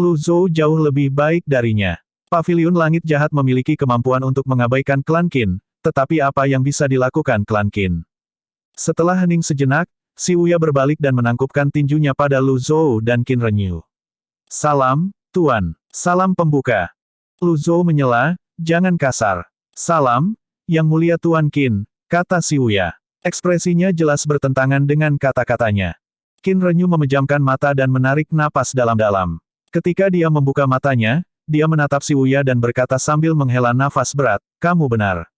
Lu Zhou jauh lebih baik darinya. Paviliun Langit Jahat memiliki kemampuan untuk mengabaikan klan Qin, tetapi apa yang bisa dilakukan klan Qin? Setelah hening sejenak, Si Wuya berbalik dan menangkupkan tinjunya pada Lu Zhou dan Qin Renyu. "Salam, Tuan. Salam pembuka." Lu Zhou menyela, "Jangan kasar." "Salam, Yang Mulia Tuan Qin," kata Si Wuya. Ekspresinya jelas bertentangan dengan kata-katanya. Qin Renyu memejamkan mata dan menarik napas dalam-dalam. Ketika dia membuka matanya, dia menatap Si Wuya dan berkata sambil menghela nafas berat, "Kamu benar.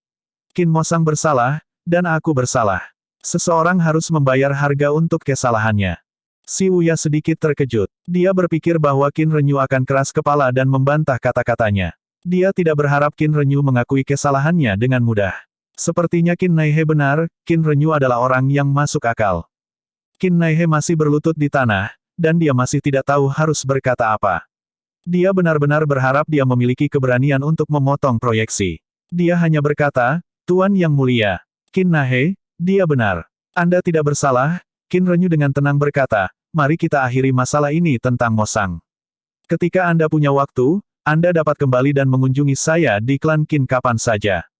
Qin Mosang bersalah, dan aku bersalah. Seseorang harus membayar harga untuk kesalahannya." Si Wuya sedikit terkejut. Dia berpikir bahwa Qin Renyu akan keras kepala dan membantah kata-katanya. Dia tidak berharap Qin Renyu mengakui kesalahannya dengan mudah. Sepertinya Qin Naihe benar, Qin Renyu adalah orang yang masuk akal. Qin Naihe masih berlutut di tanah, dan dia masih tidak tahu harus berkata apa. Dia benar-benar berharap dia memiliki keberanian untuk memotong proyeksi. Dia hanya berkata, "Tuan Yang Mulia. Qin Naihe, dia benar. Anda tidak bersalah." Qin Renyu dengan tenang berkata, "Mari kita akhiri masalah ini tentang Mosang. Ketika Anda punya waktu, Anda dapat kembali dan mengunjungi saya di klan Qin kapan saja."